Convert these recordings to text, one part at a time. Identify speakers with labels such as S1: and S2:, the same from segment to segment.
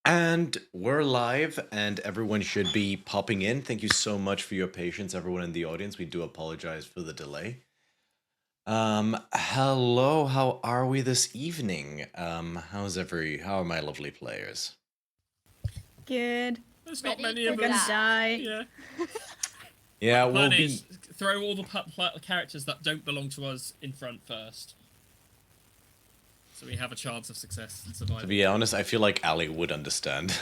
S1: And we're live, and everyone should be popping in. Thank you so much for your patience, everyone in the audience. We do apologize for the delay. Hello, how are we this evening? How are my lovely players?
S2: Good.
S3: There's not
S4: Ready
S3: many
S4: to
S3: of
S2: We're gonna
S3: us.
S2: die.
S3: Yeah.
S1: Yeah,
S3: The
S1: we'll
S3: plan
S1: be.
S3: is throw all the characters that don't belong to us in front first, so we have a chance of success and survival.
S1: To be honest, I feel like Ali would understand.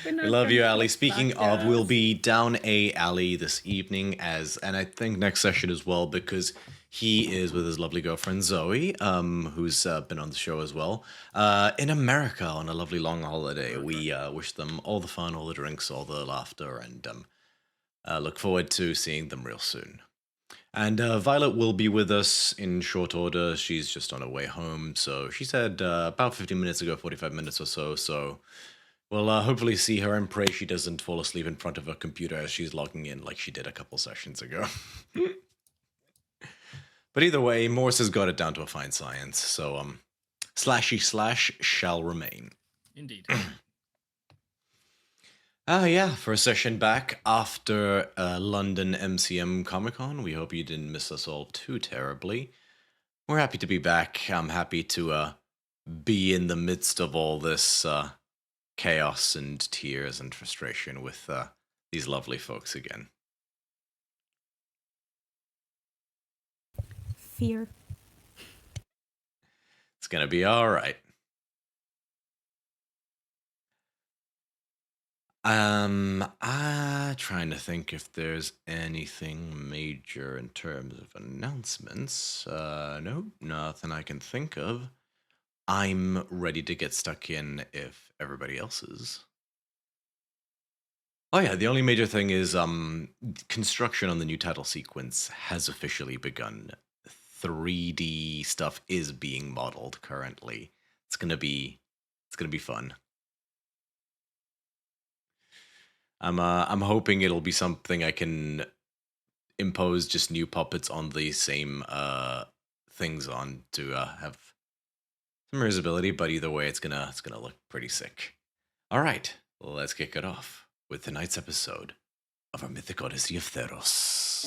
S2: We're not
S1: I love you,
S2: gonna
S1: Ali.
S2: let
S1: Speaking
S2: that
S1: of,
S2: go.
S1: we'll be down a Ali this evening, and I think next session as well, because he is with his lovely girlfriend Zoe, who's been on the show as well, in America on a lovely long holiday. We wish them all the fun, all the drinks, all the laughter, and look forward to seeing them real soon. And Violet will be with us in short order. She's just on her way home, so she said about 15 minutes ago, 45 minutes or so, so... We'll hopefully see her and pray she doesn't fall asleep in front of her computer as she's logging in like she did a couple sessions ago. But either way, Morse has got it down to a fine science, so slashy slash shall remain.
S3: Indeed.
S1: Yeah, for a session back after London MCM Comic-Con. We hope you didn't miss us all too terribly. We're happy to be back. I'm happy to be in the midst of all this chaos and tears and frustration with these lovely folks again.
S2: Fear.
S1: It's gonna be all right. I'm trying to think if there's anything major in terms of announcements. No, nothing I can think of. I'm ready to get stuck in if everybody else is. Oh yeah, the only major thing is construction on the new title sequence has officially begun. 3D stuff is being modeled currently. It's gonna be fun. I'm hoping it'll be something I can impose just new puppets on the same things on to have some reusability, but either way it's gonna look pretty sick. Alright, let's kick it off with tonight's episode of our Mythic Odyssey of Theros.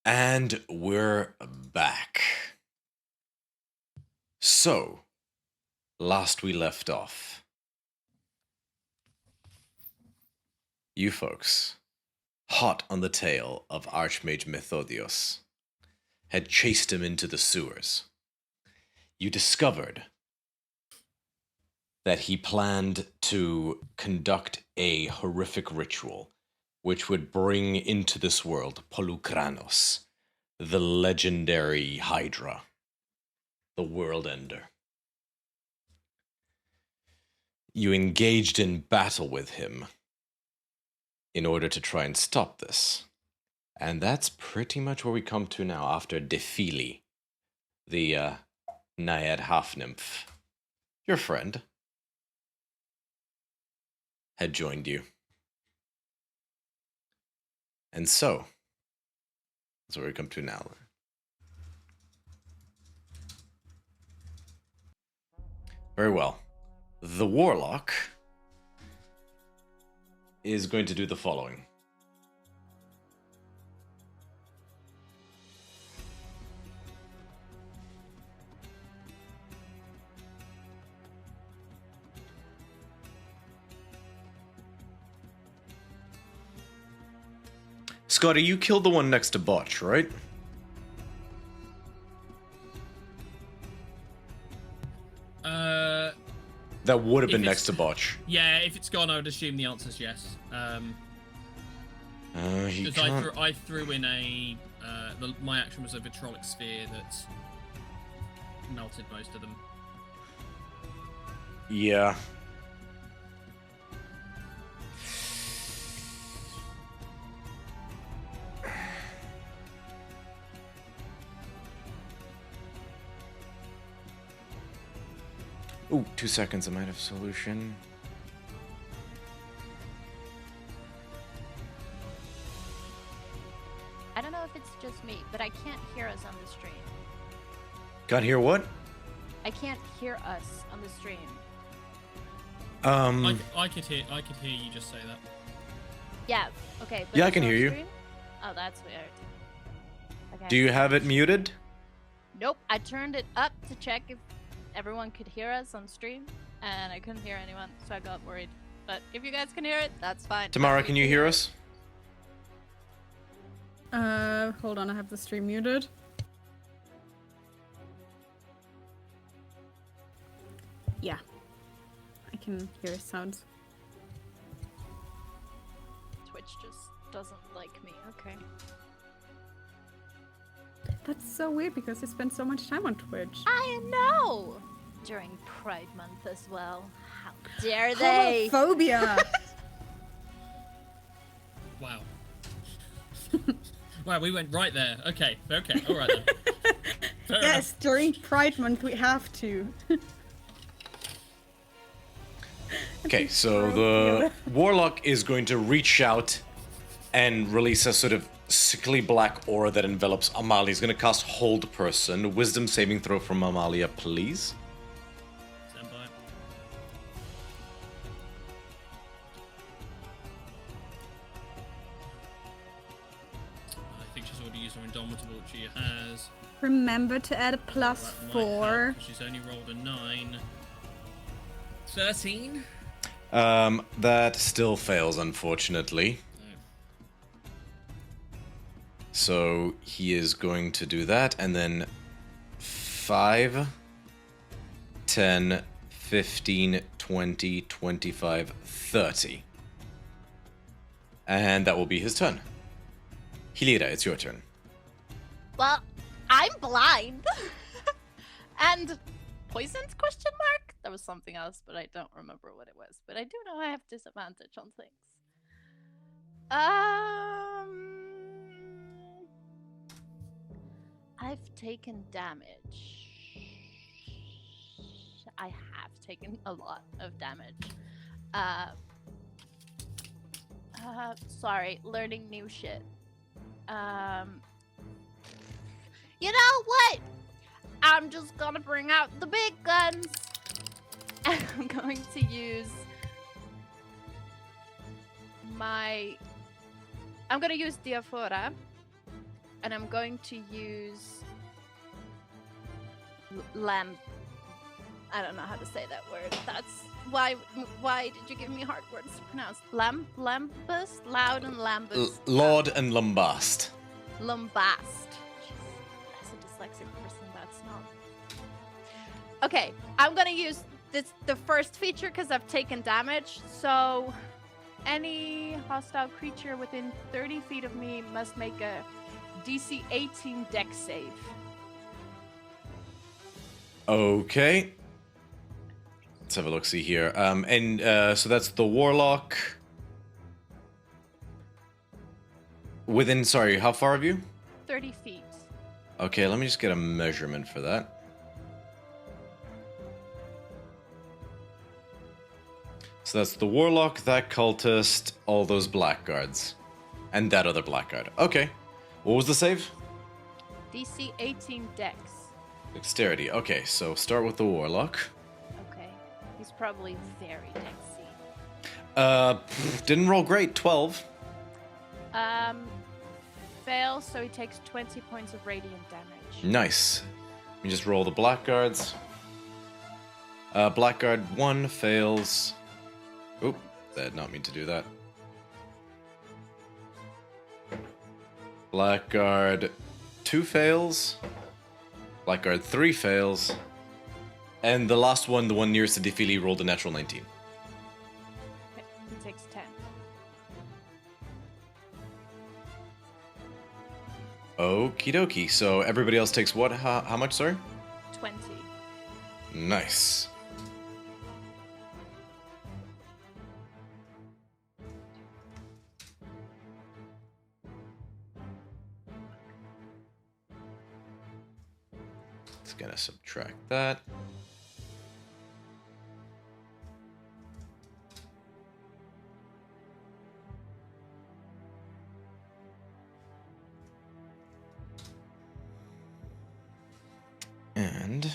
S1: And we're back. So, last we left off, you folks, hot on the tail of Archmage Methodios, had chased him into the sewers. You discovered that he planned to conduct a horrific ritual which would bring into this world Polukranos, the legendary Hydra, the World Ender. You engaged in battle with him in order to try and stop this. And that's pretty much where we come to now after Defili, the Naiad half-nymph, your friend, had joined you. And so, that's where we come to now. Very well. The Warlock is going to do the following. Scotty, you killed the one next to Botch, right? That would have been next to Botch.
S3: Yeah, if it's gone, I would assume the answer's yes.
S1: He
S3: Because
S1: can't...
S3: I threw in a... my action was a vitrolic sphere that melted most of them.
S1: Yeah. Ooh, 2 seconds, I might have a solution.
S4: I don't know if it's just me, but I can't hear us on the stream.
S1: Can't hear what?
S4: I can't hear us on the stream.
S3: I could hear you just say that.
S4: Yeah, okay. But
S1: Yeah, I
S4: it's
S1: can
S4: on
S1: hear you.
S4: stream? Oh, that's weird. Okay.
S1: Do you have it muted?
S4: Nope, I turned it up to check if everyone could hear us on stream, and I couldn't hear anyone, so I got worried. But if you guys can hear it, that's fine.
S1: Tamara, can you hear us?
S2: Hold on, I have the stream muted. Yeah. I can hear sounds.
S4: Twitch just doesn't like me, okay.
S2: That's so weird because I spend so much time on Twitch.
S4: I know! During Pride Month as well. How dare they?
S2: Homophobia!
S3: Wow. Wow, we went right there. Okay, all right then. Fair
S2: Yes, during Pride Month we have to.
S1: Okay, so the Warlock is going to reach out and release a sort of sickly black aura that envelops Amalia. He's going to cast Hold Person. Wisdom saving throw from Amalia, please.
S3: Stand by. I think she's already used her Indomitable, which she has.
S2: Remember to add a
S3: That might help,
S2: +4.
S3: 'cause she's only rolled a 9. 13?
S1: That still fails, unfortunately. So he is going to do that, and then 5, 10, 15, 20, 25, 30. And that will be his turn. Hilira, it's your turn.
S4: Well, I'm blind. And poisoned question mark? There was something else, but I don't remember what it was. But I do know I have disadvantage on things. I've taken damage. I have taken a lot of damage. Sorry, learning new shit. You know what? I'm just gonna bring out the big guns. And I'm going to use I'm gonna use Diaphora. And I'm going to use lamb. I don't know how to say that word. That's why did you give me hard words to pronounce? Lambast? Loud and lambast.
S1: Lord and Lambast.
S4: Lambast. Jeez, as a dyslexic person, that's not. Okay, I'm gonna use the first feature because I've taken damage. So, any hostile creature within 30 feet of me must make a DC 18 dex save.
S1: Okay. Let's have a look. See here. So that's the Warlock. Within, sorry, how far of you?
S4: 30 feet.
S1: Okay, let me just get a measurement for that. So that's the Warlock, that Cultist, all those Blackguards. And that other Blackguard. Okay. What was the save?
S4: DC 18 dex.
S1: Dexterity. Okay, so start with the Warlock.
S4: Okay. He's probably very dexy.
S1: Didn't roll great. 12.
S4: Fails, so he takes 20 points of radiant damage.
S1: Nice. Let me just roll the blackguards. Blackguard 1 fails. Oop, I did not mean to do that. Blackguard 2 fails. Blackguard 3 fails. And the last one, the one nearest to Defili, rolled a natural 19.
S4: Okay, he takes 10.
S1: Okie dokie. So everybody else takes what? How much, sorry?
S4: 20.
S1: Nice. It's gonna subtract that. And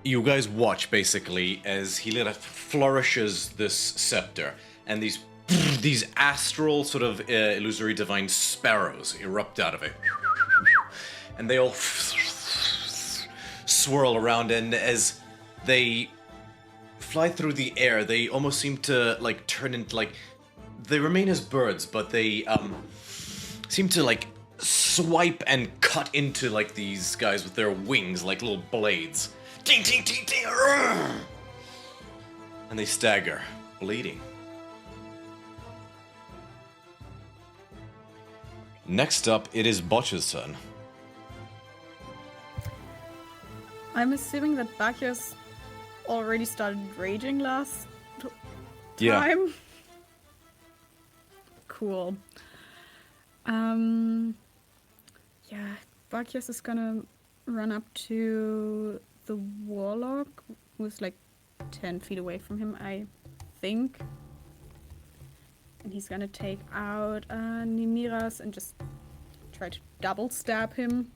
S1: you guys watch basically as he flourishes this scepter, and these astral sort of illusory divine sparrows erupt out of it, and they all swirl around, and as they fly through the air, they almost seem to like turn into like they remain as birds, but they seem to like swipe and cut into like these guys with their wings like little blades. Ding, ding, ding, ding, and they stagger, bleeding. Next up, it is Botch's turn.
S2: I'm assuming that Bacchus already started raging last
S1: Yeah.
S2: time. Cool. Yeah, Bacchus is gonna run up to the warlock, who's like 10 feet away from him, I think. And he's gonna take out Nimiras and just try to double stab him.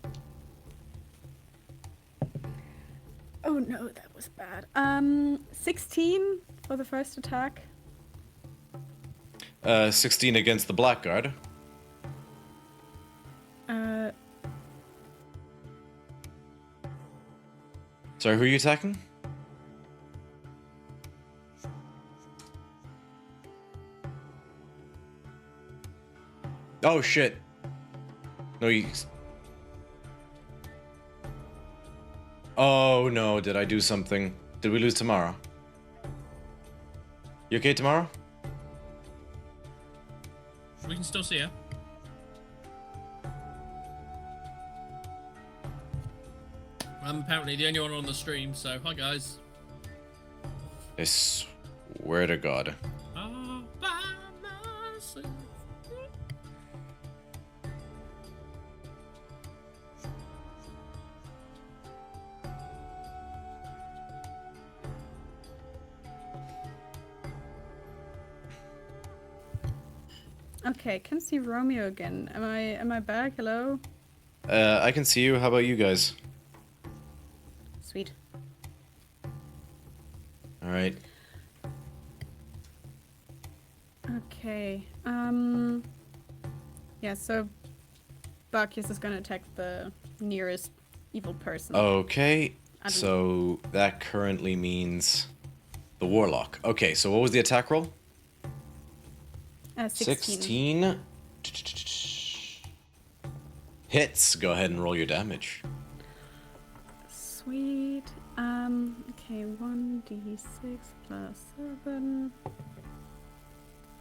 S2: Oh no, that was bad. 16 for the first attack.
S1: 16 against the blackguard. Sorry, who are you attacking? Oh shit. No, you... Oh no, did I do something? Did we lose Tamara? You okay, Tamara?
S3: We can still see her. I'm apparently the only one on the stream, so hi guys.
S1: I swear to God.
S3: All by myself.
S2: Okay, can see Romeo again. Am I back? Hello?
S1: I can see you. How about you guys?
S2: Sweet.
S1: All right.
S2: Okay. Yeah, so Bacchus is gonna attack the nearest evil person.
S1: Okay.
S2: I don't
S1: So that currently means the warlock. Okay, so what was the attack roll?
S2: 16.
S1: 16. Hits. Go ahead and roll your damage.
S2: Sweet. Okay, 1d6 plus 7.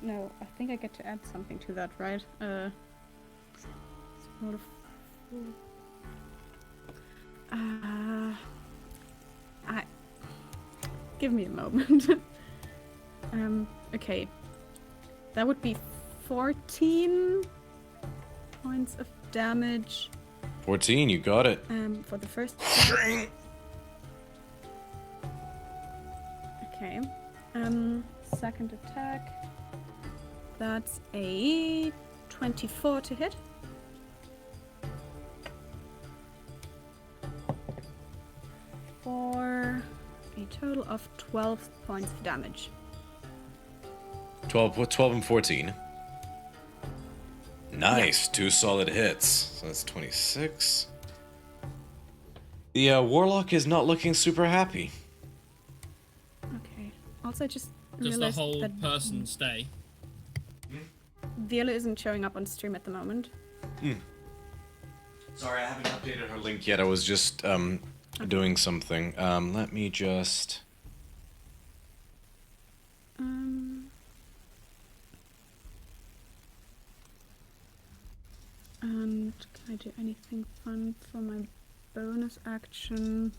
S2: No, I think I get to add something to that, right? Sort of. Give me a moment. Okay. That would be 14 points of damage
S1: 14, you got it.
S2: for the first. Okay. Second attack. That's a 24 to hit. For a total of 12 points of damage.
S1: 12 and 14. Nice, 2 solid hits. So that's 26. The warlock is not looking super happy.
S2: Okay. Also, I just
S3: Does the
S2: realized
S3: whole
S2: that
S3: person stay?
S2: Viola isn't showing up on stream at the moment.
S1: Sorry, I haven't updated her link yet. I was just doing something. Let me just...
S2: And can I do anything fun for my bonus action?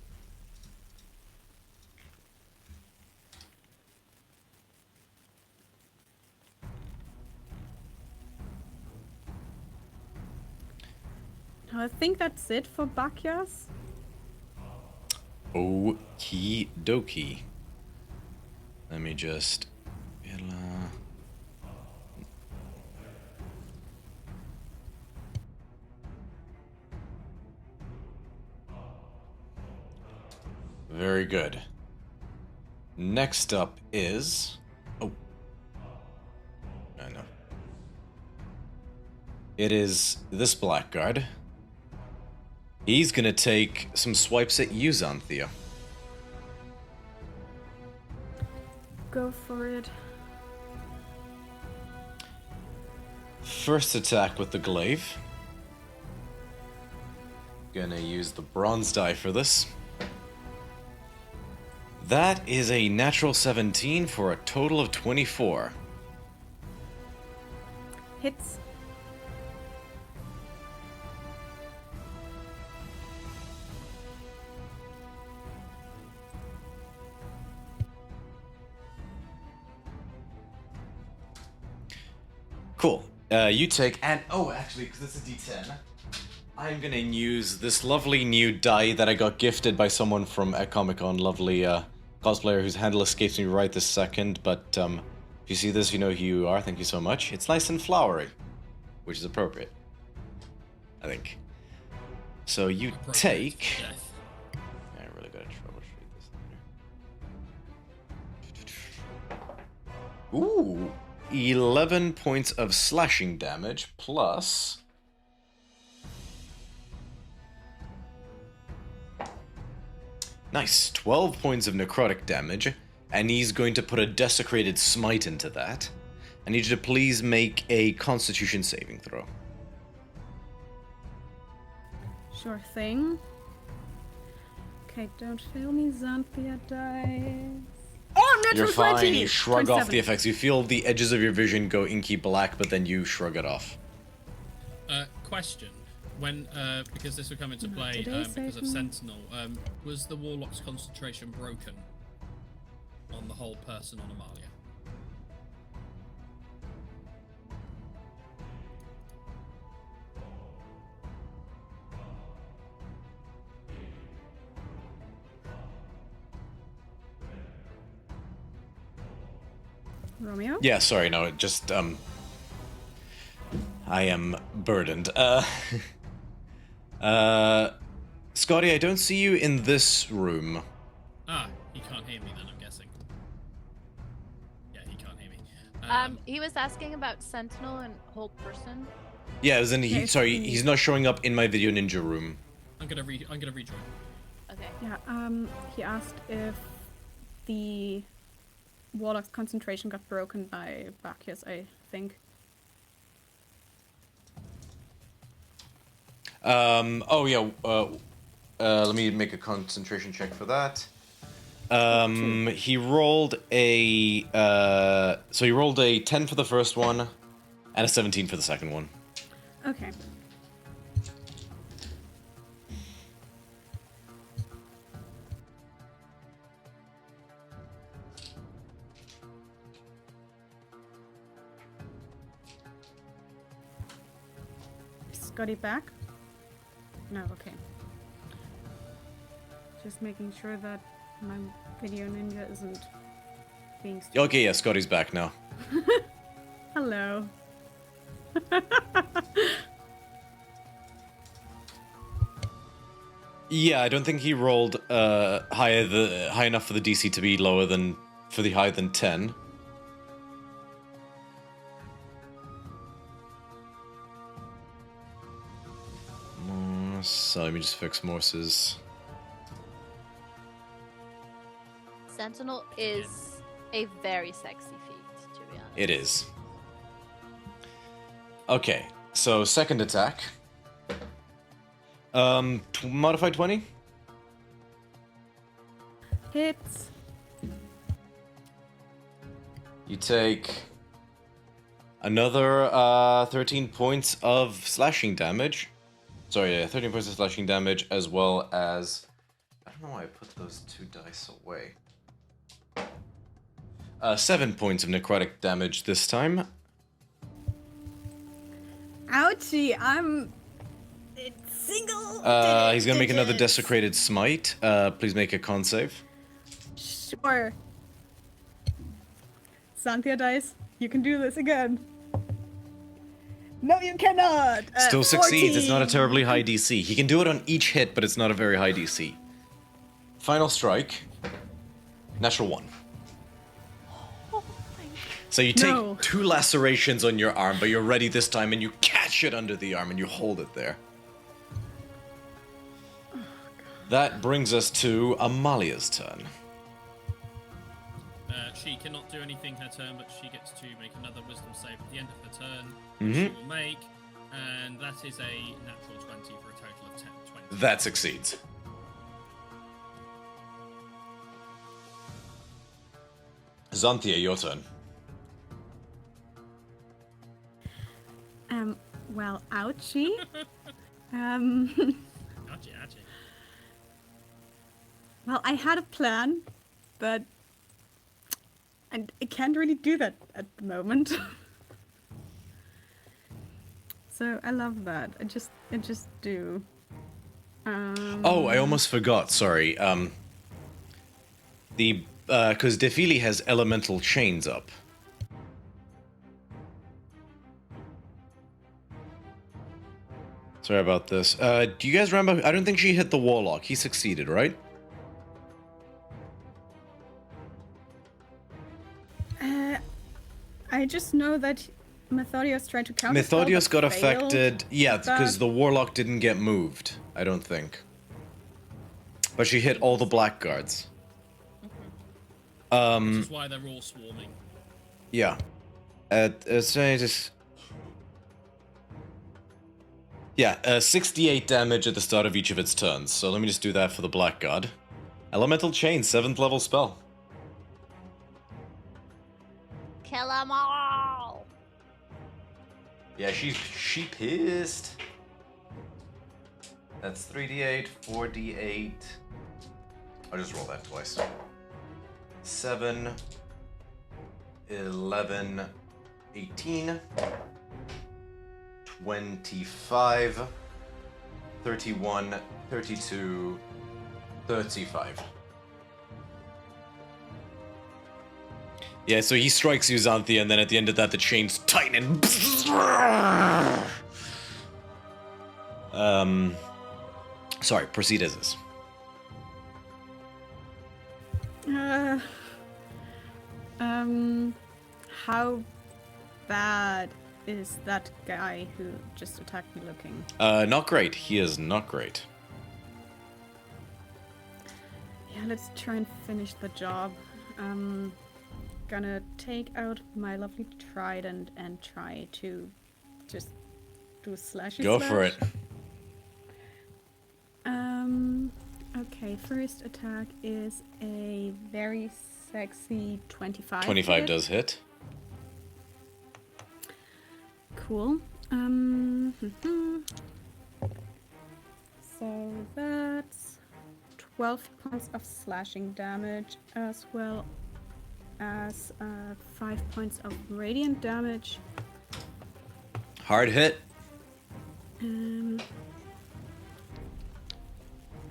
S2: No, I think that's it for Bacchias.
S1: Okie dokie. Let me just... Very good. Next up is... Oh. I know. It is this blackguard. He's gonna take some swipes at you, Xanthia.
S2: Go for it.
S1: First attack with the glaive. Gonna use the bronze die for this. That is a natural 17 for a total of 24.
S2: Hits.
S1: Cool. You take, and oh, actually, because it's a D10, I'm gonna use this lovely new die that I got gifted by someone from at Comic-Con, lovely cosplayer whose handle escapes me right this second, but if you see this, you know who you are, thank you so much. It's nice and flowery, which is appropriate, I think. So you take...
S3: Death.
S1: I really gotta troubleshoot this later. Ooh! 11 points of slashing damage, plus... Nice, 12 points of necrotic damage, and he's going to put a desecrated smite into that. I need you to please make a constitution saving throw.
S2: Sure thing. Okay, don't fail me, Xanthia dice. Oh, I'm natural
S1: You're fine,
S2: 20!
S1: you shrug off
S2: 27.
S1: the effects. You feel the edges of your vision go inky black, but then you shrug it off.
S3: Question. When, because this will come into play
S2: today,
S3: because of
S2: Satan.
S3: Sentinel, was the Warlock's concentration broken on the whole person on Amalia?
S2: Romeo?
S1: Yeah, sorry, no, it just, I am burdened. Scotty, I don't see you in this room.
S3: Ah, he can't hear me then, I'm guessing. Yeah, he can't hear me.
S4: He was asking about Sentinel and whole person.
S1: Yeah, as in he,
S2: Okay,
S1: sorry,
S2: so-
S1: he's not showing up in my video ninja room.
S3: I'm gonna rejoin.
S4: Okay.
S2: Yeah, he asked if the Warlock's concentration got broken by Bacchias, I think.
S1: Oh yeah, let me make a concentration check for that. He rolled a, so he rolled a 10 for the first one, and a 17 for the second one.
S2: Okay. Is Scotty back? No, okay. Just making sure that my video ninja isn't being stupid.
S1: Okay, yeah, Scotty's back now.
S2: Hello.
S1: Yeah, I don't think he rolled high enough for the DC to be lower than higher than 10. So let me just fix Morse's.
S4: Sentinel is a very sexy feat, to be honest.
S1: It is. Okay, so second attack. Modified 20?
S2: Hits.
S1: You take another 13 points of slashing damage. Sorry, 13 points of slashing damage, as well as... I don't know why I put those 2 dice away. 7 points of necrotic damage this time.
S2: Ouchie, it's single.
S1: He's gonna make another
S2: digits.
S1: desecrated smite. Please make a con save.
S2: Sure. Xanthia dice, you can do this again. No, you cannot.
S1: Still succeeds. It's not a
S2: 14.
S1: terribly high DC. He can do it on each hit, but it's not a very high DC. Final strike. Natural 1.
S4: Oh my
S1: So you take
S2: No.
S1: 2 lacerations on your arm, but you're ready this time, and you catch it under the arm, and you hold it there. That brings us to Amalia's turn.
S3: She cannot do anything her turn, but she gets to make another wisdom save at the end of her turn.
S1: Mhm.
S3: She will make, and that is a natural 20 for a total of 20.
S1: That succeeds. Xanthia, your turn.
S2: Well, ouchie.
S3: Ouchie, ouchie.
S2: Well, I had a plan, but I can't really do that at the moment. So I love that. I just do.
S1: Oh, I almost forgot. Sorry. Because Defili has elemental chains up. Sorry about this. Do you guys remember? I don't think she hit the warlock. He succeeded, right?
S2: I just know that Methodios tried to counter.
S1: Methodios got affected. Yeah,
S2: That-
S1: because the warlock didn't get moved. I don't think. But she hit all the blackguards.
S3: Which is why they're all swarming.
S1: Yeah. Yeah, 68 damage at the start of each of its turns. So let me just do that for the blackguard. Elemental Chain, 7th level spell.
S4: Kill them all!
S1: Yeah, she pissed. That's 3d8, 4d8. I'll just roll that twice. 7, 11, 18, 25, 31, 32, 35. Yeah, so he strikes you, Xanthia, and then at the end of that, the chains tighten and... Sorry, proceed as is.
S2: How bad is that guy who just attacked me looking?
S1: Not great. He is not great.
S2: Yeah, let's try and finish the job. Gonna take out my lovely trident and try to just do a slashy
S1: Go
S2: slash.
S1: for it.
S2: Okay, first attack is a very sexy 25.
S1: 25
S2: hit.
S1: does hit.
S2: Cool. So that's 12 points of slashing damage, as well as 5 points of radiant damage.
S1: Hard hit.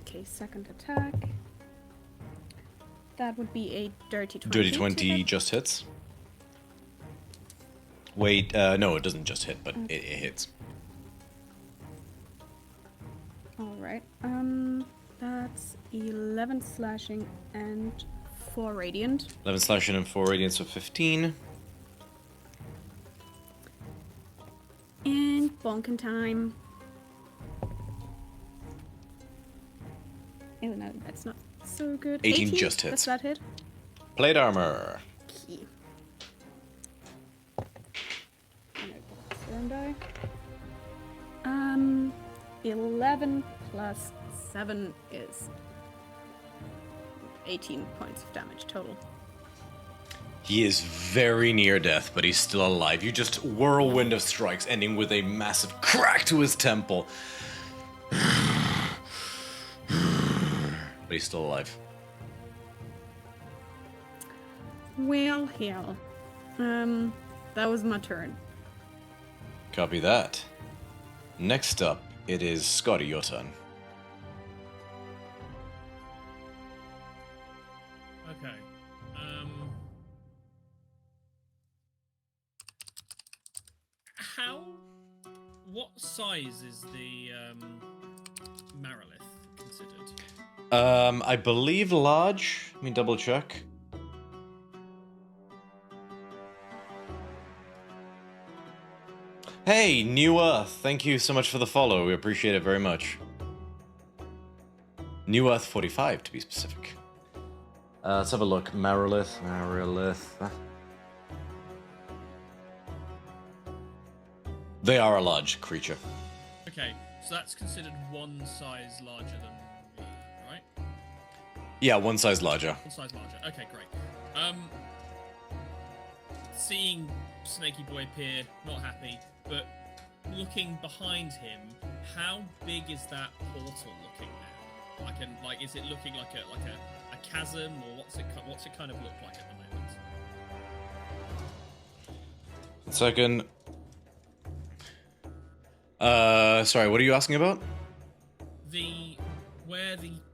S2: Okay, second attack. That would be a dirty 20.
S1: Dirty
S2: to
S1: 20
S2: hit.
S1: just hits. Wait, no, it doesn't just hit, but it hits.
S2: Alright. That's 11 slashing and 4 radiant.
S1: 11 slashing and 4 radiant, so 15.
S2: And bonking time. Oh no, that's not so good.
S1: 18 just hits.
S2: Does that hit?
S1: Plate armor.
S2: Key. And I 11 plus 7 is 18 points of damage total.
S1: He is very near death, but he's still alive. You just whirlwind of strikes, ending with a massive crack to his temple. But he's still alive.
S2: Well, hell. That was my turn.
S1: Copy that. Next up, it is Scotty, your turn.
S3: Okay. What size is the Marilith considered?
S1: I believe large. Let me double check. Hey, New Earth, thank you so much for the follow. We appreciate it very much. New Earth 45, to be specific. Let's have a look. Marilith. They are a large creature.
S3: Okay, so that's considered one size larger than me, right?
S1: Yeah, one size larger.
S3: One size larger. Okay, great. Seeing Snaky Boy appear, not happy, but looking behind him, how big is that portal looking now? Is it looking like a chasm, or what's it kind of look like at the moment?
S1: 1 second. Sorry, what are you asking about?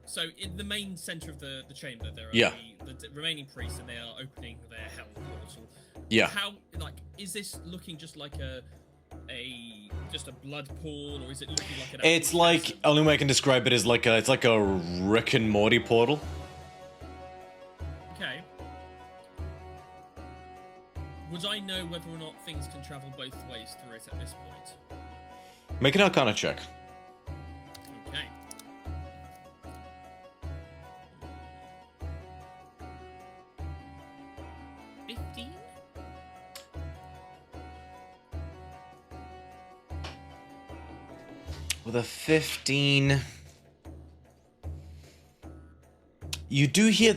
S3: So in the main center of the chamber, there are the remaining priests, and they are opening their hell portal.
S1: Yeah.
S3: How is this looking just like a blood pool, or is it looking like an?
S1: It's like
S3: chasm?
S1: only way I can describe it is it's like a Rick and Morty portal.
S3: Okay. Would I know whether or not things can travel both ways through it at this point?
S1: Make an Arcana check.
S3: Okay.
S1: With a 15... You do hear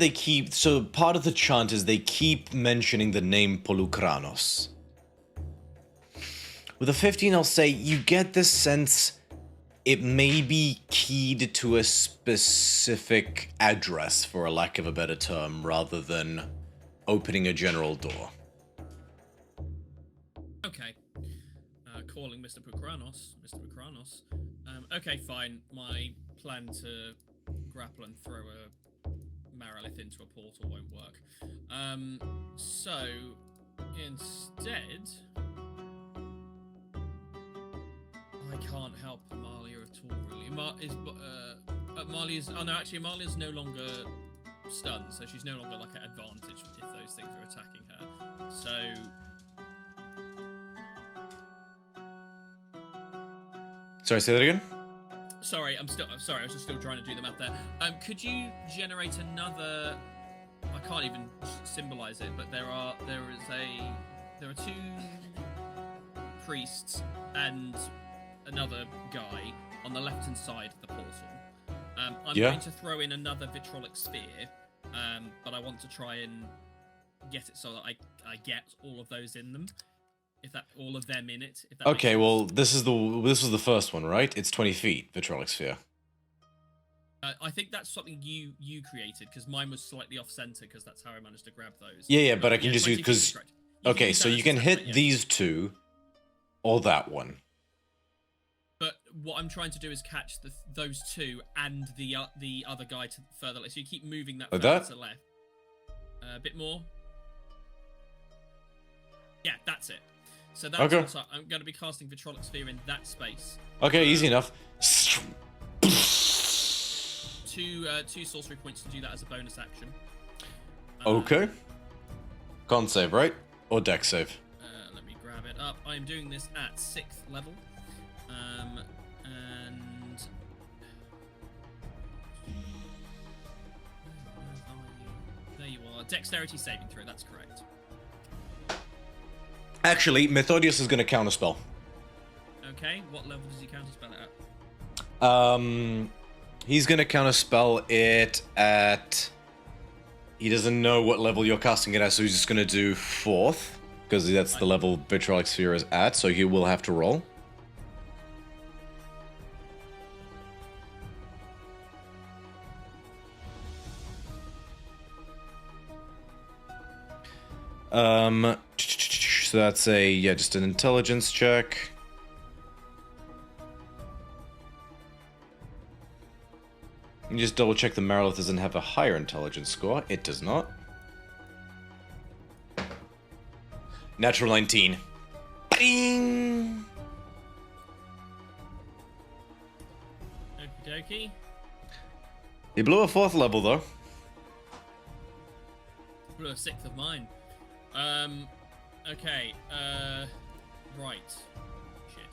S1: so part of the chant is they keep mentioning the name Polukranos. With a 15, I'll say you get this sense it may be keyed to a specific address, for a lack of a better term, rather than opening a general door.
S3: Okay. Calling Mr. Pukranos. Okay, fine. My plan to grapple and throw a Marilith into a portal won't work. So, instead... I can't help Amalia at all, really. Amalia's no longer stunned, so she's no longer like at advantage if those things are attacking her. So...
S1: Sorry, say that again?
S3: Sorry, I was just still trying to do the math there. Could you generate another? I can't even symbolize it, but there are two priests and another guy on the left-hand side of the portal. I'm going to throw in another vitrolic sphere, but I want to try and get it so that I get all of those in them. All of them in it. If that
S1: Okay, well, this was the first one, right? It's 20 feet, Vitrolic Sphere.
S3: I think that's something you created, because mine was slightly off-center, because that's how I managed to grab those.
S1: Yeah, but I can just use, because... Okay, so you can hit these two, or that one.
S3: But what I'm trying to do is catch those two and the other guy to further left. So you keep moving that further to the left. A bit more. Yeah, that's it. So that's
S1: Okay.
S3: also, I'm going to be casting Vitrolic Sphere in that space.
S1: Okay, easy enough.
S3: Two sorcery points to do that as a bonus action.
S1: Okay. Con save, right? Or dex save?
S3: Let me grab it up. I'm doing this at 6th level. And... There you are. Dexterity saving throw, that's correct.
S1: Actually, Methodius is going to counterspell.
S3: Okay, what level does he counterspell it at?
S1: He's going to counterspell it at... He doesn't know what level you're casting it at, so he's just going to do 4th, because that's the level Vitrolic Sphere is at, so he will have to roll. So that's just an intelligence check. You just double check the Marilith doesn't have a higher intelligence score. It does not. Natural 19. Bing!
S3: Okie dokie.
S1: He blew a 4th level though.
S3: Blew a 6th of mine. Okay, right. Shit.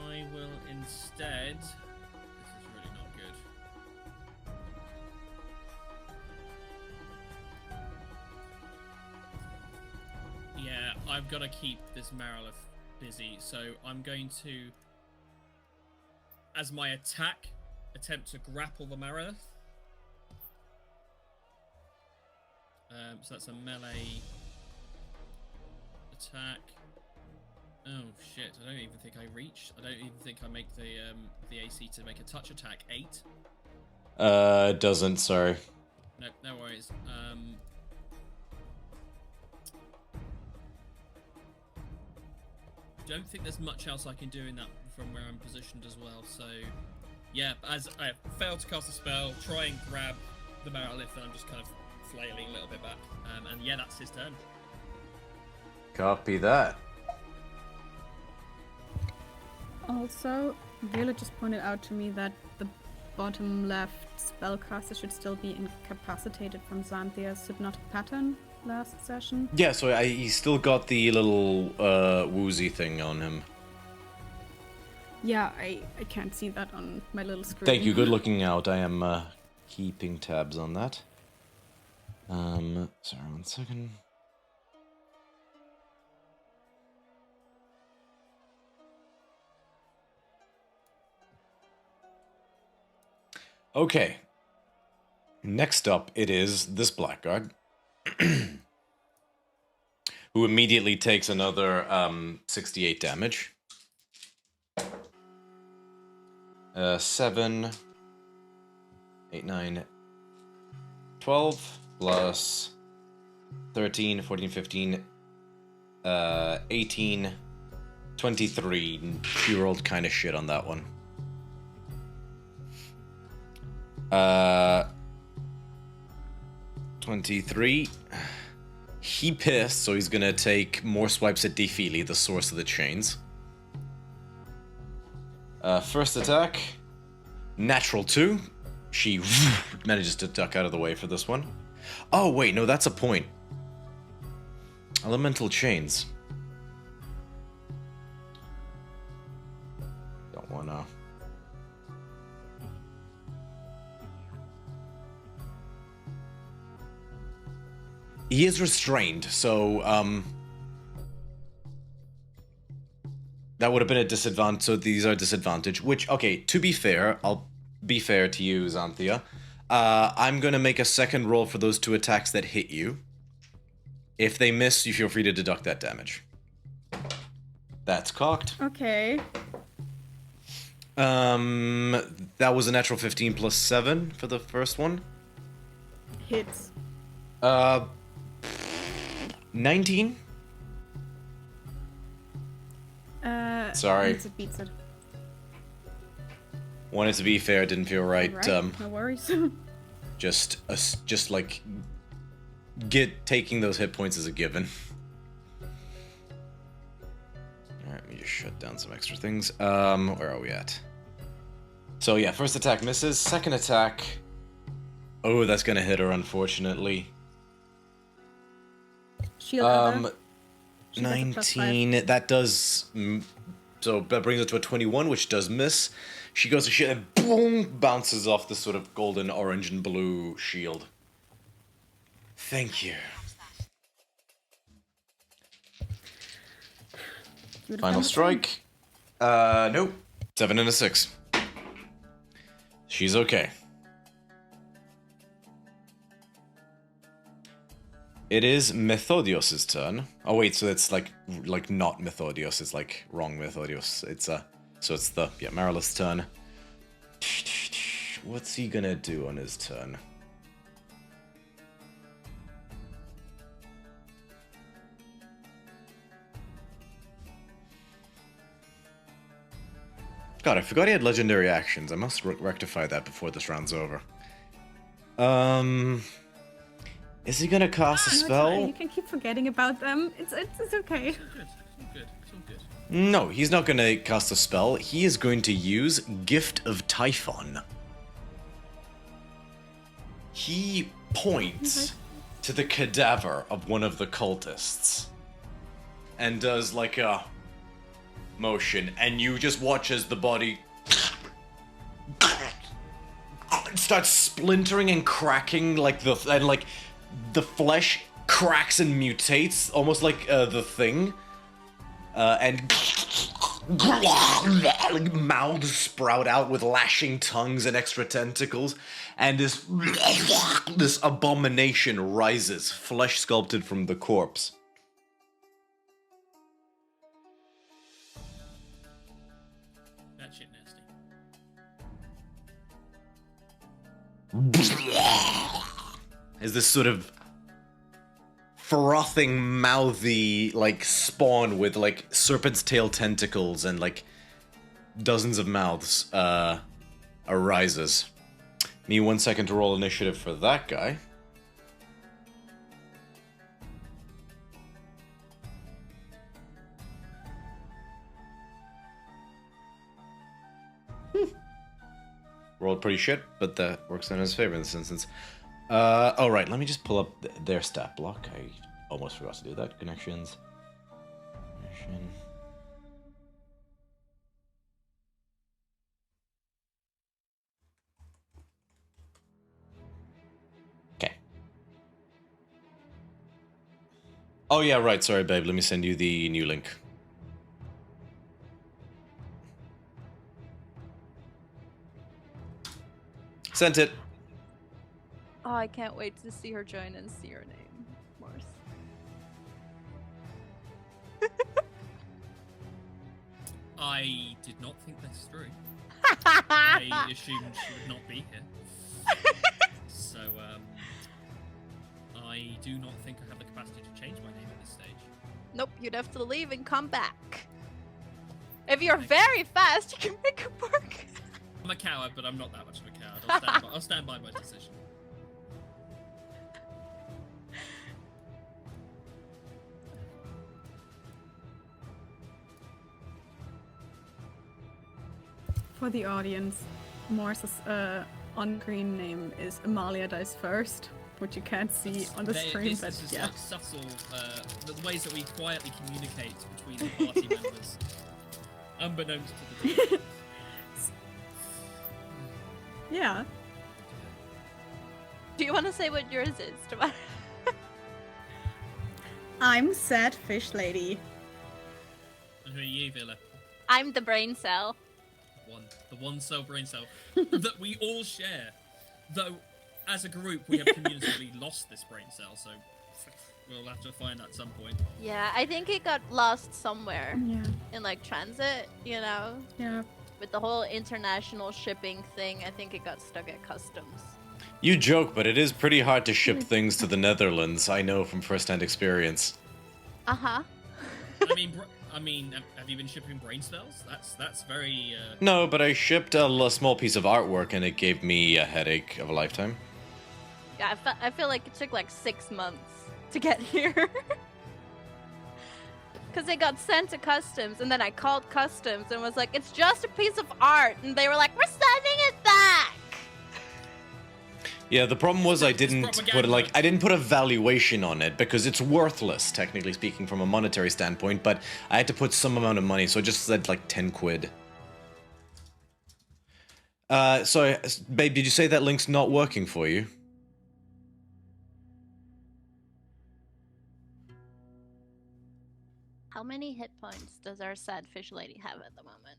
S3: I will instead... This is really not good. Yeah, I've got to keep this Marilith busy, so I'm going to, as my attack, attempt to grapple the Marilith. So that's a melee attack. Oh shit! I don't even think I reached. I don't even think I make the AC to make a touch attack. 8.
S1: Doesn't, sorry.
S3: No, no worries. Don't think there's much else I can do in that from where I'm positioned as well. So, yeah, as I failed to cast a spell, try and grab the Marilith, and I'm just kind of flailing a little bit back. And yeah, that's his turn.
S1: Copy that.
S2: Also, Viola just pointed out to me that the bottom left spellcaster should still be incapacitated from Xanthia's hypnotic pattern last session.
S1: Yeah, so he's still got the little woozy thing on him.
S2: Yeah, I can't see that on my little screen.
S1: Thank you, good looking out. I am keeping tabs on that. Sorry, 1 second. Okay. Next up, it is this blackguard, who immediately takes another 68 damage. 7, 8, 9, 12, plus 13, 14, 15, 18, 23. She rolled kind of shit on that one. 23. He pissed, so he's gonna take more swipes at Defili, the source of the chains. First attack, natural 2. She manages to duck out of the way for this one. Oh wait, no, that's a point. Elemental chains. Don't wanna. He is restrained, so that would have been a disadvantage. So these are disadvantage. Which, okay, to be fair, I'll be fair to you, Xanthia. I'm gonna make a second roll for those 2 attacks that hit you. If they miss, you feel free to deduct that damage. That's cocked.
S2: Okay.
S1: That was a natural 15 plus 7 for the first one.
S2: Hits.
S1: 19? Sorry.
S2: Beats it.
S1: Wanted to be fair, didn't feel right.
S2: Right, no worries.
S1: Just like taking those hit points as a given. Alright, let me just shut down some extra things. Where are we at? So yeah, first attack misses. Second attack... Oh, that's gonna hit her, unfortunately.
S2: Shield other. She gets a +5.
S1: That does... So that brings it to a 21, which does miss. She goes to shit and boom! Bounces off the sort of golden, orange, and blue shield. Thank you. Final strike. Nope. 7 and a 6. She's okay. It is Methodios' turn. Oh wait, so it's like not Methodios, it's like wrong Methodios. It's so it's the Marilith's turn. What's he gonna do on his turn? God, I forgot he had legendary actions. I must rectify that before this round's over. Is he gonna cast a spell?
S2: No, you can keep forgetting about them. It's okay.
S3: It's all good. It's all good.
S1: No, he's not gonna cast a spell. He is going to use Gift of Typhon. He points to the cadaver of one of the cultists and does like a motion, and you just watch as the body starts splintering and cracking, like the flesh cracks and mutates, almost like the thing, and mouths sprout out with lashing tongues and extra tentacles, and this abomination rises, flesh sculpted from the corpse.
S3: That shit nasty.
S1: Is this sort of frothing, mouthy, like, spawn with, like, serpent's tail tentacles and, like, dozens of mouths, arises. Need 1 second to roll initiative for that guy. Rolled pretty shit, but that works in his favor in this instance. Oh right, let me just pull up their stat block. I almost forgot to do that. Connections. Connection. Okay. Oh yeah, right. Sorry, babe. Let me send you the new link. Sent it.
S4: Oh, I can't wait to see her join and see her name, Morse.
S3: I did not think this through. I assumed she would not be here. So, I do not think I have the capacity to change my name at this stage.
S4: Nope, you'd have to leave and come back. If you're very fast, you can make it work.
S3: I'm a coward, but I'm not that much of a coward. I'll stand by my decision.
S2: For the audience, Morse's on-screen name is Amalia Dies First, which you can't see on the stream, but
S3: this is
S2: yeah.
S3: like subtle, the ways that we quietly communicate between the party members, unbeknownst to the team.
S2: Yeah.
S4: Do you want to say what yours is, Tamara?
S2: I'm Sad Fish Lady.
S3: And who are you, Villa?
S4: I'm the brain cell.
S3: The one cell brain cell that we all share. Though, as a group, we have communicatively lost this brain cell, so we'll have to find that at some point.
S4: Yeah, I think it got lost somewhere
S2: Yeah.
S4: in like transit, you know?
S2: Yeah.
S4: With the whole international shipping thing, I think it got stuck at customs.
S1: You joke, but it is pretty hard to ship things to the Netherlands. I know from first-hand experience.
S4: Uh-huh.
S3: I mean, have you been shipping brain cells? That's very.
S1: No, but I shipped a small piece of artwork, and it gave me a headache of a lifetime.
S4: Yeah, I feel like it took like 6 months to get here. Because they got sent to customs, and then I called customs and was like, it's just a piece of art. And they were like, we're sending it back.
S1: Yeah, the problem was I didn't
S3: propaganda.
S1: put a valuation on it because it's worthless, technically speaking, from a monetary standpoint, but I had to put some amount of money, so I just said like 10 quid. So, babe, did you say that link's not working for you?
S4: How many hit points does our sad fish lady have at the moment?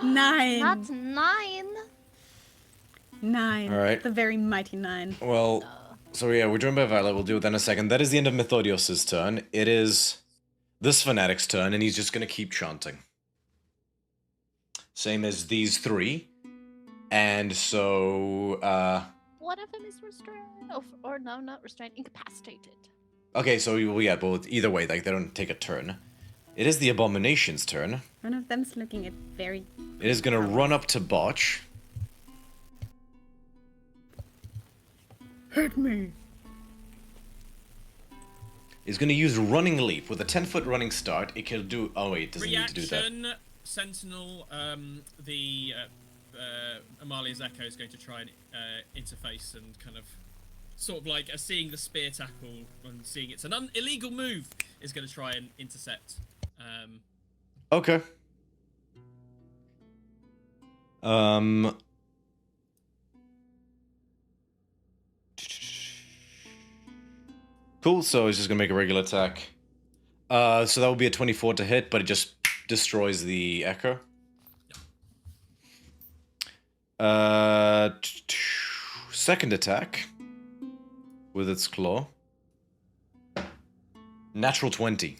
S2: 9.
S4: Not 9.
S2: 9.
S1: All right.
S2: The very mighty 9.
S1: Well, so yeah, we're joined by Violet. We'll deal with that in a second. That is the end of Mythic Odysseys' turn. It is this fanatic's turn, and he's just going to keep chanting. Same as these 3. And so,
S4: One of them is restrained. Oh, or no, not restrained. Incapacitated.
S1: okay, so yeah, but either way, like, they don't take a turn. It is the Abomination's turn.
S2: One of them's looking at very...
S1: It is going to run up to Botch.
S2: Hurt me.
S1: Is going to use Running Leap. With a 10-foot running start, it can do... Oh, wait, it doesn't need to do that.
S3: Reaction, Sentinel, Amalia's Echo is going to try and interface and kind of... Sort of like seeing the spear tackle and seeing it's an illegal move is going to try and intercept.
S1: Okay. Cool, so it's just gonna make a regular attack. So that will be a 24 to hit, but it just destroys the Echo. Second attack with its claw. Natural 20.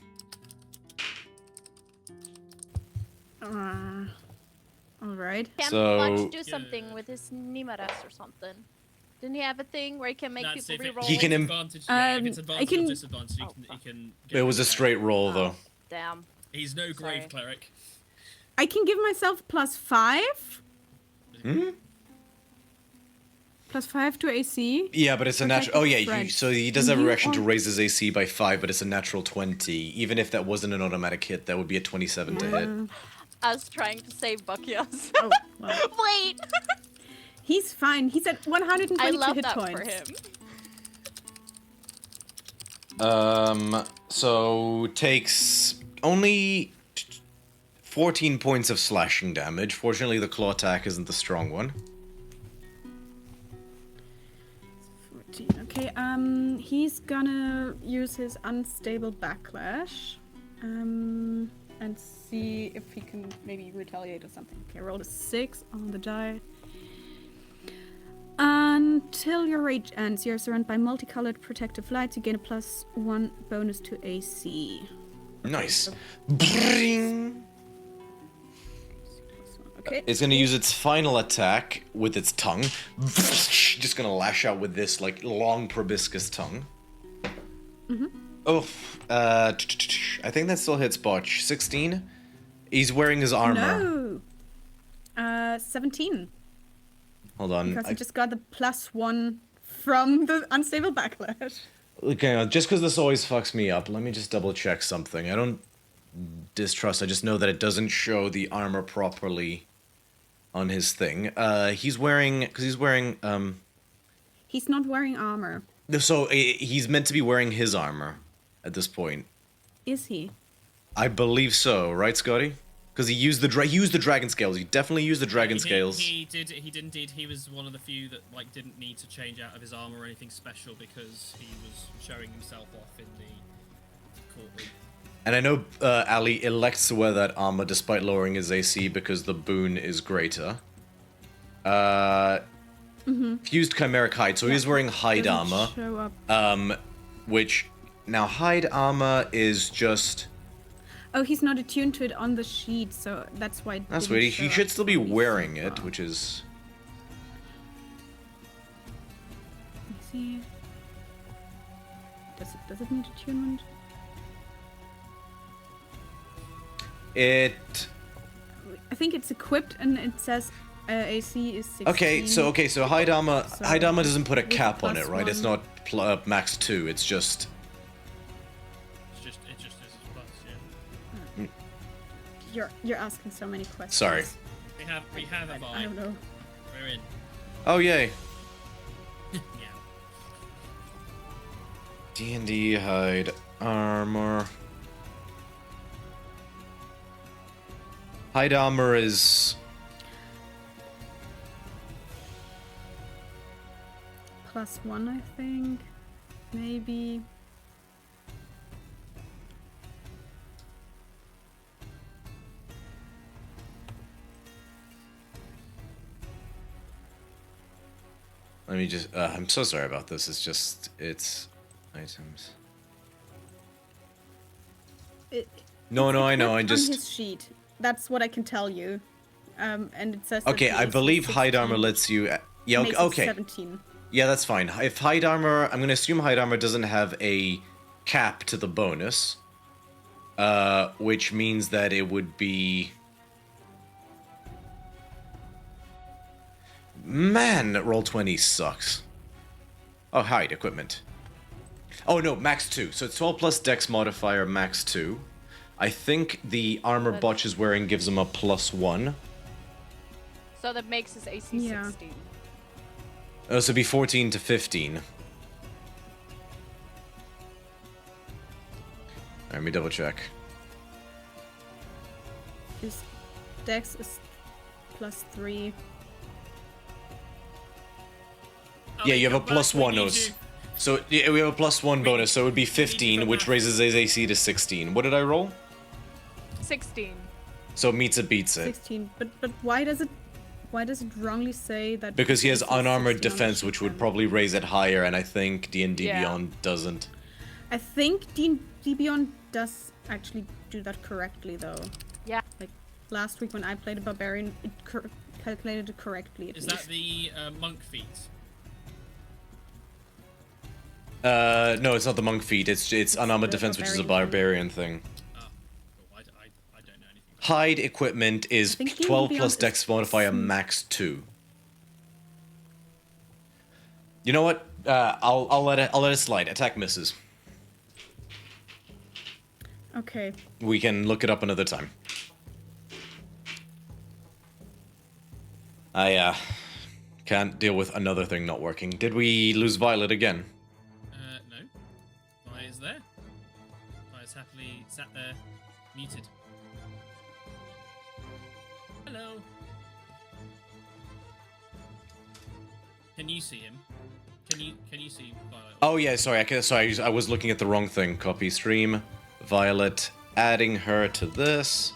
S2: Alright.
S4: Can
S1: So-
S4: Botch do something with his Nimaras or something? Didn't he have a thing where he can make
S3: That's
S4: people
S3: if it-
S4: reroll?
S1: He can
S3: advantage, yeah, if it's
S2: I
S3: advantage
S2: can-
S3: or disadvantage,
S4: Oh,
S3: he can
S1: It was a straight roll, though.
S4: Oh, damn.
S3: He's no grave
S4: Sorry.
S3: cleric.
S2: I can give myself +5?
S1: Hmm?
S2: +5 to AC?
S1: Yeah, but it's a natural... Oh, yeah,
S2: Right.
S1: so he does have a
S2: You
S1: reaction to
S2: are-
S1: raise his AC by 5, but it's a natural 20. Even if that wasn't an automatic hit, that would be a 27 to hit.
S4: I was trying to save Buckyos.
S2: Oh, well.
S4: Wait!
S2: He's fine. He's at 122
S4: I love
S2: hit
S4: that
S2: points.
S4: for him.
S1: So takes only 14 points of slashing damage. Fortunately, the claw attack isn't the strong one.
S2: 14. Okay, he's gonna use his unstable backlash. And see if he can maybe retaliate or something. Okay, roll a 6 on the die. Until your rage ends, you're surrounded by multicolored protective lights. You gain a +1 bonus to AC.
S1: Nice. Bring.
S2: Okay.
S1: It's gonna use its final attack with its tongue. Just gonna lash out with this like long proboscis tongue. Oh, I think that still hits Botch. 16. He's wearing his armor.
S2: No. 17.
S1: Hold on.
S2: Because he just got the +1 from the unstable backlash.
S1: Okay, just because this always fucks me up, let me just double check something. I don't distrust. I just know that it doesn't show the armor properly on his thing. He's wearing, because he's wearing.
S2: He's not wearing armor.
S1: So he's meant to be wearing his armor at this point.
S2: Is he?
S1: I believe so, right, Scotty? Because he used the dragon scales. He definitely used the dragon scales.
S3: He did indeed. He was one of the few that like didn't need to change out of his armor or anything special because he was showing himself off in the courtroom.
S1: And I know Ali elects to wear that armor despite lowering his AC because the boon is greater. Fused chimeric hide, so he's wearing hide
S2: Doesn't
S1: armor.
S2: show up.
S1: Which now hide armor is just.
S2: Oh, he's not attuned to it on the sheet, so that's why.
S1: That's
S2: didn't
S1: weird.
S2: show
S1: He
S2: up
S1: should still be
S2: for me
S1: wearing
S2: so
S1: it,
S2: far.
S1: which is.
S2: Let me see. Does it need attunement?
S1: It.
S2: I think it's equipped and it says AC is 16.
S1: Okay, so high armor doesn't put a
S2: with
S1: cap on it,
S2: plus
S1: right? It's
S2: one.
S1: not max 2. It's just.
S3: It just is plus, yeah.
S2: You're asking so many questions.
S1: Sorry.
S3: We have a
S2: I
S3: vibe.
S2: don't know.
S3: We're in.
S1: Oh yay!
S3: Yeah.
S1: D&D hide armor. Hide armor is
S2: +1, I think. Maybe.
S1: Let me just. I'm so sorry about this. It's items. No, I know. I
S2: On
S1: just.
S2: his sheet. That's what I can tell you. And it says.
S1: Okay,
S2: that
S1: I
S2: the
S1: believe
S2: AC is
S1: hide armor
S2: 16,
S1: lets you. Yeah.
S2: makes it
S1: Okay.
S2: 17.
S1: Yeah, that's fine. If hide armor, I'm gonna assume hide armor doesn't have a cap to the bonus, which means that it would be. Man, Roll20 sucks. Oh, hide equipment. Oh no, max 2. So it's 12 plus Dex modifier, max 2. I think the armor Botch is wearing gives him a +1.
S4: So that makes his AC
S2: Yeah.
S4: 16.
S1: Oh, so it'd be 14 to 15. Let me double check.
S2: His Dex is +3.
S1: Yeah, you have a
S3: come back, we
S1: +1
S3: need
S1: bonus.
S3: you.
S1: So yeah, we have a +1 bonus, so it would be 15, which raises his AC to 16. What did I roll?
S4: 16.
S1: So meets it, beats it.
S2: 16. But why does it wrongly say that?
S1: Because he has
S2: it's 16
S1: unarmored
S2: on the
S1: defense,
S2: sheet
S1: which would
S2: then?
S1: probably raise it higher, and I think D&D
S4: Yeah.
S1: Beyond doesn't.
S2: I think D&D Beyond does actually do that correctly, though.
S4: Yeah.
S2: Like last week when I played a barbarian, it calculated it correctly. At
S3: Is
S2: least.
S3: that the monk feat?
S1: No, it's not the monk feat. It's unarmored
S2: the
S1: defense, which is a
S2: barbarian
S1: barbarian thing.
S3: Oh, cool. I don't know anything.
S1: Hide equipment is
S2: I think D&D
S1: 12
S2: Beyond
S1: plus
S2: is
S1: Dex modifier, max 2. You know what? I'll let it slide. Attack misses.
S2: Okay.
S1: We can look it up another time. I can't deal with another thing not working. Did we lose Violet again?
S3: No. Vi is there. Vi is happily sat there, muted. Hello. Can you see him? Can you see Violet?
S1: Oh yeah, sorry. I was looking at the wrong thing. Copy stream. Violet. Adding her to this.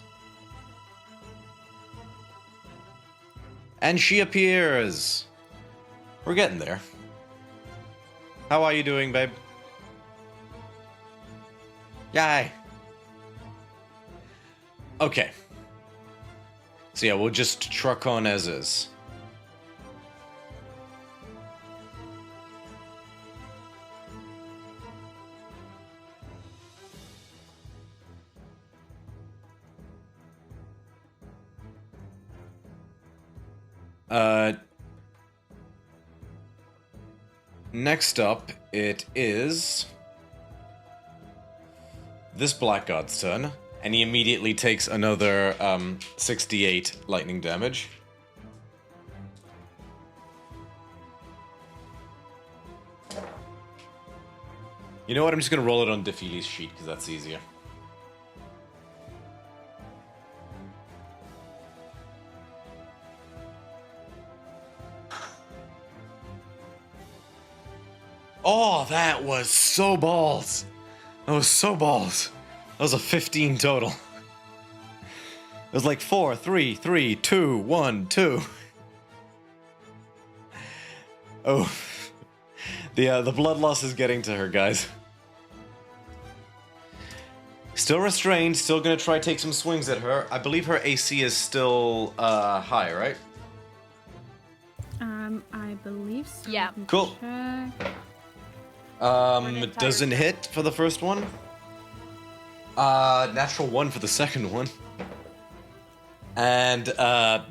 S1: And she appears. We're getting there. How are you doing, babe? Yay. Okay. So yeah, we'll just truck on as is. Next up, it is this Blackguard's turn, and he immediately takes another 68 lightning damage. You know what? I'm just gonna roll it on Defili's sheet because that's easier. Oh, that was so balls. That was so balls. That was a 15 total. It was like 4, 3, 3, 2, 1, 2. Oh. The blood loss is getting to her, guys. Still restrained, still gonna try take some swings at her. I believe her AC is still high, right?
S2: I believe so.
S4: Yeah.
S2: Let me
S1: Cool.
S2: check.
S1: It doesn't hit for the first one. Natural 1 for the second one. And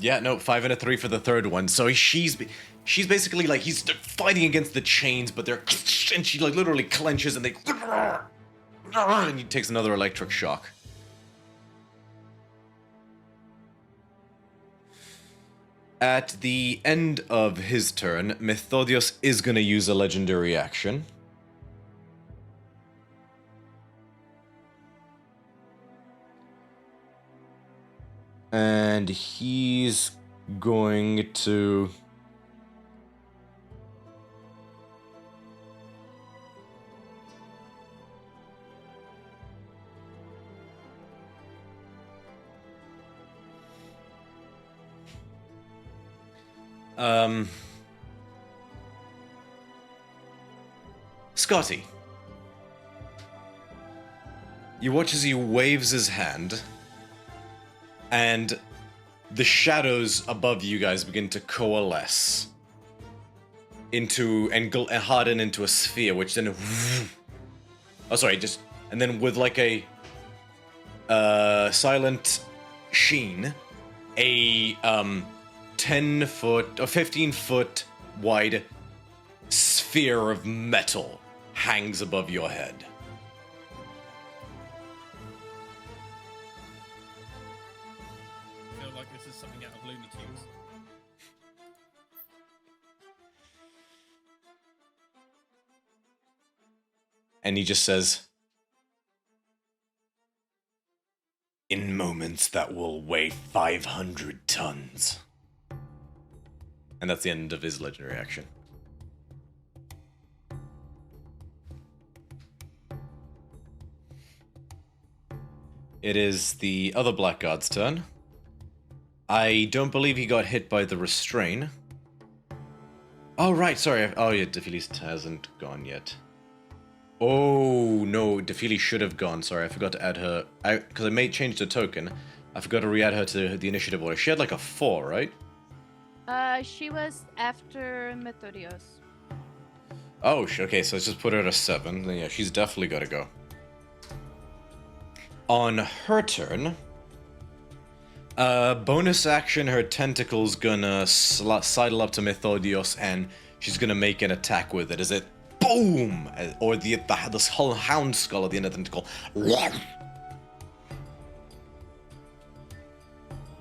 S1: yeah, no, 5 and a 3 for the third one. So she's basically like he's fighting against the chains, but they're and she like literally clenches and they and he takes another electric shock. At the end of his turn, Methodios is gonna use a legendary action. And he's going to... Scotty. You watch as he waves his hand, and the shadows above you guys begin to coalesce into and harden into a sphere, which then and then with like a silent sheen, a 10-foot or 15-foot wide sphere of metal hangs above your head.
S3: I feel like this is something out of Looney Tunes.
S1: And he just says, "In moments that will weigh 500 tons." And that's the end of his legendary action. It is the other Blackguard's turn. I don't believe he got hit by the restrain. Oh, right, sorry. Oh, yeah, Defili hasn't gone yet. Oh, no, Defili should have gone. Sorry, I forgot to add her. Because I made change the token. I forgot to re-add her to the initiative order. She had like a 4, right?
S4: She was after Methodios.
S1: Oh, okay, so let's just put her at a 7. Then yeah, she's definitely got to go. On her turn, bonus action, her tentacle's gonna sidle up to Methodios and she's gonna make an attack with it. As it boom, or this whole hound skull at the end of the tentacle.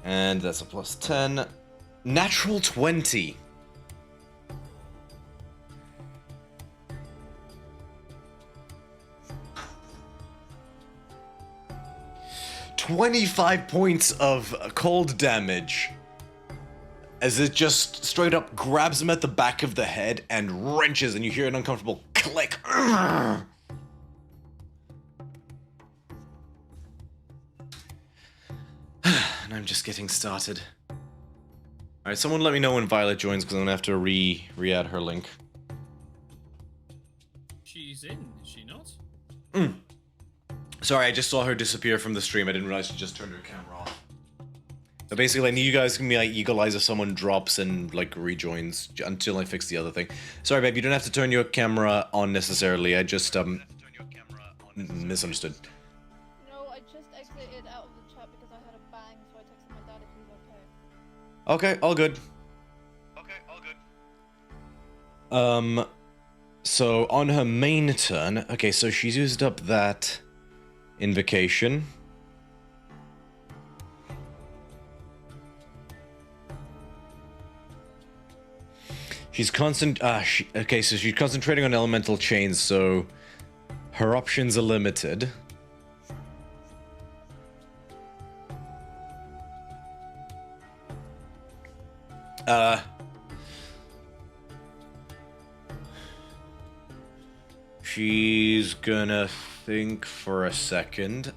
S1: And that's a plus 10. Natural 20. $25 points of cold damage as it just straight up grabs him at the back of the head and wrenches, and you hear an uncomfortable click. And I'm just getting started. Alright, someone let me know when Violet joins, because I'm gonna have to re-add her link.
S3: She's in, is she not?
S1: Sorry, I just saw her disappear from the stream. I didn't realize she just turned her camera off. So basically, I need you guys can be like eagle eyes if someone drops and like rejoins until I fix the other thing. Sorry, babe, you don't have to turn your camera on necessarily. I just misunderstood.
S4: No, I just exited out of the chat because I had a bang, so I texted my dad if he's okay.
S1: Okay, all good. So on her main turn, okay, so she's used up that invocation. She's okay, so she's concentrating on elemental chains, so her options are limited. She's gonna think for a second.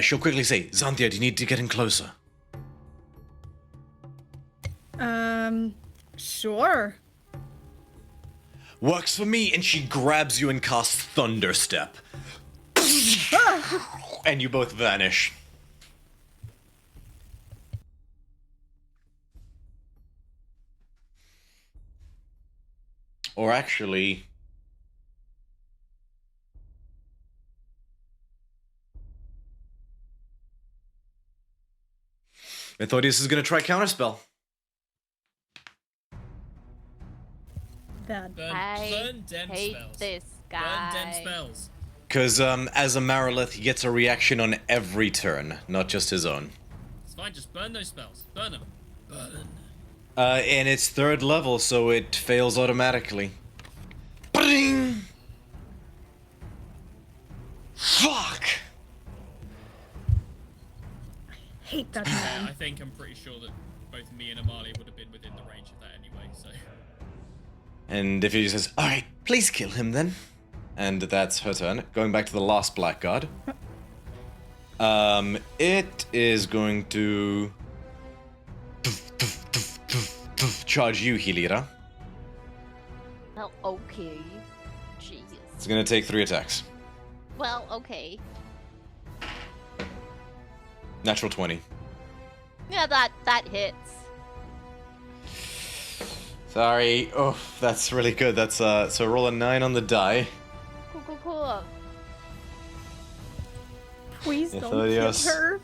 S1: She'll quickly say, "Xanthia, do you need to get in closer?"
S2: Sure.
S1: Works for me, and she grabs you and casts Thunderstep. And you both vanish. Or actually... Methodius is going to try Counterspell.
S2: That.
S3: Burn dem
S4: hate
S3: spells.
S4: this
S3: Burn
S4: guy.
S3: dem spells.
S1: Because as a Marilith, he gets a reaction on every turn, not just his own.
S3: It's fine, just burn those spells. Burn them. Burn.
S1: And it's 3rd level, so it fails automatically. Bing! Fuck!
S2: Hate that
S3: Yeah,
S2: man.
S3: I think I'm pretty sure that both me and Amali would have been within the range of that anyway, so...
S1: And if he says, alright, please kill him then. And that's her turn. Going back to the last blackguard. It is going to... charge you, Helira.
S4: Well, okay. Jesus.
S1: It's gonna take 3 attacks.
S4: Well, okay.
S1: Natural 20.
S4: Yeah, that hits.
S1: Sorry. Oh, that's really good. That's so roll a 9 on the die.
S4: Cool.
S2: Please don't
S1: Methodios.
S2: kill her.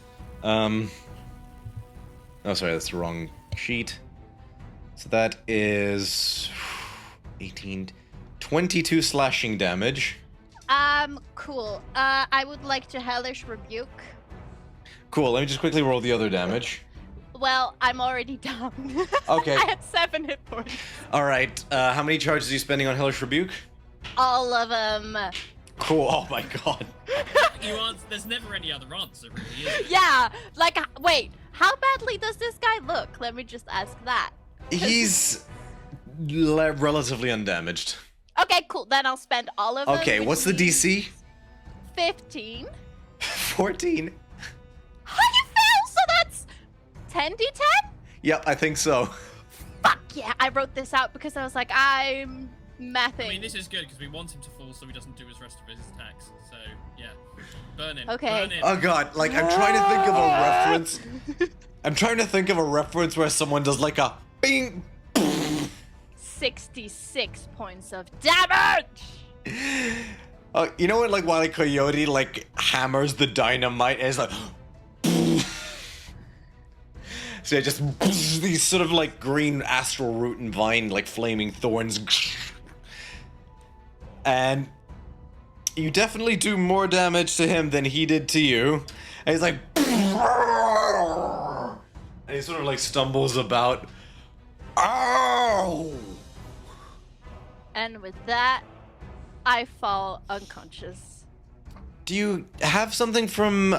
S1: Oh, sorry, that's the wrong sheet. So that is 18, 22 slashing damage.
S4: Cool. I would like to Hellish Rebuke.
S1: Cool. Let me just quickly roll the other damage.
S4: Well, I'm already down.
S1: Okay.
S4: I had 7 hit points.
S1: All right. How many charges are you spending on Hellish Rebuke?
S4: All of them.
S1: Cool. Oh my god.
S3: There's never any other answer, really, is there?
S4: Yeah. Like, wait. How badly does this guy look? Let me just ask that.
S1: He's relatively undamaged.
S4: Okay, cool. Then I'll spend all of them.
S1: Okay.
S4: which
S1: What's the
S4: means
S1: DC?
S4: 15.
S1: 14.
S4: How you fail? So that's 10d10?
S1: Yep, I think so.
S4: Fuck yeah. I wrote this out because I was like, I'm mathing.
S3: I mean, this is good because we want him to fall so he doesn't do his rest of his attacks. So, yeah. Burn him.
S4: Okay.
S3: Burn him.
S1: Oh god, like I'm trying to think of a reference. I'm trying to think of a reference where someone does like a bing.
S4: 66 points of damage!
S1: You know when like Wile E. Coyote like hammers the dynamite and it's like so yeah, just these sort of like green astral root and vine like flaming thorns. And you definitely do more damage to him than he did to you. And he's like and he sort of like stumbles about. Ow!
S4: And with that, I fall unconscious.
S1: Do you have something from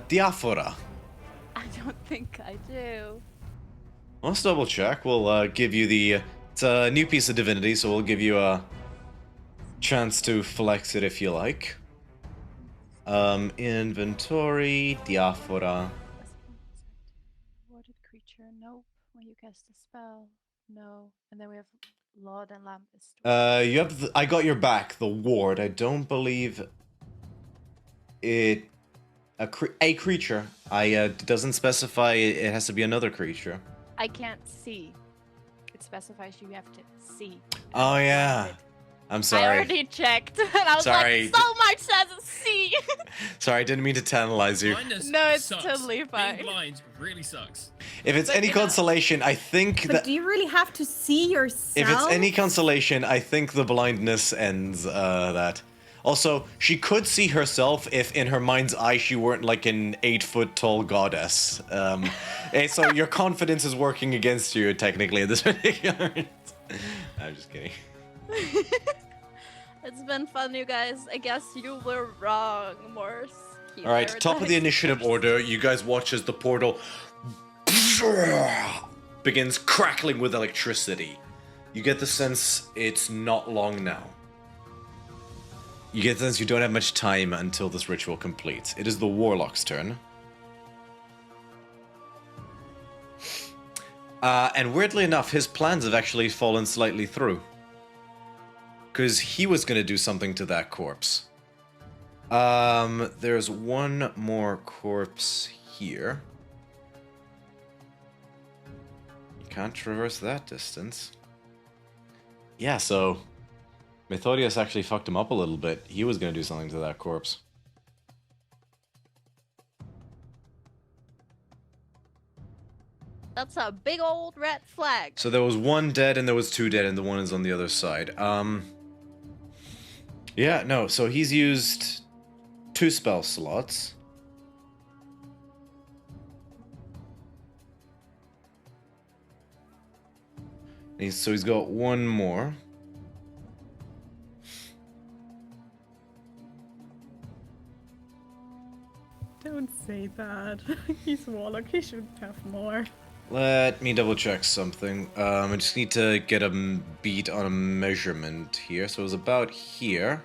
S1: Diaphora?
S4: I don't think I do.
S1: Let's double check. We'll give you the... It's a new piece of divinity, so we'll give you a chance to flex it if you like. Inventory, Diaphora.
S4: Warded creature, nope. When you cast a spell, no. And then we have Lord and Lampist.
S1: You have I got your back, the ward. I don't believe it... A creature. It doesn't specify it has to be another creature.
S4: I can't see. It specifies you have to see.
S1: Oh, yeah. I'm sorry.
S4: I already checked. And I was
S1: Sorry.
S4: like, so much says see.
S1: Sorry, I didn't mean to tantalize you.
S3: Blindness
S4: No, it's
S3: sucks.
S4: totally fine.
S3: Being blind really sucks.
S1: If it's
S4: But
S1: any
S4: you know-
S1: consolation, I think
S2: But
S1: that...
S2: do you really have to see yourself?
S1: If it's any consolation, I think the blindness ends that. Also, she could see herself if in her mind's eye she weren't like an 8-foot-tall goddess. And so your confidence is working against you, technically, in this particular... I'm just kidding.
S4: It's been fun, you guys. I guess you were wrong, Morse.
S1: Alright, top of the initiative order, you guys watch as the portal begins crackling with electricity. You get the sense it's not long now. You get the sense you don't have much time until this ritual completes. It is the Warlock's turn. And weirdly enough, his plans have actually fallen slightly through. Because he was going to do something to that corpse. There's one more corpse here. You can't traverse that distance. Yeah, so Methodius actually fucked him up a little bit. He was going to do something to that corpse.
S4: That's a big old red flag.
S1: So there was one dead and there was two dead and the one is on the other side. Yeah, no, so he's used 2 spell slots. So he's got one more.
S2: Don't say that. He's Warlock, he should have more.
S1: Let me double check something. I just need to get a beat on a measurement here. So it was about here.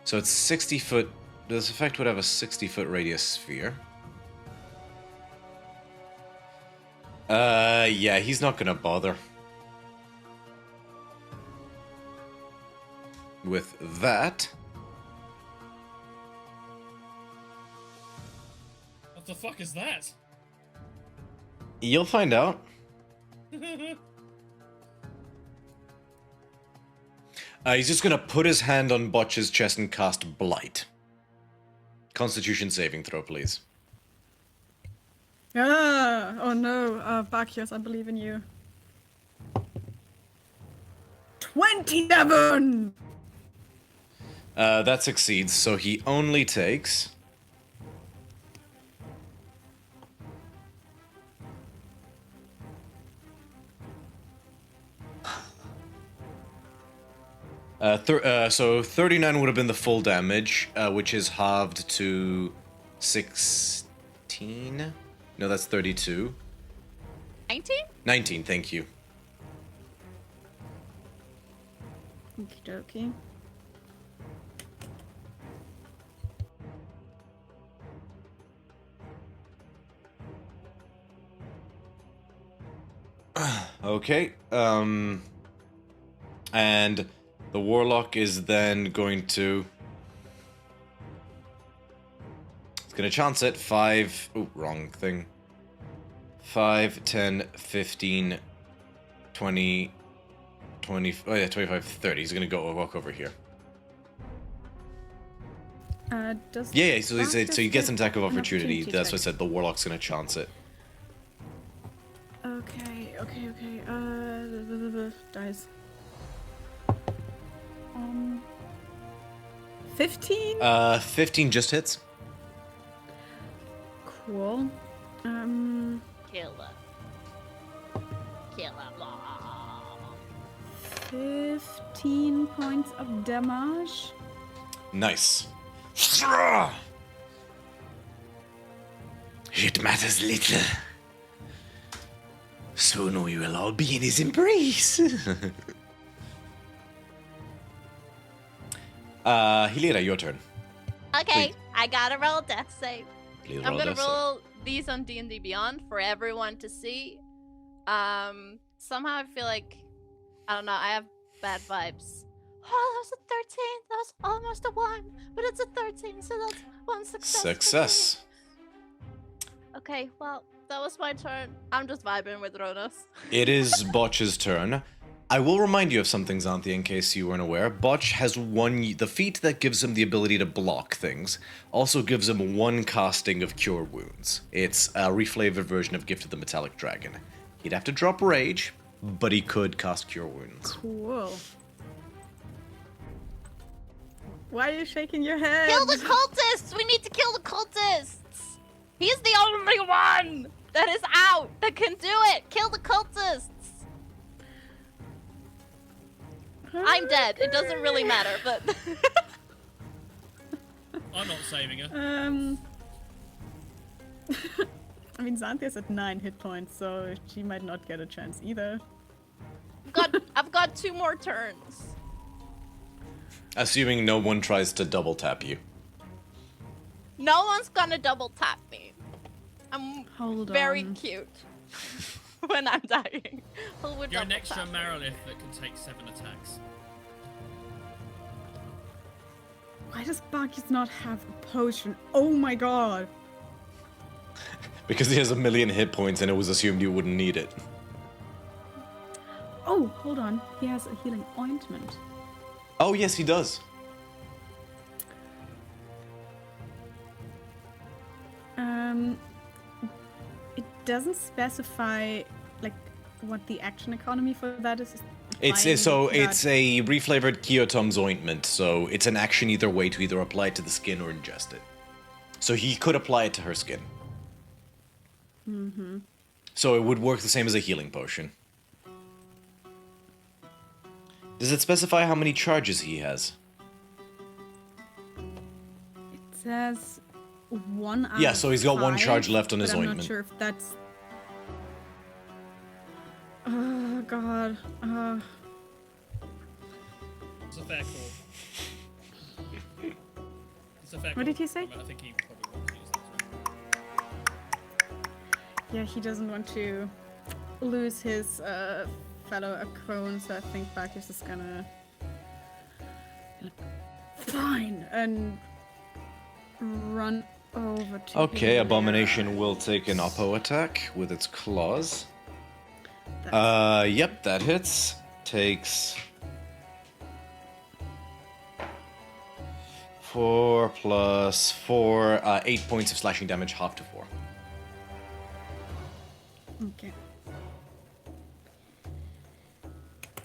S1: So it's 60 foot. This effect would have a 60-foot radius sphere. Yeah, he's not gonna bother with that.
S3: What the fuck is that?
S1: You'll find out. He's just gonna put his hand on Botch's chest and cast Blight. Constitution saving throw, please.
S2: Ah! Oh no, Bacchus, I believe in you. 27!
S1: That succeeds, so he only takes... So 39 would have been the full damage, which is halved to 16? No, that's 32.
S4: 19?
S1: 19, thank you.
S2: Okie dokie.
S1: Okay, and the Warlock is then going to... It's going to chance it. 5... Oh, wrong thing. 5, 10, 15, 20, 20... Oh yeah, 25, 30. He's going to go walk over here.
S2: Does
S1: Yeah, so he gets an attack of
S2: an
S1: opportunity. That's
S2: check?
S1: what I said. The Warlock's going to chance it.
S2: Okay. Dice. 15?
S1: 15 just hits.
S2: Cool.
S4: Killer.
S2: 15 points of damage.
S1: Nice. It matters little. Soon we will all be in his embrace. Hilira, your turn.
S4: Okay,
S1: Please.
S4: I gotta roll a death save.
S1: Please
S4: I'm gonna
S1: death save.
S4: roll these on D&D Beyond for everyone to see. Somehow I feel like, I don't know, I have bad vibes. Oh, that was a 13. That was almost a 1, but it's a 13, so that's 1 success.
S1: Success.
S4: Okay, well, that was my turn. I'm just vibing with Ronos.
S1: It is Botch's turn. I will remind you of something, Xanthia, in case you weren't aware. Botch has the feat that gives him the ability to block things also gives him 1 casting of Cure Wounds. It's a reflavored version of Gift of the Metallic Dragon. He'd have to drop Rage, but he could cast Cure Wounds.
S2: Cool. Why are you shaking your head?
S4: Kill the cultists! We need to kill the cultists! He's the only one that is out that can do it! Kill the cultists! I'm dead. It doesn't really matter, but...
S3: I'm not saving her.
S2: I mean, Xanthia's at 9 hit points, so she might not get a chance either.
S4: I've got 2 more turns.
S1: Assuming no one tries to double tap you.
S4: No one's gonna double tap me. I'm very
S2: on.
S4: cute when I'm dying. Who would
S3: You're an
S4: double
S3: extra
S4: tap me?
S3: Marilith that can take 7 attacks.
S2: Why does Bacchus not have a potion? Oh my god!
S1: Because he has 1,000,000 hit points and it was assumed you wouldn't need it.
S2: Oh, hold on. He has a healing ointment.
S1: Oh, yes, he does.
S2: It doesn't specify like what the action economy for that is.
S1: It's a reflavored Kyotom's ointment, so it's an action either way to either apply it to the skin or ingest it. So he could apply it to her skin. Mm-hmm. So it would work the same as a healing potion. Does it specify how many charges he has?
S2: It says 1 out
S1: Yeah, so he's got 1
S2: 5,
S1: charge left on
S2: but
S1: his
S2: I'm
S1: ointment.
S2: not sure if that's... Oh, God.
S3: It's a fair call. It's a fair
S2: What
S3: call.
S2: did he say?
S3: I think he probably wants to use that.
S2: Yeah, he doesn't want to lose his fellow Akron, so I think Barkis is gonna... Fine! And run over to
S1: Okay,
S2: him.
S1: Abomination will take an oppo attack with its claws. Yep, that hits. Takes 4 plus 4, 8 points of slashing damage, half to 4.
S2: Okay.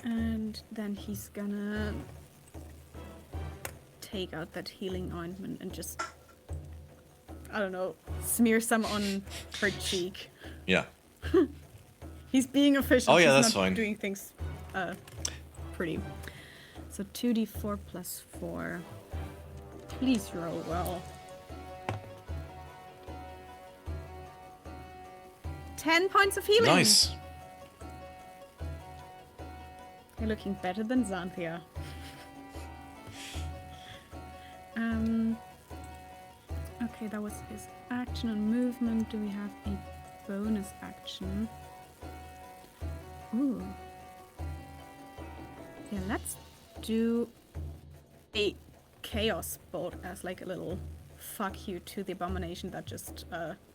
S2: And then he's gonna take out that healing ointment and just, I don't know, smear some on her cheek.
S1: Yeah.
S2: He's being official.
S1: Oh, yeah,
S2: he's
S1: that's
S2: not
S1: fine.
S2: doing things pretty. So 2d4 plus 4. Please roll well. 10 points of healing.
S1: Nice.
S2: You're looking better than Xanthia. Okay, that was his action and movement. Do we have a bonus action? Ooh. Yeah, let's do a chaos bolt as like a little fuck you to the abomination that just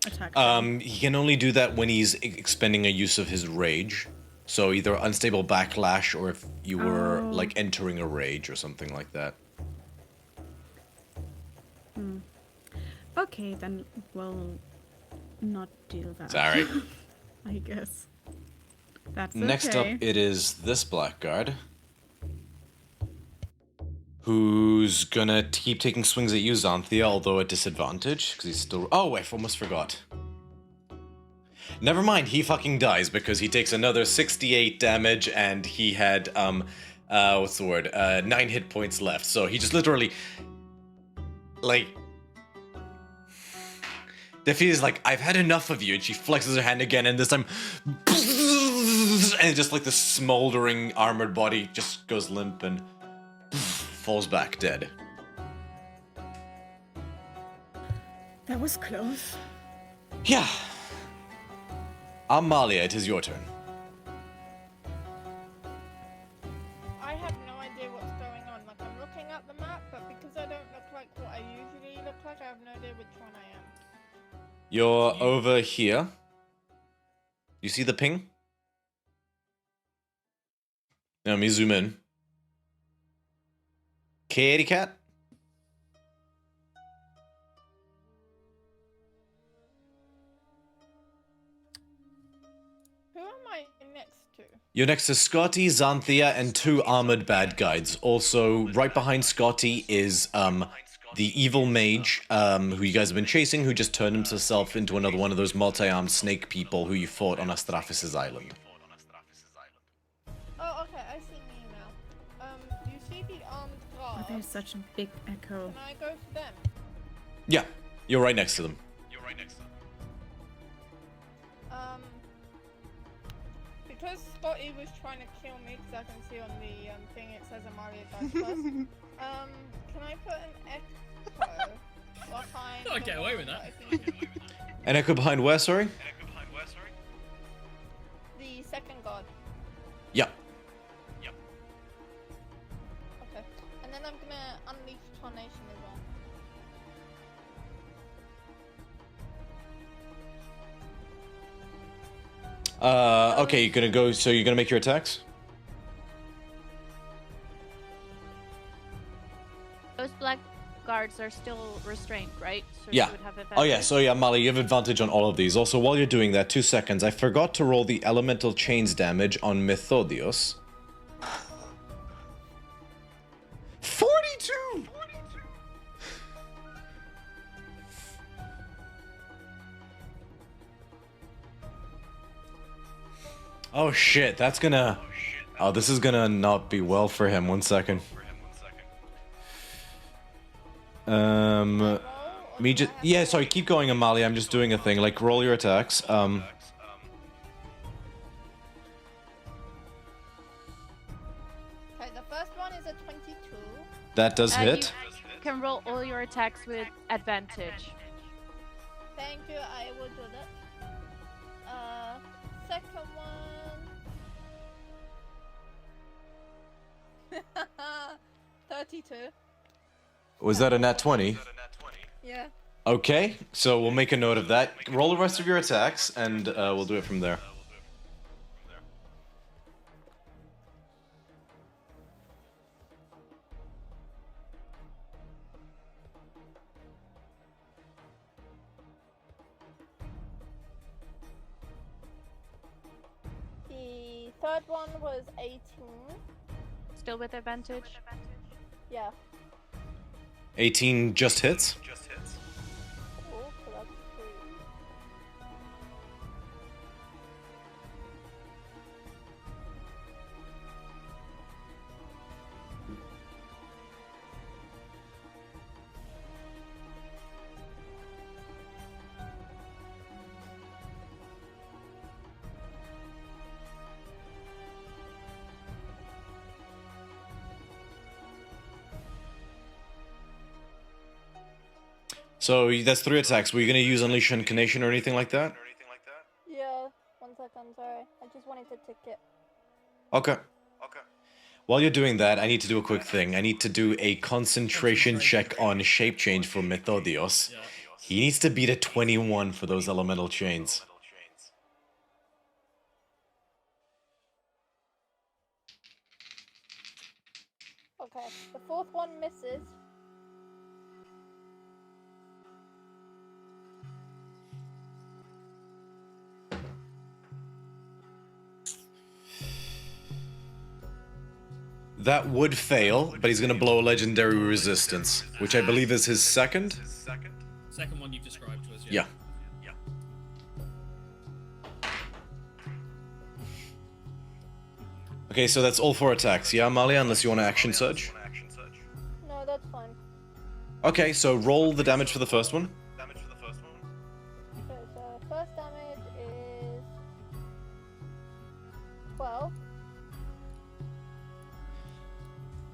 S2: attacked him.
S1: He can only do that when he's expending a use of his rage. So either unstable backlash or if you were like entering a rage or something like that.
S2: Okay, then we'll not do that.
S1: Sorry.
S2: I guess. That's
S1: Next up,
S2: okay.
S1: it is this blackguard. Who's gonna keep taking swings at you, Xanthia, although at disadvantage, because he's still... Oh, I almost forgot. Never mind, he fucking dies, because he takes another 68 damage, and he had, what's the word? 9 hit points left, so he just literally... Like... Defy is like, I've had enough of you, and she flexes her hand again, and this time... And just like the smoldering armored body just goes limp and... falls back dead.
S2: That was close.
S1: Yeah. Amalia, it is your turn.
S5: I have no idea what's going on. Like, I'm looking at the map, but because I don't look like what I usually look like, I have no idea which one I am.
S1: You're over here. You see the ping? Now, let me zoom in. Kitty cat?
S5: Who am I next to?
S1: You're next to Scotty, Xanthia, and 2 armored bad guys. Also, right behind Scotty is the evil mage, who you guys have been chasing, who just turned himself into another one of those multi-armed snake people who you fought on Astraphis' island.
S5: Oh, okay, I see me now. You see the armed
S2: Oh,
S5: guard?
S2: there's such a big echo.
S5: Can I go to them?
S1: Yeah, you're right next to them.
S5: Because Scotty was trying to kill me, because I can see on the thing it says Amalia died first. Can I put an echo behind?
S3: I'll get away with that.
S1: An echo behind where, sorry?
S5: The second guard.
S1: Yeah.
S5: Okay. And then I'm gonna unleash Tarnation as well.
S1: Okay, you're gonna go, so you're gonna make your attacks?
S4: attacks are still restrained, right? So
S1: Yeah.
S4: she would have
S1: Oh yeah,
S4: advantage.
S1: so yeah, Molly, you have advantage on all of these. Also, while you're doing that, 2 seconds, I forgot to roll the elemental chains damage on Mythodios. 42! Oh shit, that's gonna... Oh, this is gonna not be well for him. 1 second. Me just... Yeah, sorry, keep going, Amalia. I'm just doing a thing. Like, roll your attacks.
S5: Okay, the first one is a 22.
S1: That does hit.
S4: You can roll all your attacks with advantage.
S5: Thank you, I will do that. Second one. 32.
S1: Was that a nat 20?
S5: Yeah.
S1: Okay, so we'll make a note of that. Roll the rest of your attacks, and we'll do it from there.
S5: The third one was 18.
S4: Still with advantage?
S5: Yeah.
S1: 18 just hits.
S5: Cool, so that's 3.
S1: So that's 3 attacks. Were you gonna use Unleash Incarnation or anything like that?
S5: Yeah, 1 second, sorry. I just wanted to tick it.
S1: Okay. While you're doing that, I need to do a quick thing. I need to do a concentration check on shape change for Mythodios.
S3: Yeah.
S1: He needs to beat a 21 for those elemental chains.
S5: Okay, the fourth one misses.
S1: That would fail, but he's gonna blow a legendary resistance, which I believe is his second?
S3: Second one you've described was
S1: Yeah. Okay, so that's all 4 attacks, yeah, Amalia, unless you want to action surge?
S5: No, that's fine.
S1: Okay, so roll the damage for the first one.
S5: Okay, so first damage is 12.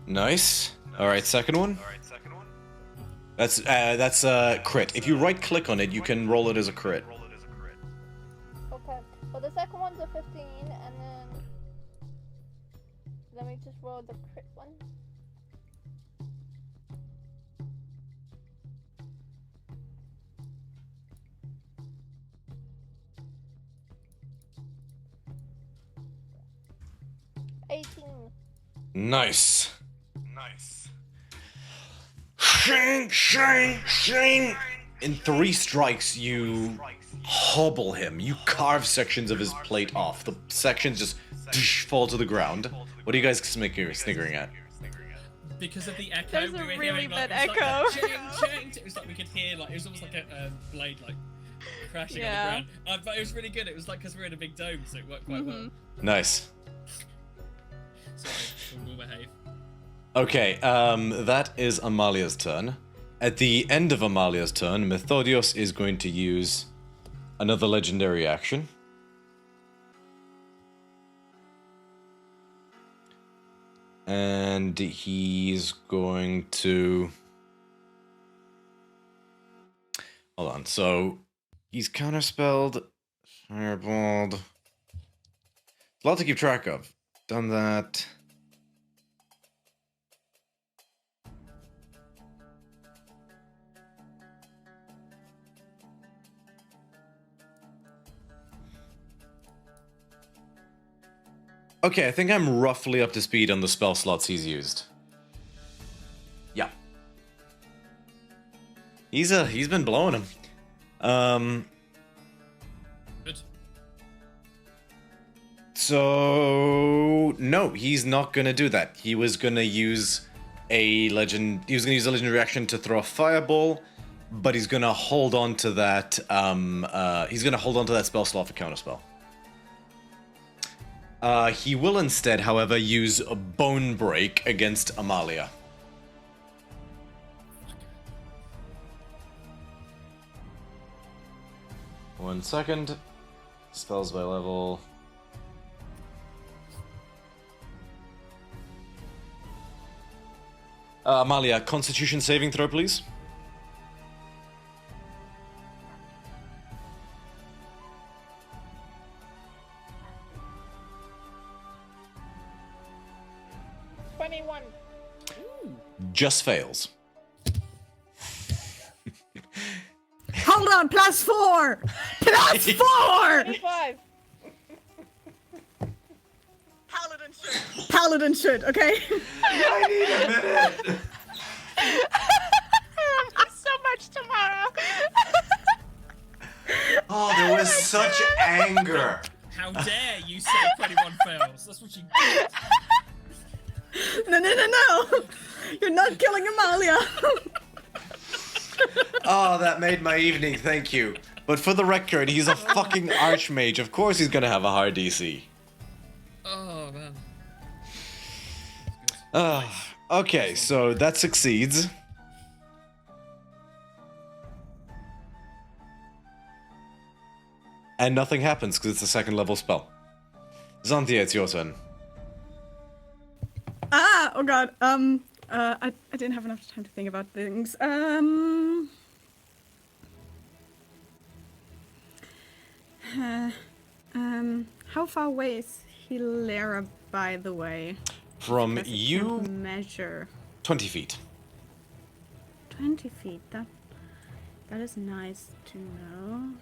S1: Nice. Alright, second one. That's crit. If you right click on it, you can roll it as a crit.
S5: Okay, well the second one's a 15, and then let me just roll the crit one.
S1: Nice. Shing, shing, shing. In 3 strikes, you hobble him. You carve sections of his plate off. The sections just fall to the ground. What are you guys sniggering at?
S3: Because of the echo.
S4: There's a
S3: we were
S4: really
S3: hearing, like,
S4: bad
S3: it was like
S4: echo.
S3: a ching, ching. It was like we could hear, like, it was almost like a blade, like, crashing
S4: Yeah.
S3: on the ground. But it was really good. It was like because we're in a big dome, so it worked quite well.
S1: Nice.
S3: Sorry, we'll behave.
S1: Okay, that is Amalia's turn. At the end of Amalia's turn, Mythodios is going to use another legendary action. And he's going to... Hold on, so he's counterspelled, fireballed. A lot to keep track of. Done that. Okay, I think I'm roughly up to speed on the spell slots he's used. Yeah. He's been blowing him.
S3: Good.
S1: So no, he's not gonna do that. He was gonna use a legend. He was gonna use a legendary action to throw a fireball, but he's gonna hold on to that. He's gonna hold on to that spell slot for counterspell. He will instead, however, use a Bone Break against Amalia. One second. Spells by level. Amalia, Constitution saving throw, please. Just fails.
S2: Hold on, +4! +4!
S5: 25.
S2: Paladin should, okay?
S1: I need a minute!
S4: So much tomorrow.
S1: Oh, there was such anger.
S3: How dare you say 21 fails? That's what you get.
S2: No. You're not killing Amalia.
S1: Oh, that made my evening, thank you. But for the record, he's a fucking archmage. Of course he's gonna have a hard DC.
S3: Oh, man.
S1: Okay, so that succeeds. And nothing happens because it's a second level spell. Xanthia, it's your turn.
S2: Oh god. I didn't have enough time to think about things. How far away is Hilera, by the way?
S1: From
S2: Because it
S1: you,
S2: can't measure
S1: 20 feet.
S2: 20 feet. That is nice to know.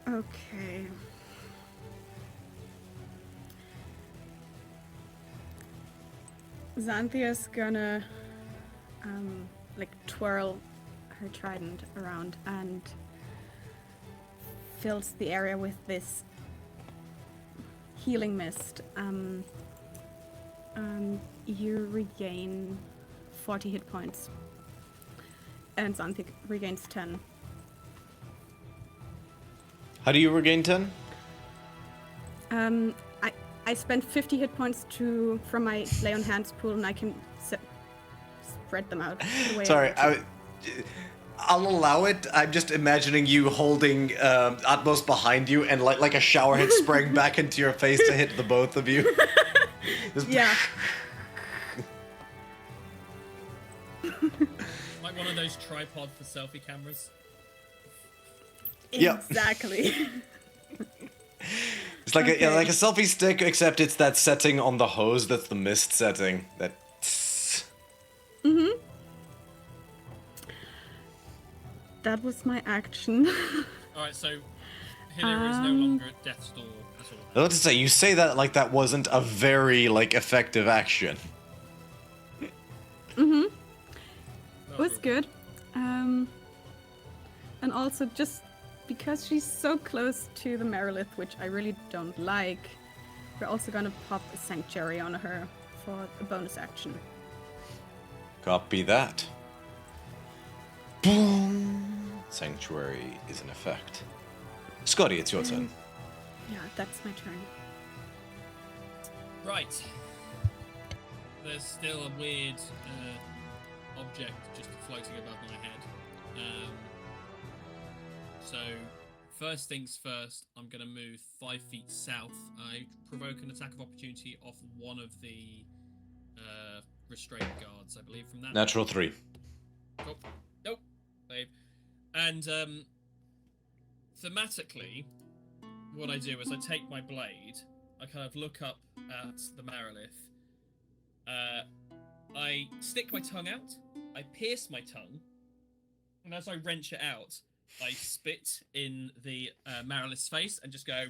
S2: Okay. Xanthia's gonna like twirl her trident around and fills the area with this healing mist. You regain 40 hit points, and Xanthia regains 10.
S1: How do you regain 10?
S2: I spent 50 hit points from my lay on hands pool, and I can spread them out. The way
S1: Sorry,
S2: I want
S1: I'll allow it. I'm just imagining you holding Atmos behind you and like a shower head spraying back into your face to hit the both of you. Just-
S2: Yeah.
S3: Like one of those tripod for selfie cameras.
S1: Yep.
S2: Exactly.
S1: It's like
S2: Okay.
S1: like a selfie stick, except it's that setting on the hose that's the mist setting. That.
S2: That was my action.
S3: Alright, so Hilera is no longer at death's door at all.
S1: I was about to say, you say that like that wasn't a very like effective action.
S3: Oh,
S2: It was good. And also just because she's so close to the Merilith, which I really don't like, we're also gonna pop a Sanctuary on her for a bonus action.
S1: Copy that. Boom. Sanctuary is in effect. Scotty, it's your turn.
S2: Yeah, that's my turn.
S3: Right. There's still a weird object just floating above my head. So, first things first, I'm going to move 5 feet south. I provoke an attack of opportunity off one of the restraint guards, I believe, from that.
S1: Natural 3.
S3: Nope, babe. And thematically, what I do is I take my blade, I kind of look up at the Merilith, I stick my tongue out, I pierce my tongue, and as I wrench it out, I spit in the Merilith's face and just go...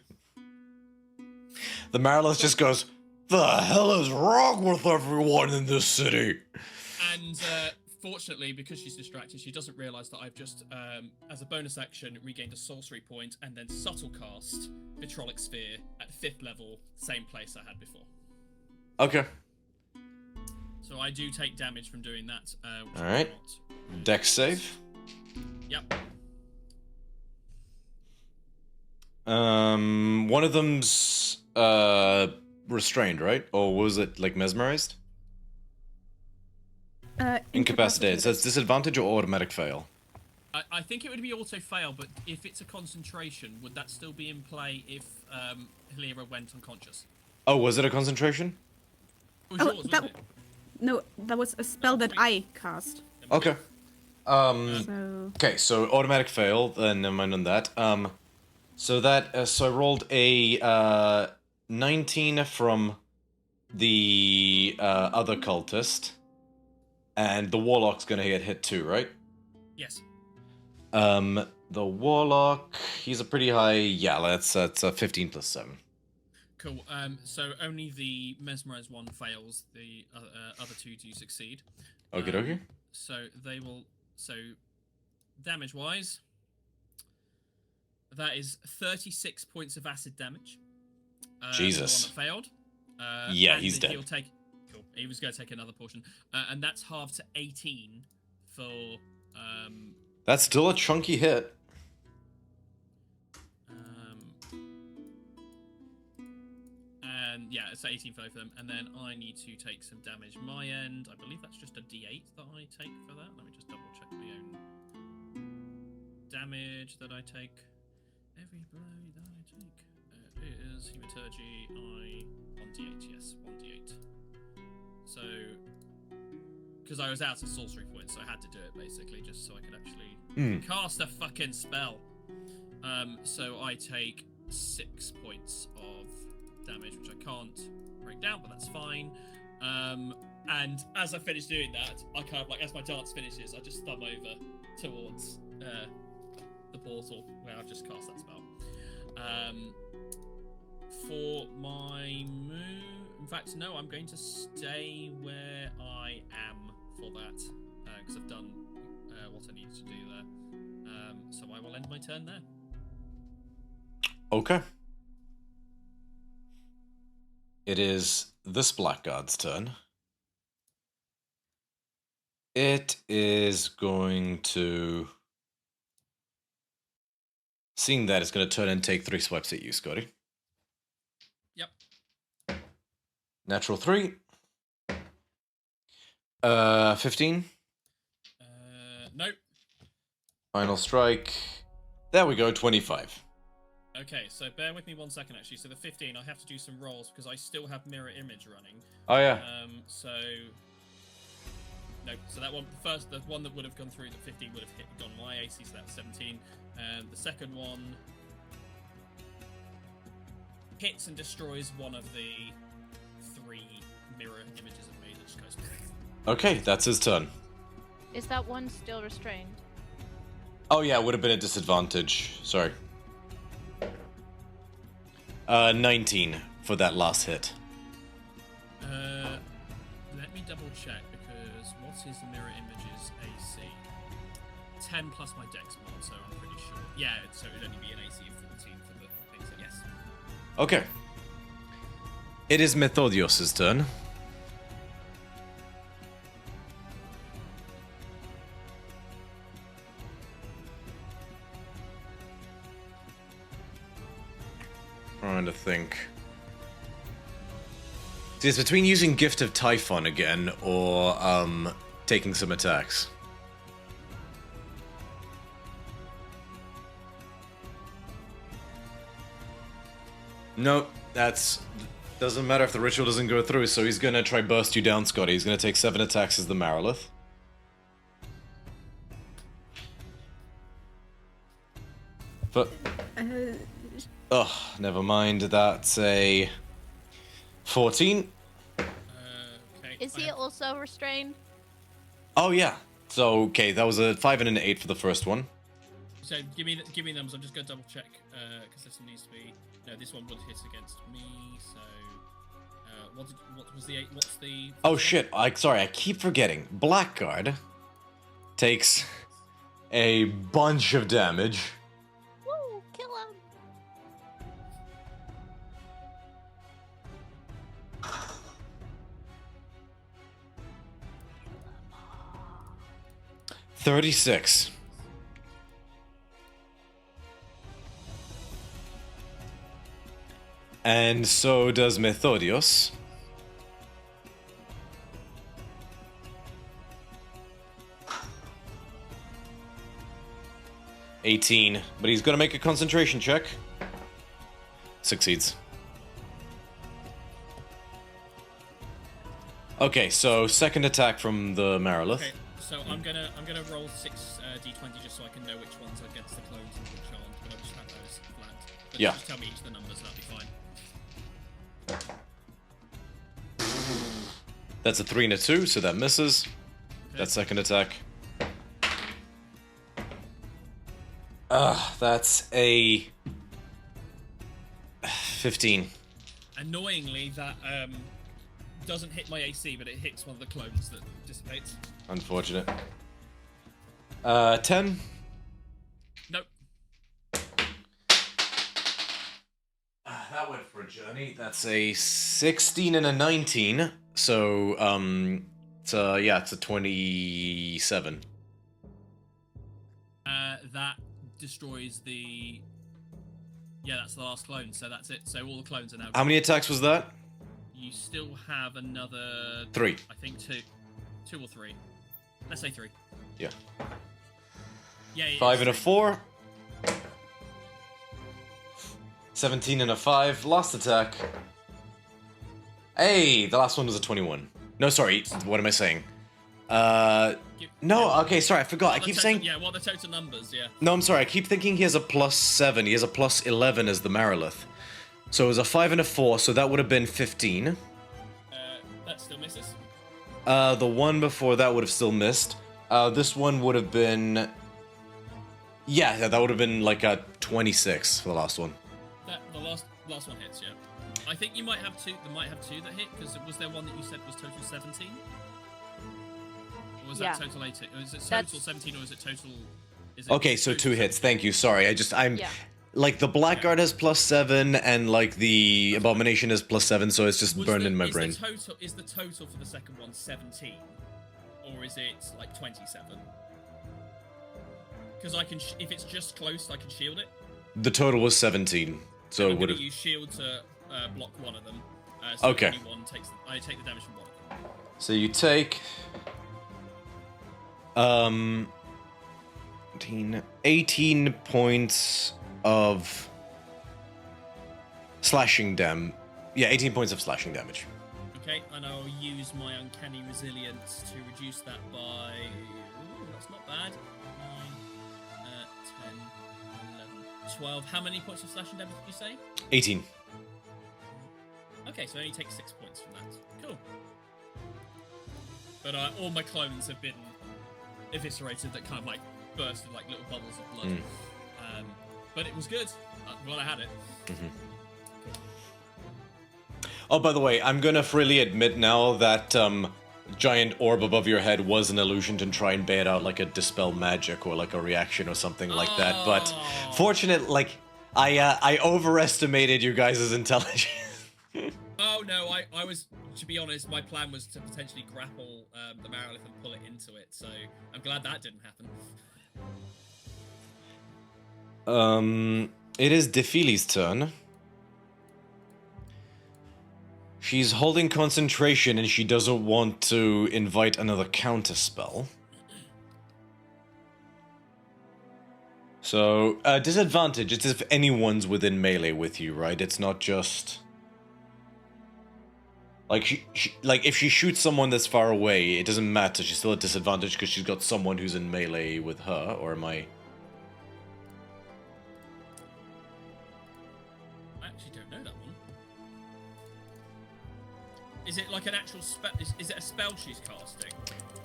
S1: The Marilith just goes, "The hell is wrong with everyone in this city?"
S3: And fortunately, because she's distracted, she doesn't realise that I've just, as a bonus action, regained a sorcery point and then subtle cast Vitrolic Sphere at 5th level, same place I had before.
S1: Okay.
S3: So I do take damage from doing that.
S1: All right. Dex save.
S3: Yep.
S1: One of them's restrained, right? Or was it like mesmerized? Incapacitated. So it's disadvantage or automatic fail?
S3: I think it would be auto fail, but if it's a concentration, would that still be in play if Hilira went unconscious?
S1: Oh, was it a concentration?
S3: It was yours, wasn't it?
S2: No, that was a spell that I cast.
S1: Okay.
S2: So
S1: Okay, so automatic fail. Then never mind on that. So that so I rolled a 19 from the other cultist, and the warlock's gonna get hit too, right?
S3: Yes.
S1: The warlock, he's a pretty high. Yeah, that's a 15 plus 7.
S3: Cool. So only the mesmerized one fails. The other two do succeed.
S1: Okie dokie.
S3: So they will. So damage-wise, that is 36 points of acid damage.
S1: Jesus.
S3: The one that failed.
S1: Yeah,
S3: and
S1: he's dead.
S3: He'll take. Cool. He was going to take another portion, and that's halved to 18 for.
S1: That's still a chunky hit.
S3: And yeah, it's 18 for both of them, and then I need to take some damage my end. I believe that's just a D8 that I take for that. Let me just double check my own damage that I take. Every blow that I take is Hematurgy. 1d8, yes, 1d8. So, because I was out of sorcery points, so I had to do it basically just so I could actually cast a fucking spell. So I take 6 points of damage, which I can't break down, but that's fine. And as I finish doing that, I kind of like, as my dance finishes, I just thumb over towards the portal where I've just cast that spell. For my move, in fact, no, I'm going to stay where I am for that because I've done what I needed to do there. So I will end my turn there.
S1: Okay. It is this blackguard's turn. It is going to... Seeing that, it's going to turn and take 3 swipes at you, Scotty.
S3: Yep.
S1: Natural 3. 15.
S3: Nope.
S1: Final strike. There we go, 25.
S3: Okay, so bear with me 1 second, actually. So the 15, I have to do some rolls because I still have mirror image running.
S1: Oh, yeah.
S3: So... No, so that one, the one that would have gone through, the 15 would have gone my AC, so that's 17. The second one hits and destroys one of the 3 mirror images of me that just goes...
S1: Okay, that's his turn.
S4: Is that one still restrained?
S1: Oh, yeah, it would have been a disadvantage. Sorry. 19 for that last hit.
S3: Let me double check because what's his mirror images AC? 10 plus my dex mod, so I'm pretty sure. Yeah, so it would only be an AC of 14 for the thing, so yes.
S1: Okay. It is Methodios' turn. Trying to think. See, it's between using Gift of Typhon again or taking some attacks. Nope, doesn't matter if the ritual doesn't go through, so he's gonna try burst you down, Scotty. He's gonna take 7 attacks as the Marilith. But never mind. That's a 14.
S3: Okay.
S4: Is he also restrained?
S1: Oh yeah. So okay, that was a 5 and an 8 for the first one.
S3: So give me the numbers. I'm just gonna double check because this one needs to be. No, this one would hit against me. So what was the eight? What's the?
S1: Oh shit! Sorry, I keep forgetting. Blackguard takes a bunch of damage.
S4: Woo! Kill him.
S1: $36. And so does Methodios. $18, but he's gonna make a concentration check. Succeeds. Okay, so second attack from the Marilith.
S3: Okay, so I'm gonna roll 6 d20 just so I can know which ones are against the clones and which aren't. But I'll just have those flagged. But
S1: Yeah.
S3: Just tell me each of the numbers. That'll be fine.
S1: That's a 3 and a 2, so that misses.
S3: Okay.
S1: That second attack. That's a 15.
S3: Annoyingly, that doesn't hit my AC, but it hits one of the clones that dissipates.
S1: Unfortunate. 10.
S3: Nope.
S1: That went for a journey. That's a 16 and a 19. So, it's a 27.
S3: That destroys the. Yeah, that's the last clone. So that's it. So all the clones are now.
S1: How many attacks was that?
S3: You still have another
S1: 3.
S3: I think 2 or 3. Let's say 3.
S1: Yeah.
S3: Yeah.
S1: 5 and a
S3: it's
S1: 4. 17 and a 5. Last attack. Hey, the last one was a 21. No, sorry. What am I saying? No, okay, sorry, I forgot. I keep saying...
S3: Yeah, what are the total numbers, yeah.
S1: No, I'm sorry, I keep thinking he has a +7. He has a +11 as the Marilith. So it was a 5 and a 4, so that would have been 15.
S3: That still misses.
S1: The one before that would have still missed. This one would have been... Yeah, that would have been like a 26 for the last one.
S3: The last one hits, yeah. I think you might have two. There might have 2 that hit, because was there one that you said was total 17? Or was that total 18? Or is it total 17 or is it total?
S1: Okay, so 2 hits. Thank you. Sorry, I'm
S4: Yeah.
S1: like the Blackguard has +7 and like the Abomination is +7, so it's just burned in my brain.
S3: Is the total for the second one 17, or is it like 27? Because I can, if it's just close, I can shield it.
S1: The total was 17, so it would have.
S3: Use shield to block one of them. So
S1: Okay.
S3: only one takes. I take the damage from one of them.
S1: So you take 18 points of slashing Yeah, 18 points of slashing damage.
S3: Okay, and I'll use my uncanny resilience to reduce that by. Ooh, that's not bad. 9, 10, 11, 12. How many points of slashing damage did you say?
S1: 18.
S3: Okay, so I only take 6 points from that. Cool. But all my clones have been eviscerated, that kind of like bursted like little bubbles of blood. But it was good. Well, I had it.
S1: Oh, by the way, I'm gonna freely admit now that giant orb above your head was an illusion to try and bait out like a dispel magic or like a reaction or something like that. But fortunate, like I overestimated you guys' intelligence.
S3: Oh no, I was, to be honest, my plan was to potentially grapple the Marilith and pull it into it, so I'm glad that didn't happen.
S1: It is Defili's turn. She's holding concentration and she doesn't want to invite another counterspell. So, disadvantage, it's if anyone's within melee with you, right? It's not just... Like, like, if she shoots someone that's far away, it doesn't matter. She's still at disadvantage because she's got someone who's in melee with her, or am I...
S3: I actually don't know that one. Is it like an actual spell? Is it a spell she's casting?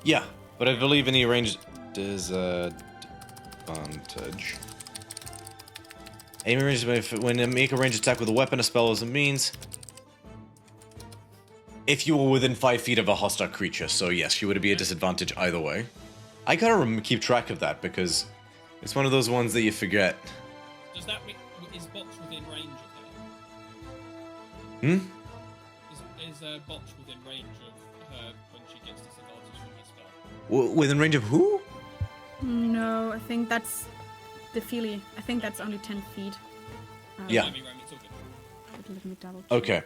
S1: Yeah, but I believe any range... Does, disadvantage. Aiming range when you make a ranged attack with a weapon, a spell, as it means. If you were within 5 feet of a hostile creature, so yes, she would be a disadvantage either way. I gotta keep track of that because it's one of those ones that you forget.
S3: Does that mean is Botch within range of her? Is Botch within range of her when she gets disadvantage from her spell?
S1: Within range of who?
S2: No, I think that's the Feely. I think that's only 10 feet.
S1: Yeah.
S3: Romy, it's all good.
S2: Let me double check.
S1: Okay.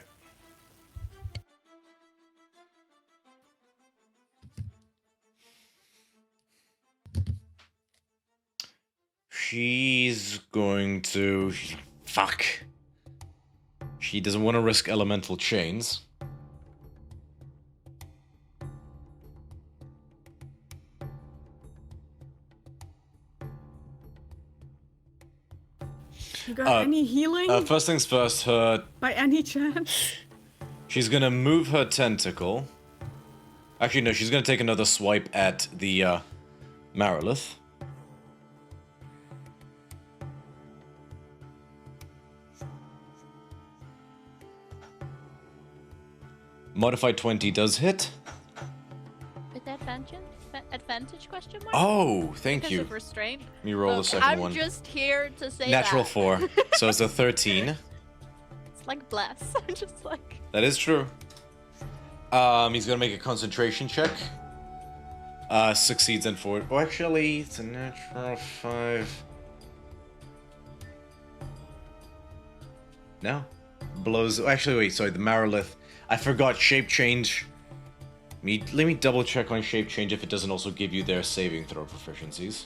S1: She's going to... Fuck. She doesn't want to risk elemental chains.
S2: You got any healing?
S1: First things first,
S2: By any chance?
S1: she's gonna move her tentacle. Actually, no, she's gonna take another swipe at the Marilith. Modified 20 does hit.
S4: With advantage question mark?
S1: Oh, thank
S4: Because
S1: you.
S4: of restraint.
S1: Let me roll the second
S4: I'm
S1: one.
S4: just here to say
S1: Natural
S4: that.
S1: 4, so it's a 13.
S4: It's like bless. I'm just like.
S1: That is true. He's gonna make a concentration check. Succeeds in 4. Oh, actually, it's a natural 5. No. Blows. Actually, wait, sorry, the Marilith. I forgot shape change. Let me double check on shape change if it doesn't also give you their saving throw proficiencies.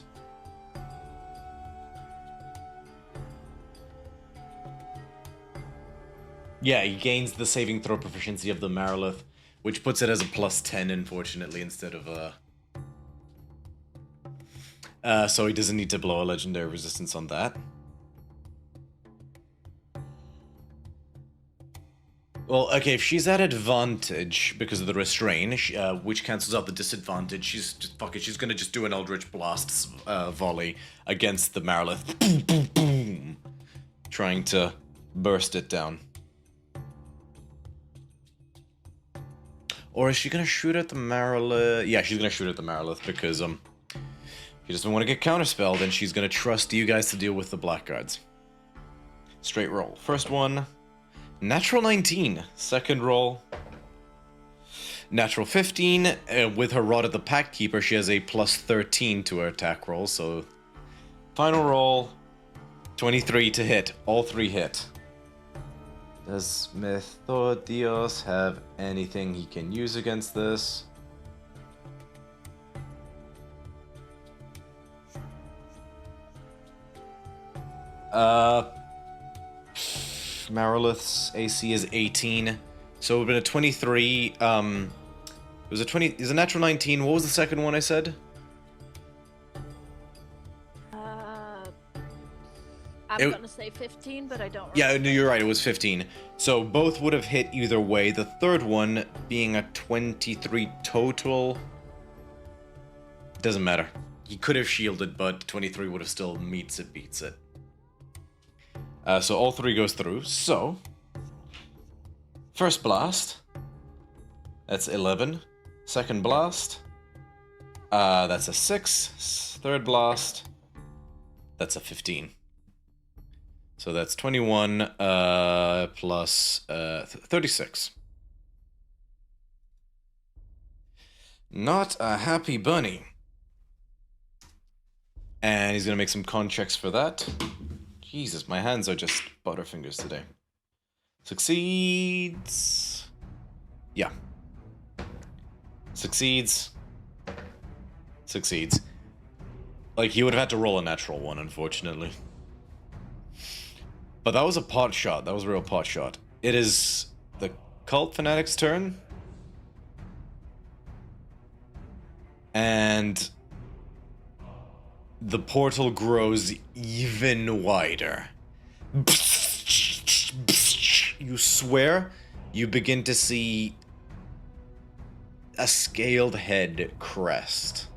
S1: Yeah, he gains the saving throw proficiency of the Marilith, which puts it as a +10, unfortunately, instead of so he doesn't need to blow a legendary resistance on that. Well, okay, if she's at advantage because of the restrain, which cancels out the disadvantage, she's just fuck it. She's gonna just do an Eldritch Blast volley against the Marilith, boom, boom, boom, trying to burst it down. Or is she gonna shoot at the Marilith? Yeah, she's gonna shoot at the Marilith because she doesn't want to get counterspelled, and she's gonna trust you guys to deal with the blackguards. Straight roll. First one. Natural 19. Second roll. Natural 15. With her Rod of the Pact Keeper, she has a +13 to her attack roll, so... Final roll. 23 to hit. All 3 hit. Does Methodios have anything he can use against this? Marilith's AC is 18, so it would have been a 23. It was a 20. Is a natural 19. What was the second one I said?
S4: I'm gonna say 15, but I don't.
S1: Yeah,
S4: remember.
S1: no, you're right. It was 15. So both would have hit either way. The third one being a 23 total. Doesn't matter. He could have shielded, but 23 would have still beats it. So all 3 goes through. So, first blast, that's 11. Second blast, that's a 6. Third blast, that's a 15. So that's 21 plus 36. Not a happy bunny. And he's gonna make some con checks for that. Jesus, my hands are just butterfingers today. Succeeds. Yeah. Succeeds. Succeeds. Like, he would have had to roll a natural 1, unfortunately. But that was a pot shot. That was a real pot shot. It is the Cult Fanatic's turn. And... the portal grows even wider. You swear you begin to see a scaled head crest.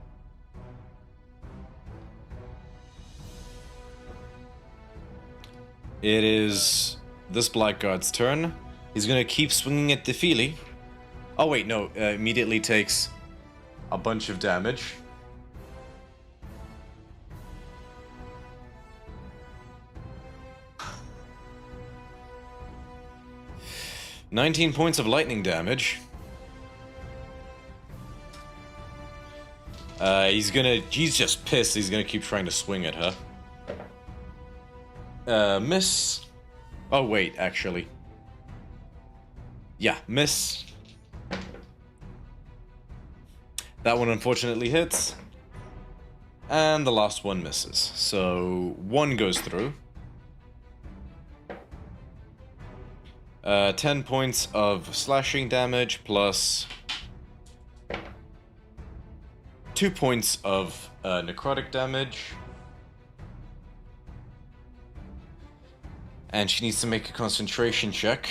S1: It is this blackguard's turn. He's gonna keep swinging at the Feely. Oh wait, no, immediately takes a bunch of damage. "19 points of lightning damage. He's just pissed. He's gonna keep trying to swing at her. Miss. Oh wait, actually. Yeah, miss. That one unfortunately hits. And the last one misses. So one goes through. 10 points of slashing damage plus 2 points of necrotic damage. And she needs to make a concentration check.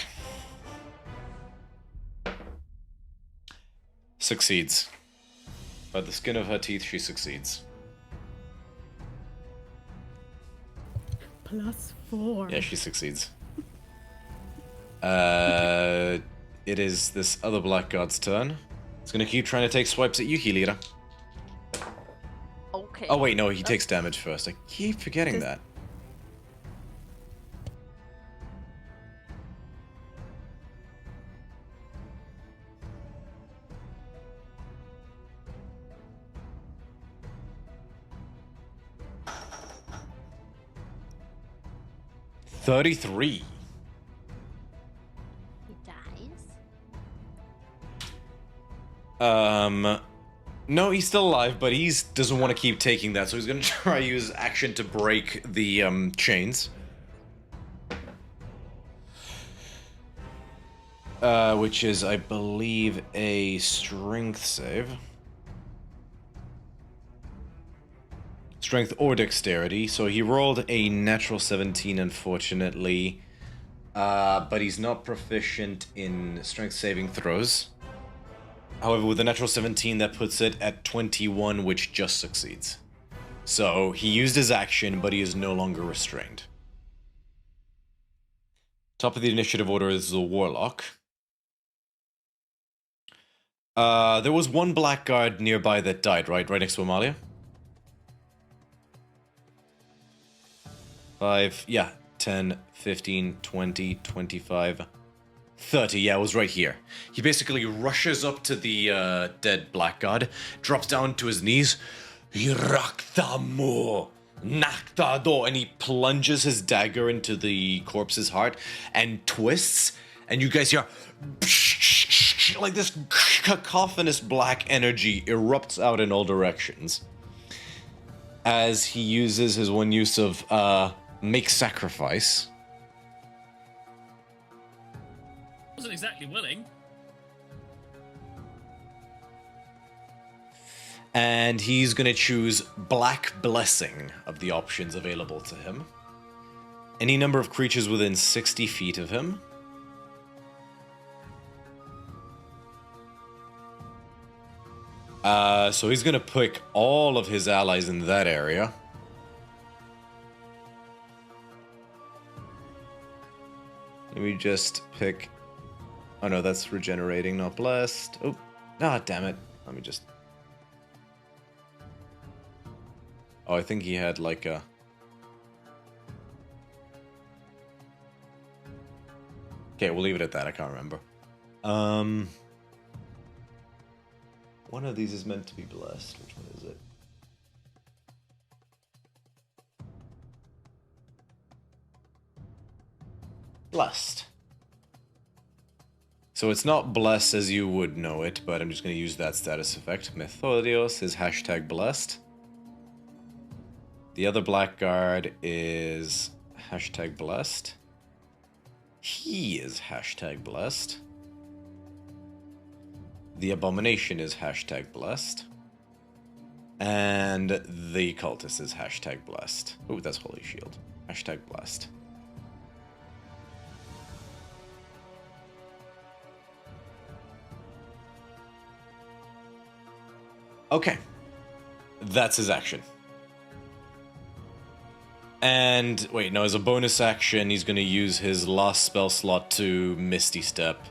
S1: Succeeds. By the skin of her teeth, she succeeds.
S2: +4.
S1: Yeah, she succeeds. It is this other blackguard's turn. It's gonna keep trying to take swipes at you, Helira.
S4: Okay.
S1: Oh wait, no, he takes damage first. I keep forgetting that. "33.
S4: He dies.
S1: No, he's still alive, but he doesn't want to keep taking that, so he's gonna try to use action to break the chains. Which is, I believe, a strength save. Strength or dexterity, so he rolled a natural 17, unfortunately. But he's not proficient in strength saving throws. However, with a natural 17, that puts it at 21, which just succeeds. So he used his action, but he is no longer restrained. Top of the initiative order is the Warlock. There was one blackguard nearby that died, right? Right next to Amalia? 5, yeah, 10, 15, 20, 25, 30, yeah, it was right here. He basically rushes up to the dead blackguard, drops down to his knees, Yirakthamo, Naktado, and he plunges his dagger into the corpse's heart and twists, and you guys hear like this cacophonous black energy erupts out in all directions as he uses his one use of make sacrifice.
S3: Wasn't exactly willing.
S1: And he's gonna choose Black Blessing of the options available to him. Any number of creatures within 60 feet of him. So he's gonna pick all of his allies in that area. Let me just pick... Oh no, that's regenerating, not blessed. Oh, ah, damn it. Let me just... Oh, I think he had like a... Okay, we'll leave it at that, I can't remember. One of these is meant to be blessed. Which one is it? Blessed. So it's not blessed as you would know it, but I'm just going to use that status effect. Methodios is hashtag blessed. The other blackguard is hashtag blessed. He is hashtag blessed. The abomination is hashtag blessed. And the cultist is hashtag blessed. Oh, that's holy shield. Hashtag blessed. Okay. That's his action. And wait, no, as a bonus action, he's going to use his last spell slot to Misty Step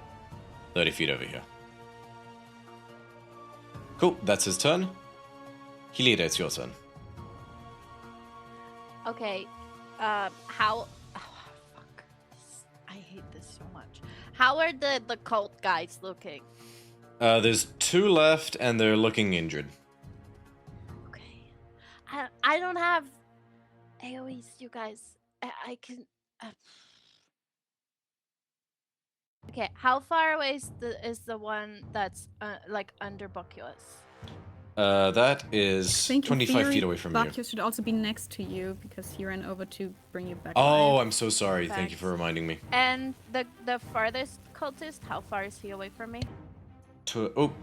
S1: 30 feet over here. Cool, that's his turn. Hilida, it's your turn.
S4: Okay, how... Oh, fuck. I hate this so much. How are the cult guys looking?
S1: There's 2 left, and they're looking injured.
S4: Okay. I don't have AoEs, you guys. I can... Okay, how far away is the one that's, like, under Bacchus?
S1: That
S2: I
S1: is
S2: think in
S1: 25
S2: theory,
S1: feet away from you.
S2: Bacchus should also be next to you because he ran over to bring you back.
S1: Oh,
S2: alive.
S1: I'm so sorry. Thank you
S4: Thanks.
S1: for reminding me.
S4: And the farthest cultist, how far is he away from me?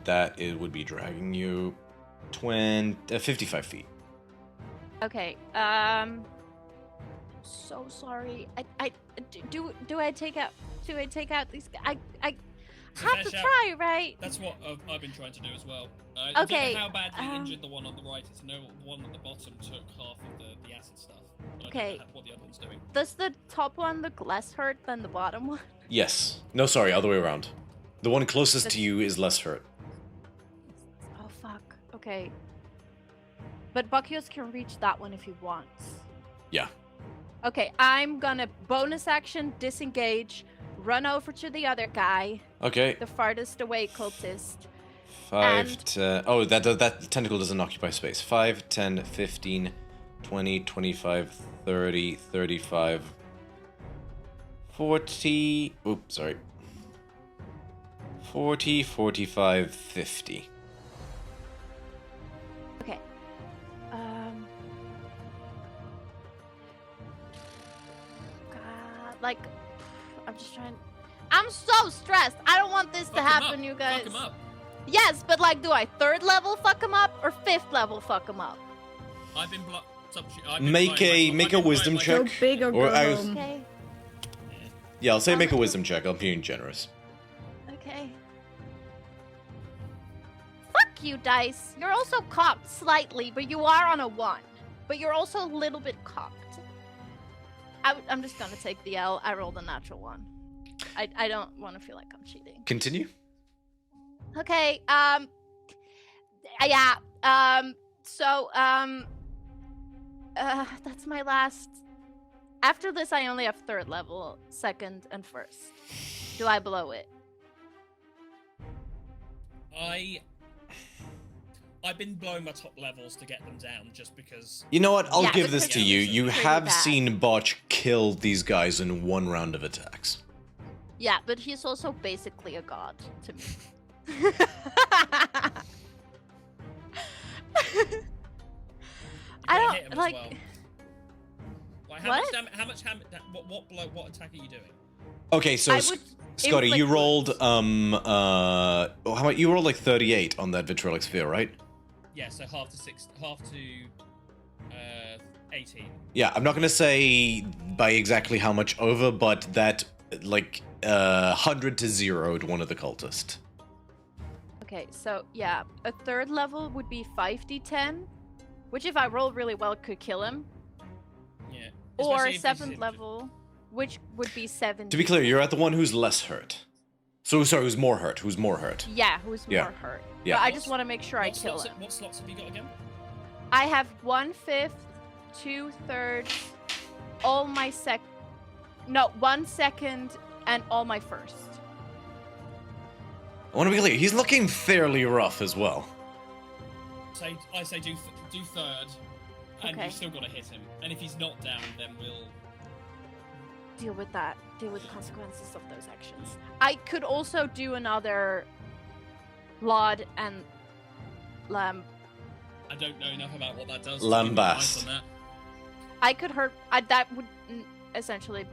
S1: That would be dragging you 55 feet.
S4: Okay, so sorry. Do I take out these guys? I
S3: It's a
S4: have
S3: fair
S4: to
S3: shout.
S4: try, right?
S3: That's what I've been trying to do as well.
S4: Okay,
S3: I don't know how badly injured the one on the right is. I know the one at the bottom took half of the acid stuff. But I
S4: Okay.
S3: don't know what the other one's doing.
S4: Does the top one look less hurt than the bottom one?
S1: Yes. No, sorry, other way around. The one closest to
S4: That's-
S1: you is less hurt.
S4: Oh fuck. Okay. But Bacchus can reach that one if he wants.
S1: Yeah.
S4: Okay, I'm gonna bonus action disengage, run over to the other guy,
S1: Okay.
S4: the farthest away cultist.
S1: 5,
S4: and-
S1: 10... Oh, that tentacle doesn't occupy space. 5, 10, 15, 20, 25, 30, 35, 40... Oops, sorry. 40, 45, 50.
S4: Okay. God, like, I'm just trying. I'm so stressed. I don't want this to
S3: Fuck 'em
S4: happen,
S3: up.
S4: you guys.
S3: Fuck 'em up.
S4: Yes, but like, do I 3rd level fuck him up or 5th level fuck him up?
S3: I've been
S1: Make a wisdom check.
S2: Go big or
S1: Or
S2: go
S1: I was-
S2: home.
S4: Okay.
S1: Yeah, I'll say make a wisdom check. I'm being generous.
S4: Okay. Fuck you, dice. You're also cocked slightly, but you are on a 1. But you're also a little bit cocked. I'm just gonna take the L. I rolled a natural 1. I don't want to feel like I'm cheating.
S1: Continue.
S4: Okay. Yeah. That's my last. After this, I only have 3rd level, 2nd, and 1st. Do I blow it?
S3: I've been blowing my top levels to get them down just because.
S1: You know what? I'll
S4: Yeah,
S1: give
S4: but
S1: this
S4: it's
S1: to you. You
S4: pretty
S1: have
S4: bad.
S1: seen Botch kill these guys in 1 round of attacks.
S4: Yeah, but he's also basically a god to me. I
S3: hit
S4: don't
S3: him as
S4: like.
S3: well. Like,
S4: What?
S3: What attack are you doing?
S1: Okay, so
S4: I would
S1: Scotty, you
S4: inflict
S1: rolled
S4: wounds.
S1: how about you rolled like 38 on that vitriolic sphere, right?
S3: Yeah, so half to 18.
S1: Yeah, I'm not gonna say by exactly how much over, but that like 100 to 0'd one of the cultists.
S4: Okay, so yeah, a 3rd level would be 5d10, which if I roll really well could kill him.
S3: Yeah.
S4: Or
S3: Especially if he's
S4: 7th
S3: injured.
S4: level, which would be 7.
S1: To be clear, you're at the one who's less hurt. So sorry, who's more hurt? Who's more hurt?
S4: Yeah, who's
S1: Yeah.
S4: more hurt.
S1: Yeah.
S4: But I just want to make sure I
S3: What
S4: kill
S3: slots,
S4: him.
S3: what slots have you got again?
S4: I have 1/5, 2/3, all my 1 second, and all my 1st.
S1: I want to be clear. He's looking fairly rough as well.
S3: I say do 3rd, and
S4: Okay.
S3: you've still got to hit him. And if he's not down, then we'll.
S4: Deal with that. Deal with the consequences of those actions. I could also do another Laud and Lamb.
S3: I don't know enough about what that does.
S1: Lambast.
S3: On that.
S4: I could hurt. That would essentially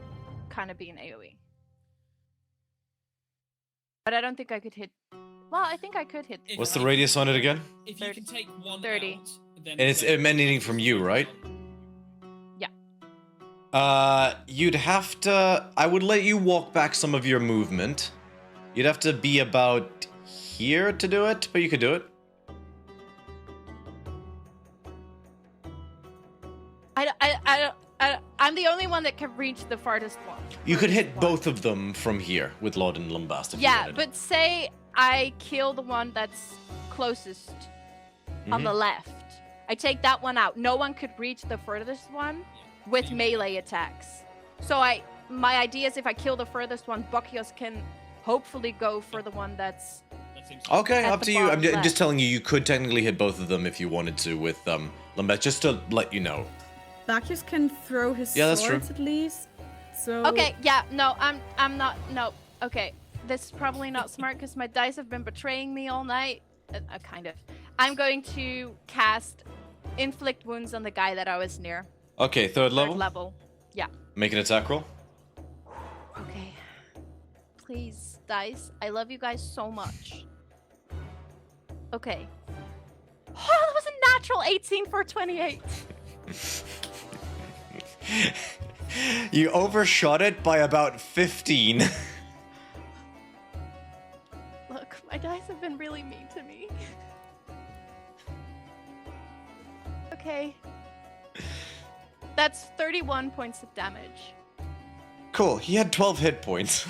S4: kind of be an AoE. But I don't think I could hit. Well, I think I could hit.
S3: If-
S1: What's the radius on it again?
S3: If you
S4: 30.
S3: can take one
S4: 30.
S3: out, then.
S1: And it's emanating from you, right? You'd have to. I would let you walk back some of your movement. You'd have to be about here to do it, but you could do it.
S4: I'm the only one that can reach the farthest one.
S1: You could hit
S4: Farthest
S1: both of them from here with Lord and Lumbast if you
S4: Yeah,
S1: wanted.
S4: but say I kill the one that's closest on the left. I take that one out. No one could reach the furthest one with melee attacks. So my idea is if I kill the furthest one, Bacchios can hopefully go for the one that's...
S3: That seems
S1: Okay,
S4: At
S1: up
S4: the
S1: to you. I'm
S4: bottom
S1: just telling you, you could technically hit both of them if you wanted to with Lumbast, just to let you know.
S2: Bacchus can throw his
S1: Yeah, that's true.
S2: swords at least. So
S4: Okay, yeah, no, I'm not, no. Okay, this is probably not smart because my dice have been betraying me all night. Kind of. I'm going to cast Inflict Wounds on the guy that I was near.
S1: Okay, third level.
S4: Third level. Yeah.
S1: Make an attack roll.
S4: Okay. Please, dice. I love you guys so much. Okay. Oh, that was a natural 18 for 28.
S1: You overshot it by about 15.
S4: Look, my dice have been really mean to me. Okay. That's 31 points of damage.
S1: Cool, he had 12 hit points.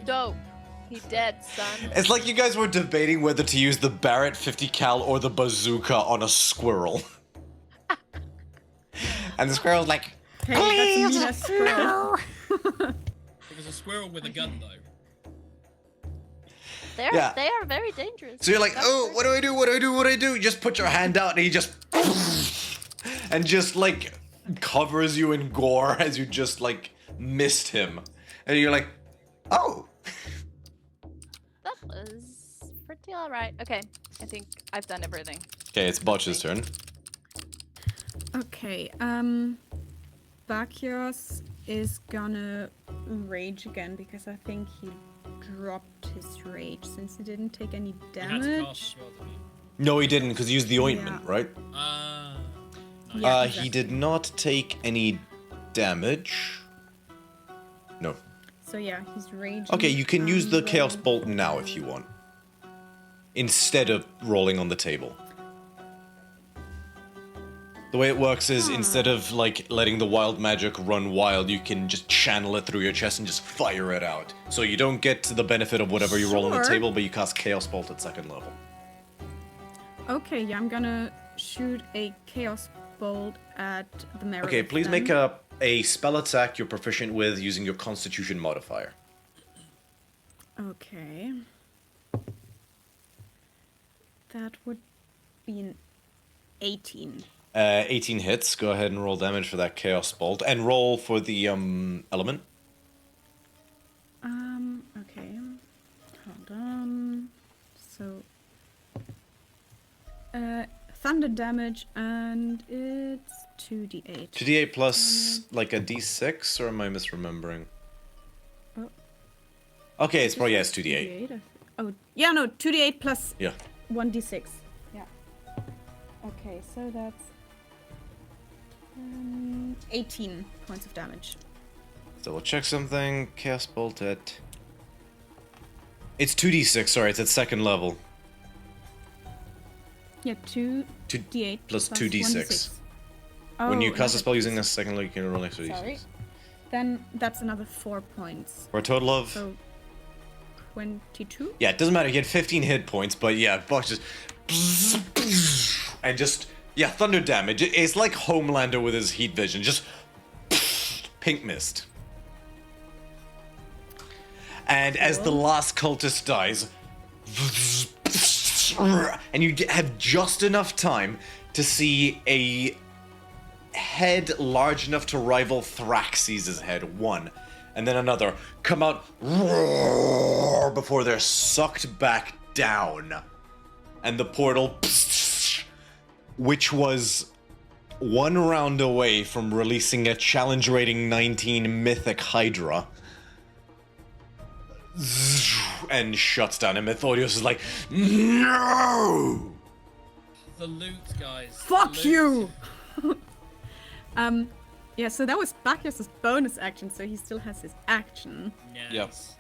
S4: Dope. He dead, son.
S1: It's like you guys were debating whether to use the Barrett 50 cal or the bazooka on a squirrel. And the squirrel's like,
S2: hey, that's a mean ass squirrel.
S3: It was a squirrel with a gun, though.
S1: Yeah.
S4: They are very dangerous.
S1: so you're like,
S4: That's
S1: oh,
S4: for
S1: what do I do? What do I do? What do I do? You just put your hand out and he just and just like covers you in gore as you just like missed him. And you're like, oh.
S4: That was pretty alright. Okay, I think I've done everything.
S1: Okay, it's Botch's turn.
S2: Okay, Bacchios is gonna rage again because I think he dropped his rage since he didn't take any
S3: You had to cast
S2: damage.
S3: as well, didn't you?
S1: No, he didn't because he used the ointment,
S2: Yeah.
S1: right?
S2: Yeah,
S1: He did not take any damage. No.
S2: So yeah, he's raging.
S1: Okay, you can use the
S2: and
S1: Chaos
S2: then-
S1: Bolt now if you want. Instead of rolling on the table. The way it works is instead of like letting the wild magic run wild, you can just channel it through your chest and just fire it out. So you don't get the benefit of whatever you roll on the
S2: Sure.
S1: table, but you cast Chaos Bolt at second level.
S2: Okay, yeah, I'm gonna shoot a Chaos Bolt at the Meredith.
S1: Okay, please
S2: then.
S1: make a spell attack you're proficient with using your Constitution modifier.
S2: Okay. That would be an 18.
S1: 18 hits. Go ahead and roll damage for that Chaos Bolt. And roll for the element.
S2: Okay. Hold on. So, thunder damage, and it's 2d8.
S1: 2d8 plus like a d6, or am I misremembering?
S2: Oh.
S1: Okay, it's probably, yeah, it's 2d8.
S2: Oh, yeah, no, 2d8 plus
S1: Yeah.
S2: 1d6. Yeah. Okay, so that's 18 points of damage.
S1: So we'll check something. Chaos Bolt at... It's 2d6, sorry, it's at second level.
S2: Yeah, 2d8
S1: plus 2d6.
S2: 1d6.
S1: When you
S2: Oh,
S1: cast a
S2: another
S1: spell using a second level, you can roll extra
S2: Sorry.
S1: d6.
S2: Then that's another 4 points.
S1: For a total of...
S2: So 22?
S1: Yeah, it doesn't matter. He had 15 hit points, but yeah, Buck just... And just... Yeah, thunder damage. It's like Homelander with his heat vision. Just... Pink mist. And as the last cultist dies... And you have just enough time to see a head large enough to rival Thraxes' head, one, and then another, come out roar, before they're sucked back down. And the portal, which was one round away from releasing a challenge rating 19 Mythic Hydra, and shuts down, and Methodios is like, no!
S3: The loot, guys.
S2: Fuck
S3: The
S2: you!
S3: loot.
S2: Yeah, so that was Bacchus' bonus action, so he still has his action.
S3: Yes.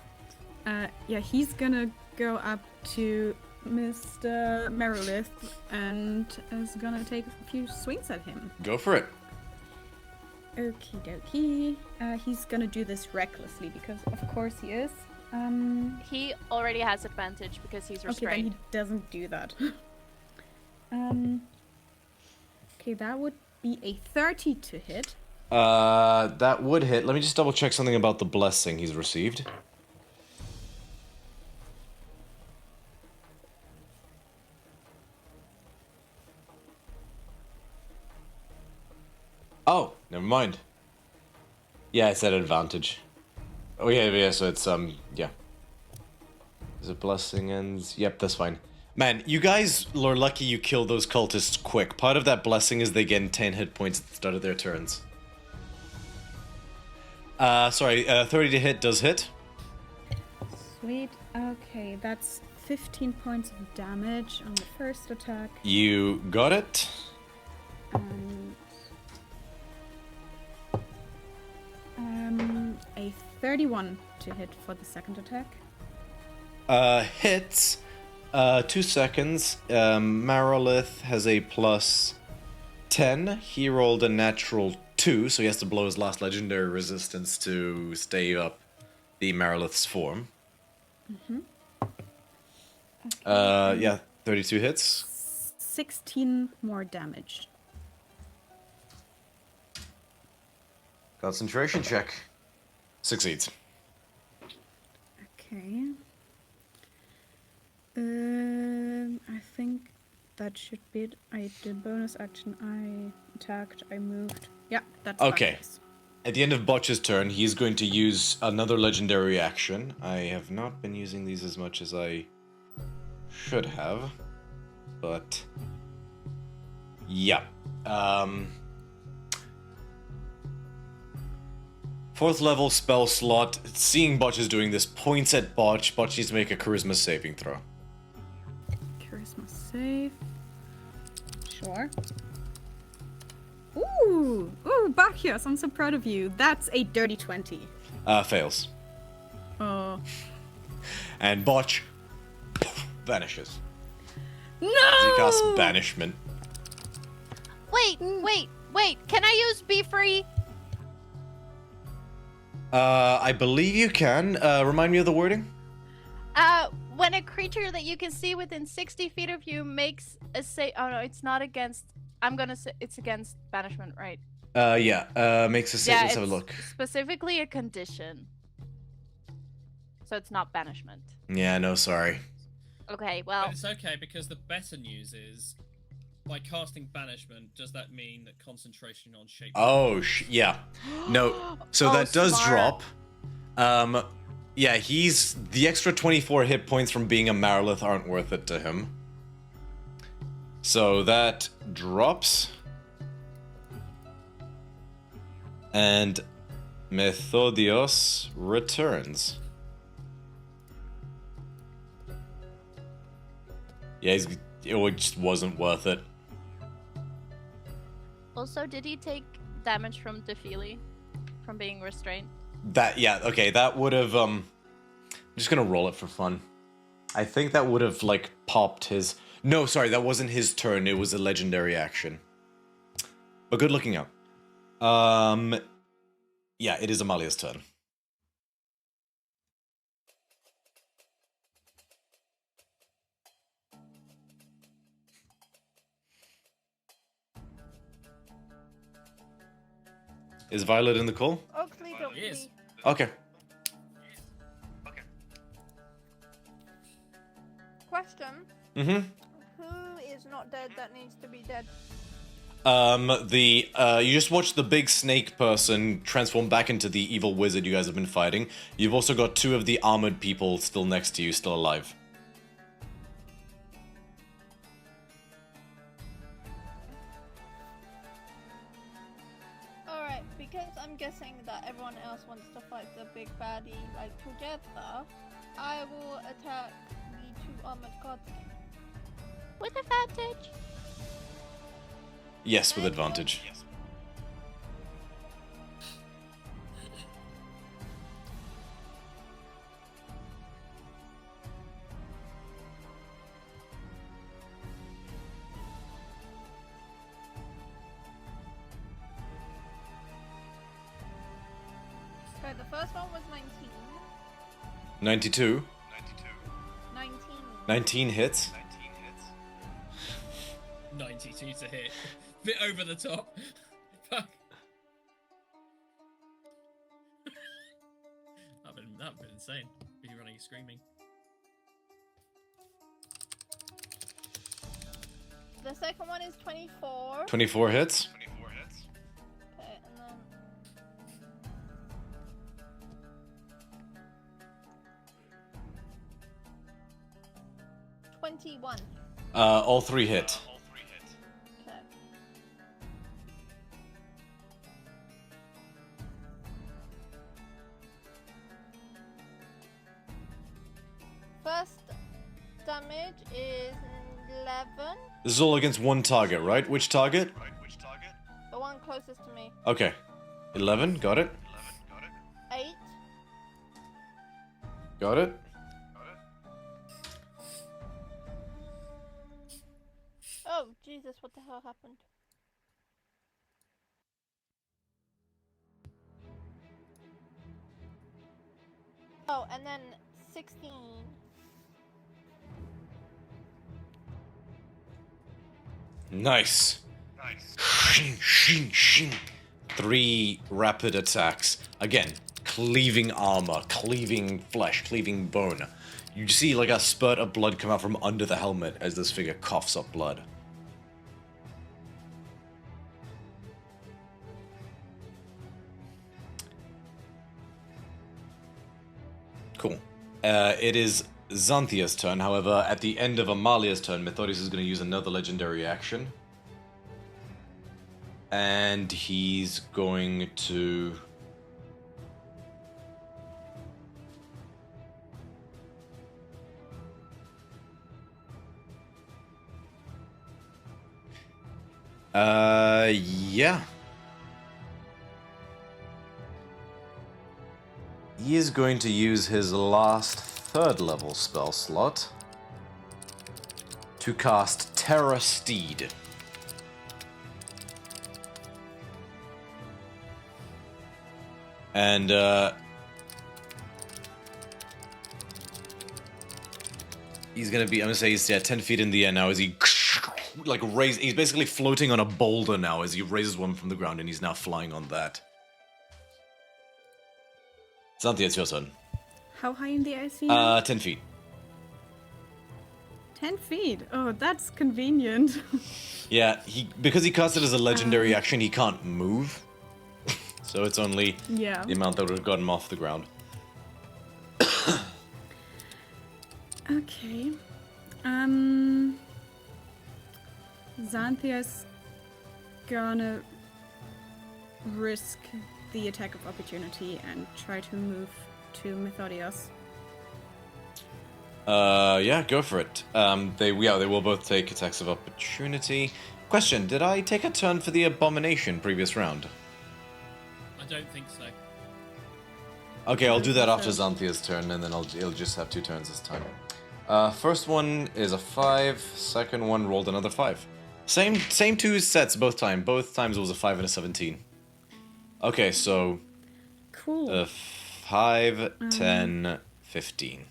S2: Yeah, he's gonna go up to Mr. Meredith and is gonna take a few swings at him.
S1: Go for it.
S2: Okie dokie. He's gonna do this recklessly because, of course, he is.
S4: He already has advantage because he's
S2: Okay,
S4: restrained.
S2: then he doesn't do that. Okay, that would be a 30 to hit.
S1: That would hit. Let me just double check something about the blessing he's received. Oh, never mind. Yeah, it's at advantage. Oh yeah, so it's yeah. Is it blessing ends? Yep, that's fine. Man, you guys are lucky you killed those cultists quick. Part of that blessing is they gain 10 hit points at the start of their turns. Sorry, 30 to hit does hit.
S2: Sweet. Okay, that's 15 points of damage on the first attack.
S1: You got it.
S2: A 31 to hit for the second attack.
S1: Hits. 2 seconds. Marilith has a plus 10. He rolled a natural 2, so he has to blow his last legendary resistance to stay up the Marilith's form. Yeah, 32 hits.
S2: 16 more damage.
S1: Concentration check. Succeeds.
S2: Okay. I think that should be it. I did bonus action. I attacked. I moved. Yeah, that's
S1: Okay.
S2: fine.
S1: At the end of Botch's turn, he's going to use another legendary action. I have not been using these as much as I should have, but yeah. 4th level spell slot. Seeing Botch is doing this points at Botch. Botch needs to make a charisma saving throw.
S2: Charisma save. Sure. Ooh, Bacchios, I'm so proud of you. That's a dirty 20.
S1: Fails.
S2: Oh.
S1: And Botch vanishes.
S2: No!
S1: He casts banishment.
S4: Wait. Can I use Be Free?
S1: I believe you can. Remind me of the wording?
S4: When a creature that you can see within 60 feet of you makes a save. Oh no, it's not against. I'm gonna say it's against banishment, right?
S1: Yeah. Makes a save.
S4: Yeah,
S1: Let's have a
S4: it's
S1: look.
S4: specifically a condition. So it's not banishment.
S1: Yeah, no, sorry.
S4: Okay, well.
S3: But it's okay because the better news is, by casting banishment, does that mean that concentration on shape?
S1: Oh, yeah. No, so
S4: Oh,
S1: that does
S4: smart.
S1: drop. Yeah, he's the extra 24 hit points from being a Marilith aren't worth it to him. So that drops. And Methodios returns. Yeah, it just wasn't worth it.
S4: Also, did he take damage from Defili? From being restrained?
S1: That would have, I'm just gonna roll it for fun. I think that would have, like, popped his... No, sorry, that wasn't his turn, it was a legendary action. But good looking up. Yeah, it is Amalia's turn. Is Violet in the call?
S5: Oakley, don't
S3: Yes.
S1: Okay.
S5: Question.
S1: Mm-hmm.
S5: Who is not dead that needs to be dead?
S1: You just watched the big snake person transform back into the evil wizard you guys have been fighting. You've also got 2 of the armored people still next to you, still alive.
S5: Alright, because I'm guessing that everyone else wants to fight the big baddie, like, together, I will attack the 2 armored guardsmen.
S4: With advantage?
S1: Yes, with advantage.
S5: Sorry, the first one was 19.
S1: 92.
S5: 19.
S1: 19 hits.
S3: 92 to hit. Bit over the top. Fuck. That'd been insane. Be running screaming.
S5: The second one is 24.
S1: 24 hits.
S5: Okay, and then 21.
S1: All 3 hit.
S5: Okay. First damage is 11.
S1: This is all against one target, right? Which target?
S5: The one closest to me.
S1: Okay. 11, got it.
S5: 8.
S1: Got it.
S5: Oh, Jesus, what the hell happened? Oh, and then 16.
S1: Nice. Shing, shing, shing. 3 rapid attacks. Again, cleaving armor, cleaving flesh, cleaving bone. You see like a spurt of blood come out from under the helmet as this figure coughs up blood. Cool. It is Xanthia's turn. However, at the end of Amalia's turn, Mythic is going to use another legendary action. And he's going to... yeah. He is going to use his last 3rd level spell slot to cast Terra Steed. And, he's gonna be, I'm gonna say he's 10 feet in the air now as he, like, he's basically floating on a boulder now as he raises one from the ground and he's now flying on that. Xanthia, it's your turn.
S2: How high in the air is he now?
S1: 10 feet.
S2: 10 feet? Oh, that's convenient.
S1: Yeah, because he cast it as a legendary action, he can't move. So it's only
S2: Yeah.
S1: the amount that would have gotten him off the ground.
S2: Okay. Xanthia's gonna risk the attack of opportunity and try to move to Methodios.
S1: Yeah, go for it. They will both take attacks of opportunity. Question, did I take a turn for the abomination previous round?
S3: I don't think so.
S1: Okay, I'll do that after Xanthia's turn, and then it'll just have 2 turns this time. First one is a 5. Second one rolled another 5. Same 2 sets both times. Both times it was a 5 and a 17. Okay, so
S2: Cool.
S1: 5, 10, 15.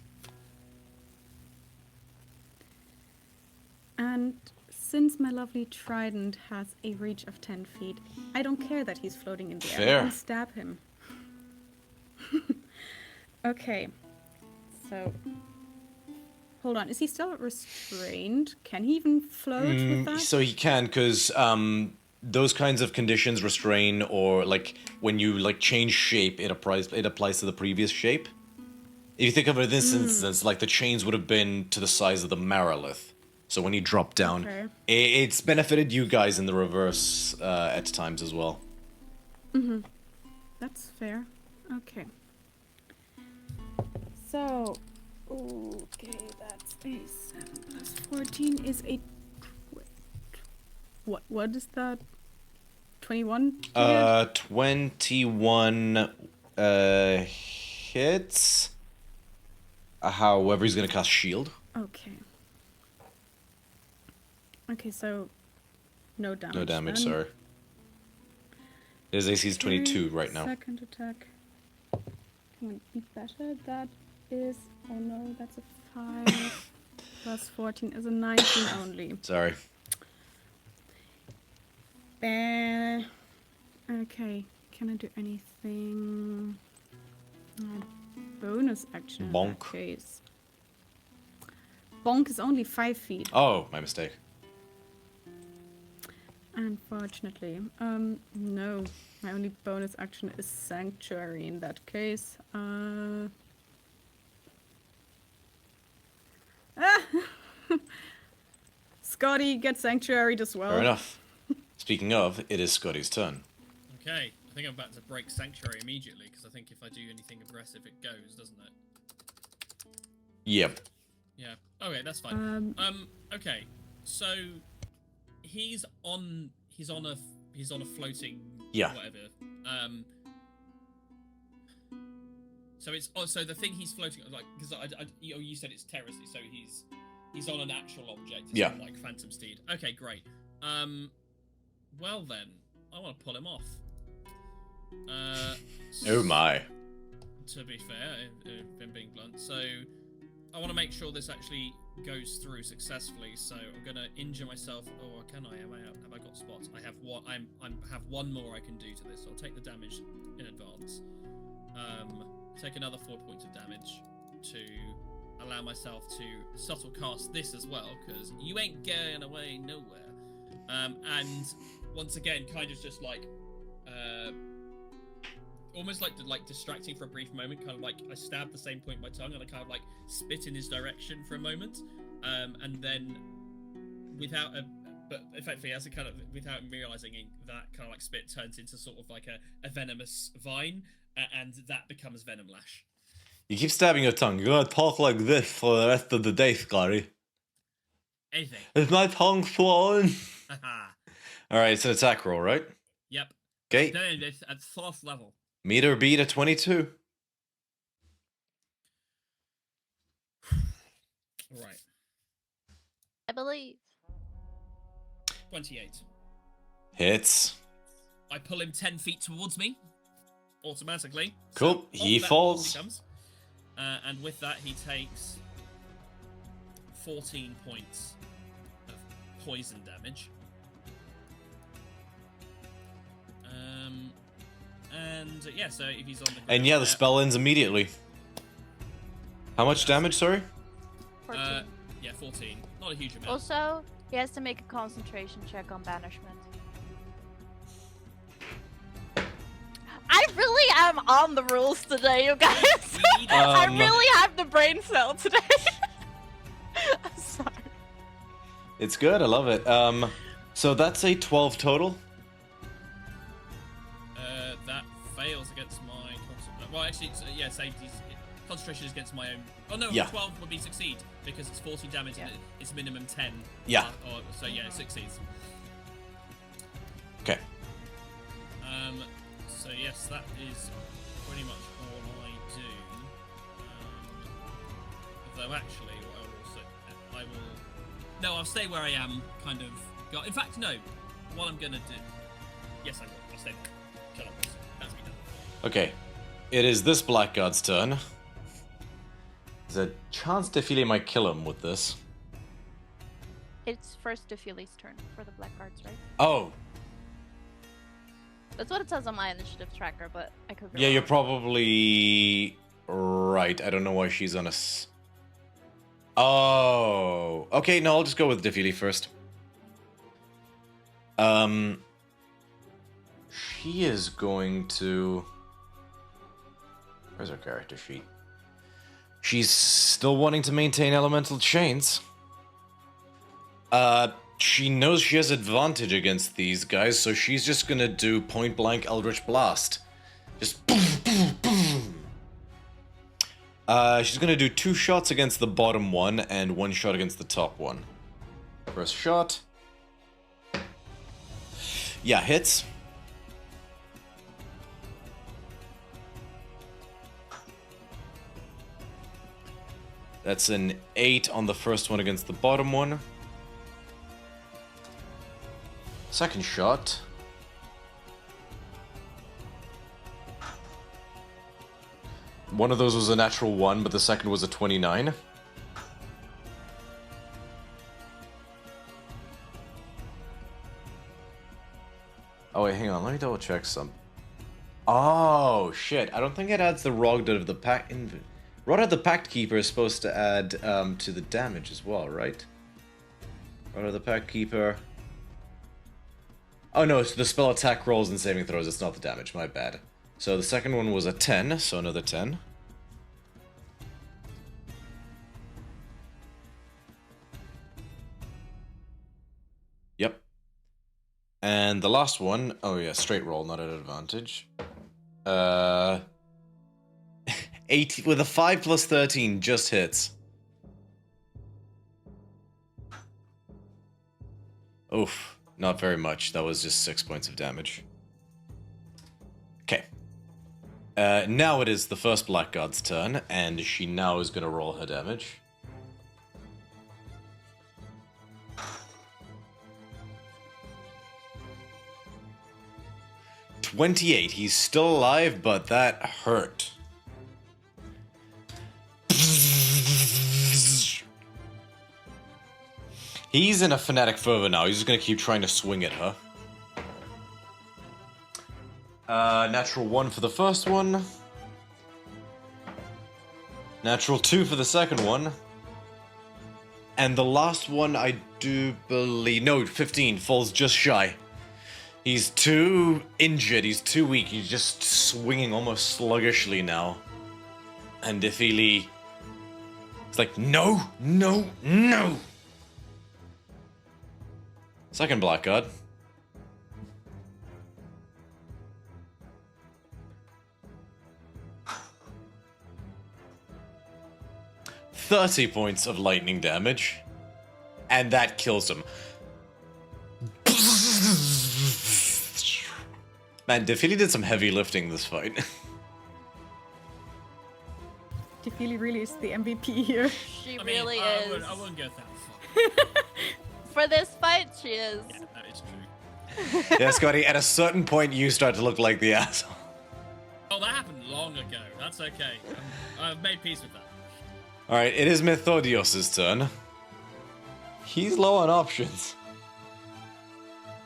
S2: And since my lovely trident has a reach of 10 feet, I don't care that he's floating in the air.
S1: Fair.
S2: I can stab him. Okay. So... Hold on, is he still restrained? Can he even float with that?
S1: So he can, because those kinds of conditions, restrain, or like when you like change shape, it applies to the previous shape. If you think of it in this instance, like the chains would have been to the size of the Marilith. So when he dropped down,
S2: Okay.
S1: it's benefited you guys in the reverse at times as well.
S2: That's fair. Okay. So, okay, that's a 7 plus 14 is a... What is that? 21?
S1: 21 hits. However, he's going to cast shield.
S2: Okay. Okay, so no damage.
S1: No damage,
S2: then.
S1: sorry. His AC is 22
S2: Okay,
S1: right now.
S2: Second attack. Would be better. That is... Oh no, that's a 5. Plus 14 is a 19 only.
S1: Sorry.
S2: Okay, can I do anything? Bonus action in that
S1: Bonk.
S2: case. Bonk is only 5 feet,
S1: Oh, my mistake.
S2: unfortunately. No. My only bonus action is Sanctuary in that case. Scotty gets Sanctuaried as well.
S1: Fair enough. Speaking of, it is Scotty's turn.
S3: Okay, I think I'm about to break Sanctuary immediately, because I think if I do anything aggressive, it goes, doesn't it?
S1: Yep.
S3: Yeah. Okay, that's fine. Okay, so he's on a floating
S1: Yeah.
S3: whatever. So it's so the thing he's floating like because you said it's terrace, so he's on an actual object. It's
S1: Yeah.
S3: not like Phantom Steed. Okay, great. Well then, I want to pull him off.
S1: Oh my.
S3: To be fair, if I'm being blunt, so I want to make sure this actually goes through successfully. So I'm gonna injure myself. Or can I? Have I got spots? I have one. Have one more I can do to this. So I'll take the damage in advance. Take another 4 points of damage to allow myself to subtle cast this as well, because you ain't going away nowhere. And once again, kind of just like almost like distracting for a brief moment, kind of like I stab the same point with my tongue and I kind of like spit in his direction for a moment, and then but effectively as a kind of without realizing it, that kind of like spit turns into sort of like a venomous vine, and that becomes Venom Lash.
S1: You keep stabbing your tongue. You're gonna talk like this for the rest of the day, Scotty.
S3: Anything.
S1: Is my tongue swollen?
S3: Haha.
S1: Alright, it's an attack roll, right?
S3: Yep.
S1: Okay.
S3: No, it's at 4th level.
S1: Meet or beat at 22.
S3: Right.
S4: I believe.
S3: 28.
S1: Hits.
S3: I pull him 10 feet towards me, automatically.
S1: Cool.
S3: So
S1: He
S3: off that
S1: falls.
S3: he comes. And with that, he takes 14 points of poison damage. And yeah, so if he's on the ground,
S1: And yeah, the spell ends immediately. How much damage, sorry?
S4: 14.
S3: Yeah, 14. Not a huge amount.
S4: Also, he has to make a concentration check on banishment. I really am on the rules today, you guys.
S3: We need
S4: I really have the brain cell today. I'm sorry.
S1: It's good, I love it. So that's a 12 total.
S3: That fails against my concentration. Well, actually, it's, yeah, safety's concentration is against my own. Oh no,
S1: Yeah.
S3: 12 would be succeed because it's 14 damage and it's minimum 10.
S1: Yeah.
S3: So yeah, it succeeds.
S1: Okay.
S3: So yes, that is pretty much all I do. Though actually, what I will. No, I'll stay where I am. Kind of. In fact, no. What I'm gonna do. Yes, I will. I'll stay there. Shut up. That's me done.
S1: Okay. It is this Blackguard's turn. There's a chance Defile might kill him with this.
S4: It's first Defile's turn for the Blackguards, right?
S1: Oh,
S4: That's what it says on my initiative tracker, but I could be
S1: yeah, you're
S4: wrong.
S1: probably right. I don't know why she's on a Oh, okay, no, I'll just go with Defile first. She is going to... Where's her character sheet? She's still wanting to maintain elemental chains. She knows she has advantage against these guys, so she's just gonna do point-blank Eldritch Blast. Just boom, boom, boom. She's gonna do 2 shots against the bottom one and 1 shot against the top one. First shot. Yeah, hits. That's an 8 on the first one against the bottom one. Second shot. One of those was a natural 1, but the second was a 29. Oh wait, hang on, let me double check some. Oh shit, I don't think it adds the Rod of the Pact. Rod of the Pact Keeper is supposed to add to the damage as well, right? Rod of the Pact Keeper. Oh no, it's the spell attack rolls and saving throws, it's not the damage, my bad. So the second one was a 10, so another 10. Yep. And the last one, oh yeah, straight roll, not at advantage. 8 with a 5 plus 13 just hits. Oof, not very much. That was just 6 points of damage. Okay. Now it is the first Blackguard's turn, and she now is going to roll her damage. $28. He's still alive, but that hurt. He's in a fanatic fervor now. He's just gonna keep trying to swing at her. Natural 1 for the first one. Natural 2 for the second one. And the last one, I do believe... No, 15. Falls just shy. He's too injured. He's too weak. He's just swinging almost sluggishly now. And Defili... It's like, no, no, no! Second Blackguard. $30 points of lightning damage. And that kills him. Man, Defili did some heavy lifting this fight.
S2: Defili really is the MVP here.
S4: She
S3: I mean,
S4: really
S3: I
S4: is.
S3: wouldn't go that far.
S4: For this fight, she is.
S3: Yeah, that is true.
S1: Yeah, Scotty, at a certain point you start to look like the asshole.
S3: Oh, that happened long ago. That's okay. I've made peace with that.
S1: Alright, it is Mythodios' turn. He's low on options.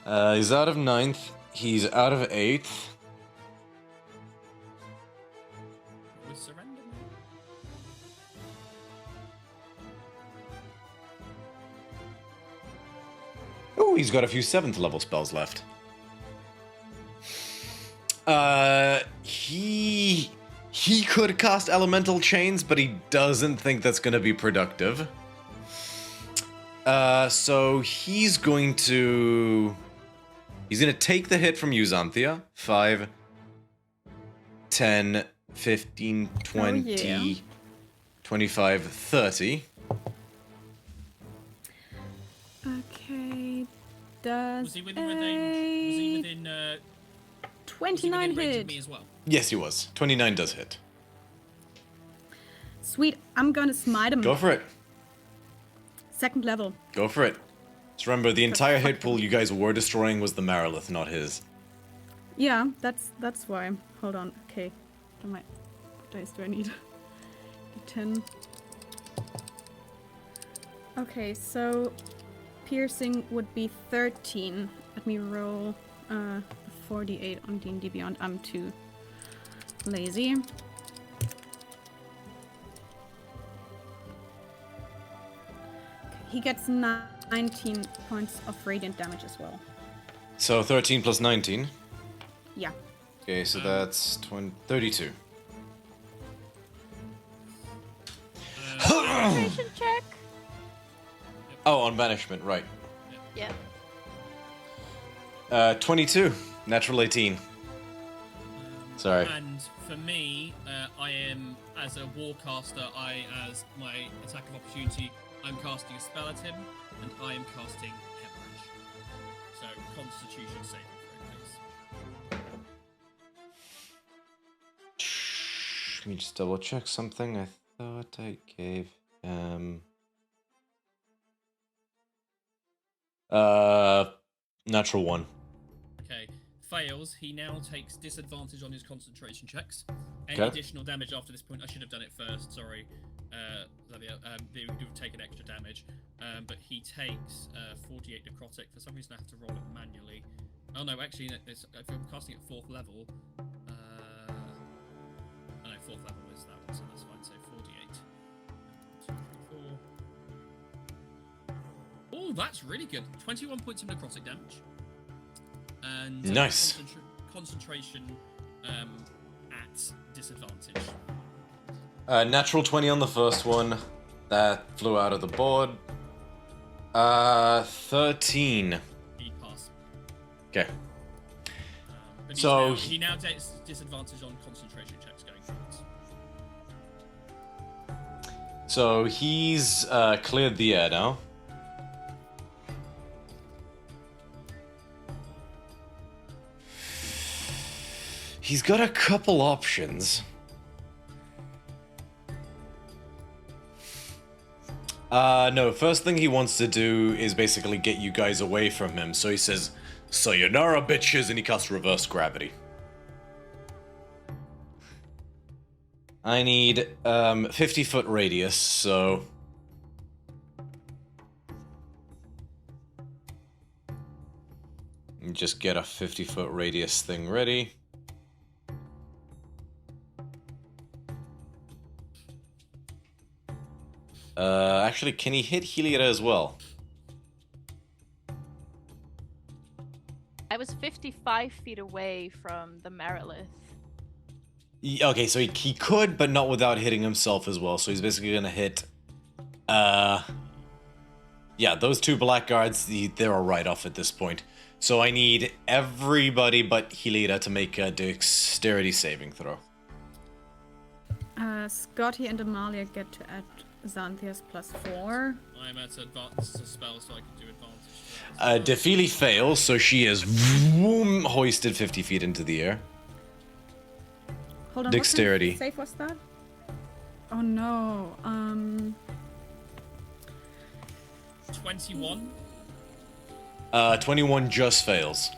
S1: He's out of 9th. He's out of 8th.
S3: We surrender now.
S1: Oh, he's got a few 7th level spells left. He could cast Elemental Chains, but he doesn't think that's going to be productive. So he's going to take the hit from you, Xanthia. 5, 10, 15, 20, 25, 30.
S2: Okay, does
S3: Was he within range? Was he within?
S2: 29
S3: was he within range of
S2: hit?
S3: me as well?
S1: Yes, he was. 29 does hit.
S2: Sweet, I'm gonna smite him.
S1: Go for it.
S2: Second level.
S1: Go for it. Just remember, the entire hit pool you guys were destroying was the Marilith, not his.
S2: Yeah, that's why. Hold on. Okay. What dice do I need? 10. Okay, so piercing would be 13. Let me roll 48 on D&D Beyond. I'm too lazy. He gets 19 points of radiant damage as well.
S1: So 13 plus 19.
S2: Yeah.
S1: Okay, so that's 32.
S4: Concentration check.
S1: Oh, on banishment, right.
S4: Yeah.
S1: 22. Natural 18. Sorry.
S3: And for me, I am, as a warcaster, as my attack of opportunity, I'm casting a spell at him, and I am casting Hemorrhage. So, Constitution saving throw, please.
S1: Let me just double check something. I thought I gave him... natural 1.
S3: Okay. fails, he now takes disadvantage on his concentration checks. Any
S1: Okay.
S3: additional damage after this point, I should have done it first, sorry. Xavier, they would have taken extra damage. But he takes 48 necrotic. For some reason, I have to roll it manually. Oh no, actually, if I'm casting at 4th level, oh no, 4th level is that one, so that's fine. So 48. 1, 2, 3, 4. Oh, that's really good. 21 points of necrotic damage. And
S1: Nice.
S3: Concentration at disadvantage.
S1: Natural 20 on the first one. That flew out of the board. 13.
S3: He passed.
S1: Okay.
S3: But
S1: So
S3: he now takes disadvantage on concentration checks going forwards.
S1: So he's cleared the air now. He's got a couple options. No, first thing he wants to do is basically get you guys away from him. So he says, "Sayonara, bitches," and he casts reverse gravity. I need 50-foot radius, so just get a 50-foot radius thing ready. Actually, can he hit Heliota as well?
S4: I was 55 feet away from the Merilith.
S1: Okay, so he could, but not without hitting himself as well. So he's basically gonna hit. Yeah, those two black guards, they're a write-off at this point. So I need everybody but Heliota to make a dexterity saving throw.
S2: Scotty and Amalia get to add Xanthia's +4.
S3: I'm at advanced spell, so I can do advantage.
S1: Defili fails, so she is hoisted 50 feet into the air.
S2: Hold on,
S1: Dexterity.
S2: What kind of save was that? Oh no.
S3: 21.
S1: 21 just fails.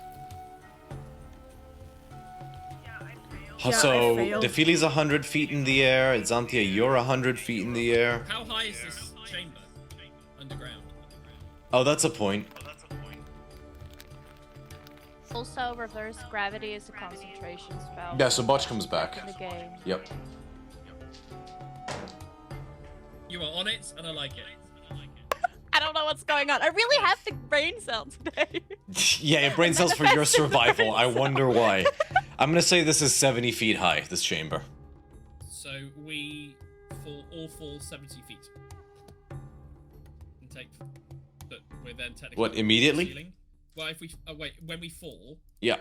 S2: Yeah,
S1: So,
S2: I failed.
S1: Defili's 100 feet in the air. Xanthia, you're 100 feet in the air.
S3: How high is this chamber? Underground.
S1: Oh, that's a point.
S4: Also, reverse gravity is a concentration spell.
S1: Yeah, so Botch comes back.
S4: In the game.
S1: Yep.
S3: You are on it, and I like it.
S4: I don't know what's going on. I really have the brain cell today.
S1: Yeah, your brain cells for your survival. I wonder why. I'm gonna say this is 70 feet high, this chamber.
S3: So we all fall 70 feet. And take, but we're then technically.
S1: What, immediately?
S3: Ceiling. Well, if we wait, when we fall,
S1: Yeah.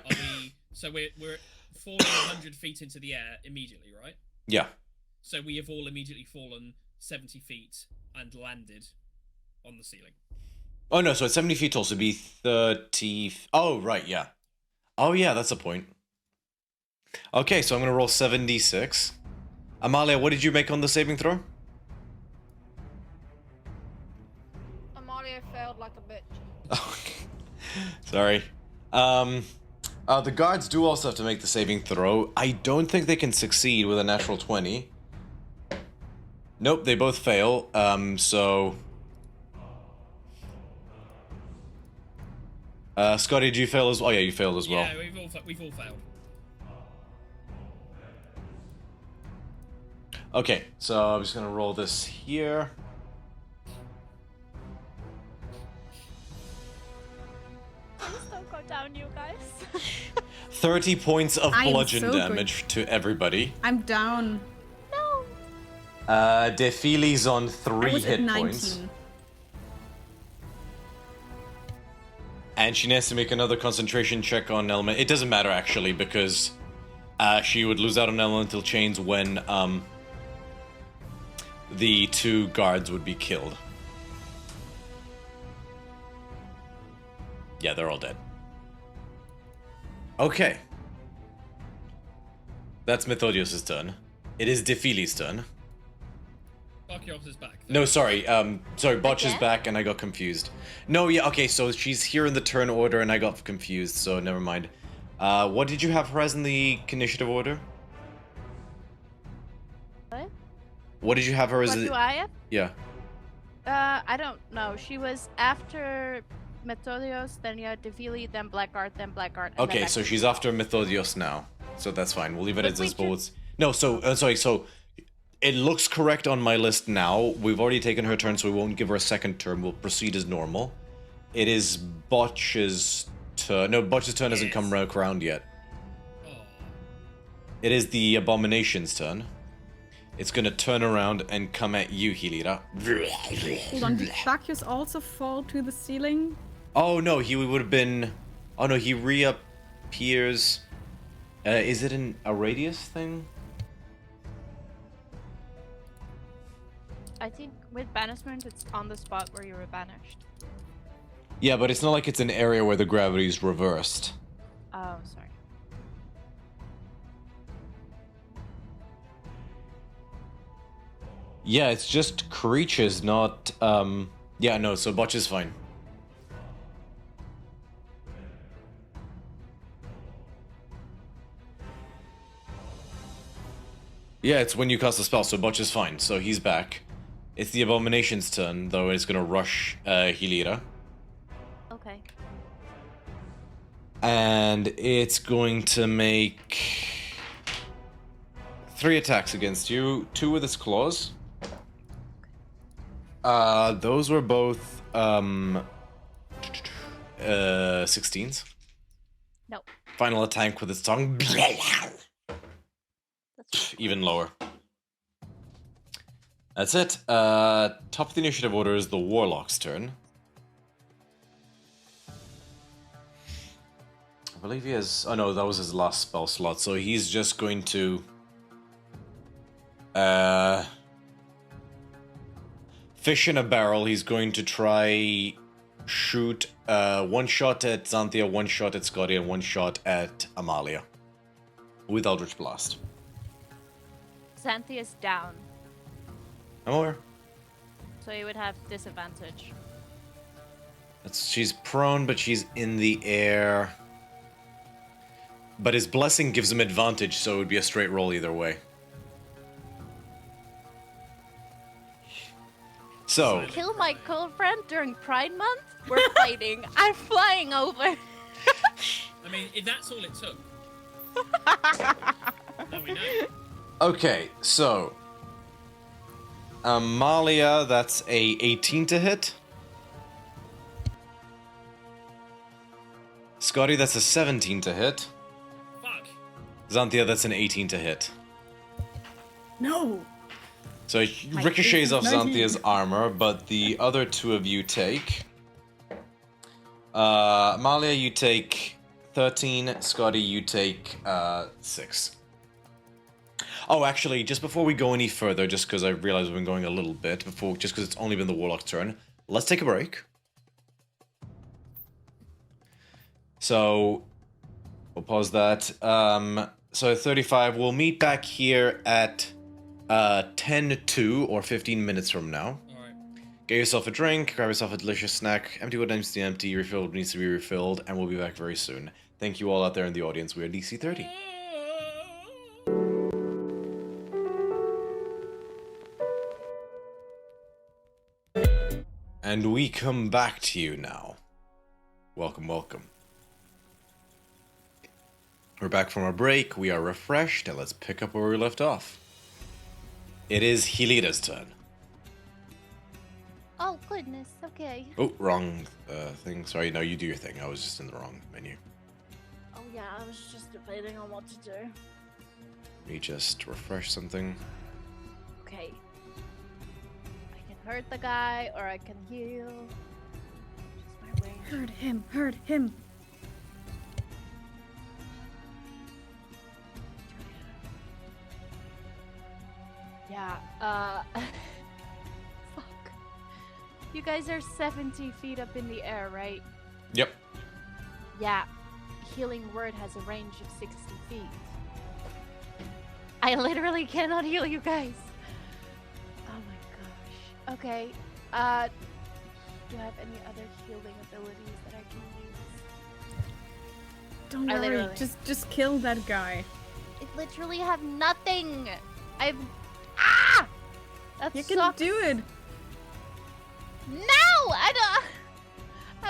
S3: So we're falling 100 feet into the air immediately, right?
S1: Yeah.
S3: So we have all immediately fallen 70 feet and landed on the ceiling.
S1: Oh no, so it's 70 feet tall, so it'd be 30... Oh, right, yeah. Oh yeah, that's a point. Okay, so I'm gonna roll 7d6. Amalia, what did you make on the saving throw?
S5: Amalia failed like a bitch.
S1: Sorry. The guards do also have to make the saving throw. I don't think they can succeed with a natural 20. Nope, they both fail. So... Scotty, did you fail as well? Oh yeah, you failed as well.
S3: Yeah, we've all failed.
S1: Okay, so I'm just gonna roll this here.
S4: Please don't go down, you guys.
S1: 30 points of
S2: I am
S1: bludgeon
S2: so good.
S1: damage to everybody.
S2: I'm down.
S4: No.
S1: Defili's on
S2: I
S1: 3
S2: was at
S1: hit
S2: 19.
S1: points. And she needs to make another concentration check on element. It doesn't matter actually, because she would lose out on elemental chains when the 2 guards would be killed. Yeah, they're all dead. Okay. That's Methodios' turn. It is Defili's turn.
S3: Archeops is back.
S1: No, sorry, Botch is
S4: Again?
S1: back and I got confused. No, yeah, okay, so she's here in the turn order and I got confused, so never mind. What did you have her as in the initiative order?
S4: What?
S1: What did you have her as?
S4: What do I have?
S1: Yeah.
S4: I don't know. She was after Methodios, then you had Devili, then Blackguard, then Blackguard. And
S1: Okay,
S4: then
S1: so she's after Methodios now. So that's fine. We'll leave it
S4: But
S1: as
S4: we
S1: this.
S4: just-
S1: No, so sorry. So it looks correct on my list now. We've already taken her turn, so we won't give her a second turn. We'll proceed as normal. It is Botch's turn. No, Botch's turn hasn't come around yet.
S3: Oh.
S1: It is the Abomination's turn. It's gonna turn around and come at you, Hilira.
S2: Hold on, did Bacchus also fall to the ceiling?
S1: Oh no, he would have been. Oh no, he reappears. Is it a radius thing?
S4: I think with banishment, it's on the spot where you were banished.
S1: Yeah, but it's not like it's an area where the gravity is reversed.
S4: Oh, sorry.
S1: Yeah, it's just creatures, not. Yeah, no, so Botch is fine. Yeah, it's when you cast a spell, so Botch is fine, so he's back. It's the Abomination's turn, though it's gonna rush Hilira.
S4: Okay.
S1: And it's going to make 3 attacks against you, 2 with its claws. Those were both 16s.
S4: No.
S1: Final attack with its tongue.
S4: That's
S1: Even lower. That's it. Top of the initiative order is the Warlock's turn. I believe he has... Oh no, that was his last spell slot, so he's just going to... Fish in a barrel. He's going to try shoot 1 shot at Xanthia, 1 shot at Scotty, and 1 shot at Amalia. With Eldritch Blast.
S4: Xanthia's down,
S1: I'm aware.
S4: so you would have disadvantage.
S1: She's prone, but she's in the air. But his blessing gives him advantage, so it would be a straight roll either way. So,
S4: Kill my girlfriend during Pride Month? We're fighting. I'm flying over.
S3: I mean, if that's all it took. Then we know.
S1: okay, so Amalia, that's a 18 to hit. Scotty, that's a 17 to hit.
S3: Fuck.
S1: Xanthia, that's an 18 to hit.
S2: No!
S1: So it ricochets off Xanthia's armor, but the other 2 of you take... Amalia, you take 13. Scotty, you take 6. Oh, actually, just before we go any further, just because I realize we've been going a little bit, just because it's only been the Warlock's turn, let's take a break. So, we'll pause that. So 35, we'll meet back here at 10-2 or 15 minutes from now.
S3: Alright.
S1: Get yourself a drink, grab yourself a delicious snack, empty what needs to be empty, refilled what needs to be refilled, and we'll be back very soon. Thank you all out there in the audience. We are DC30. And we come back to you now. Welcome, welcome. We're back from our break, we are refreshed, and let's pick up where we left off. It is Hilira's turn.
S4: Oh, goodness. Okay.
S1: Oh, wrong thing. Sorry, no, you do your thing. I was just in the wrong menu.
S4: Oh, yeah. I was just debating on what to do.
S1: Let me just refresh something.
S4: Okay. I can hurt the guy, or I can heal. Just my way.
S2: Hurt him, hurt him.
S4: Yeah, fuck. You guys are 70 feet up in the air, right?
S1: Yep.
S4: Yeah. Healing Word has a range of 60 feet. I literally cannot heal you guys. Oh my gosh. Okay. Do you have any other healing abilities that I can use?
S2: Don't
S4: I
S2: worry.
S4: literally-
S2: Just kill that guy.
S4: I literally have nothing. Ah! That
S2: You can
S4: sucks.
S2: do it.
S4: No, I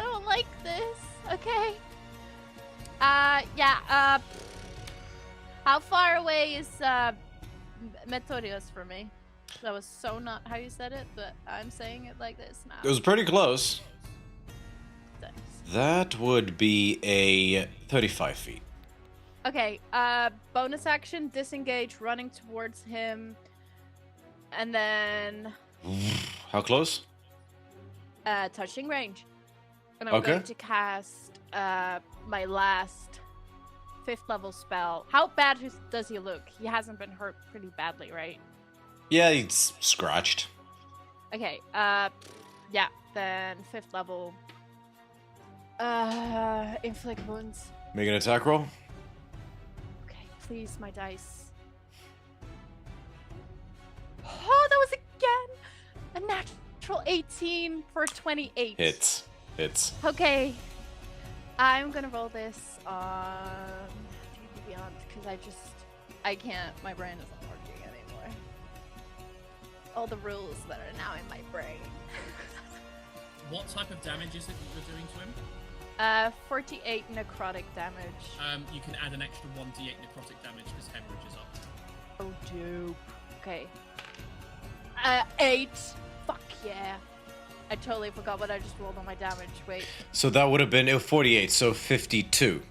S4: don't like this. Okay. Yeah. How far away is Metorios from me? That was so not how you said it, but I'm saying it like this now.
S1: It was pretty close.
S4: Thanks.
S1: That would be a 35 feet.
S4: Okay. Bonus action, disengage, running towards him, and then
S1: How close?
S4: touching range. And I'm
S1: Okay.
S4: going to cast my last 5th level spell. How bad does he look? He hasn't been hurt pretty badly, right?
S1: Yeah, he's scratched.
S4: Okay, yeah, then 5th level. Inflict wounds.
S1: Make an attack roll.
S4: Okay, please, my dice. Oh, that was again a natural 18 for 28.
S1: Hits.
S4: Okay, I'm gonna roll this on D&D Beyond because I can't. My brain isn't working anymore. All the rules that are now in my brain.
S3: What type of damage is it that you're doing to him?
S4: 48 necrotic damage.
S3: You can add an extra 1d8 necrotic damage because hemorrhage is up.
S4: Oh, dope. Okay. 8. Fuck yeah. I totally forgot what I just rolled on my damage. Wait.
S1: So that would have been 48, so 52.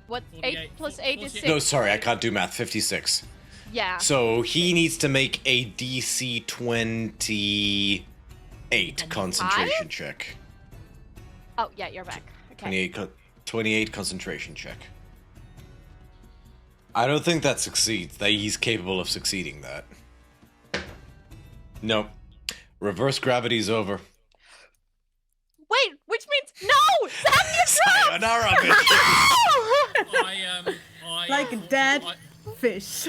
S4: What?
S3: 48,
S4: 8 plus 8 is 6.
S1: No, sorry, I can't do math. 56.
S4: Yeah.
S1: So he needs to make a DC 28 concentration check.
S4: Oh, yeah, you're back. Okay.
S1: 28 concentration check. I don't think that succeeds. That he's capable of succeeding that. No. Reverse gravity's over.
S4: Wait, which means no!
S1: Sayonara, bitch.
S3: I
S2: Like dead fish.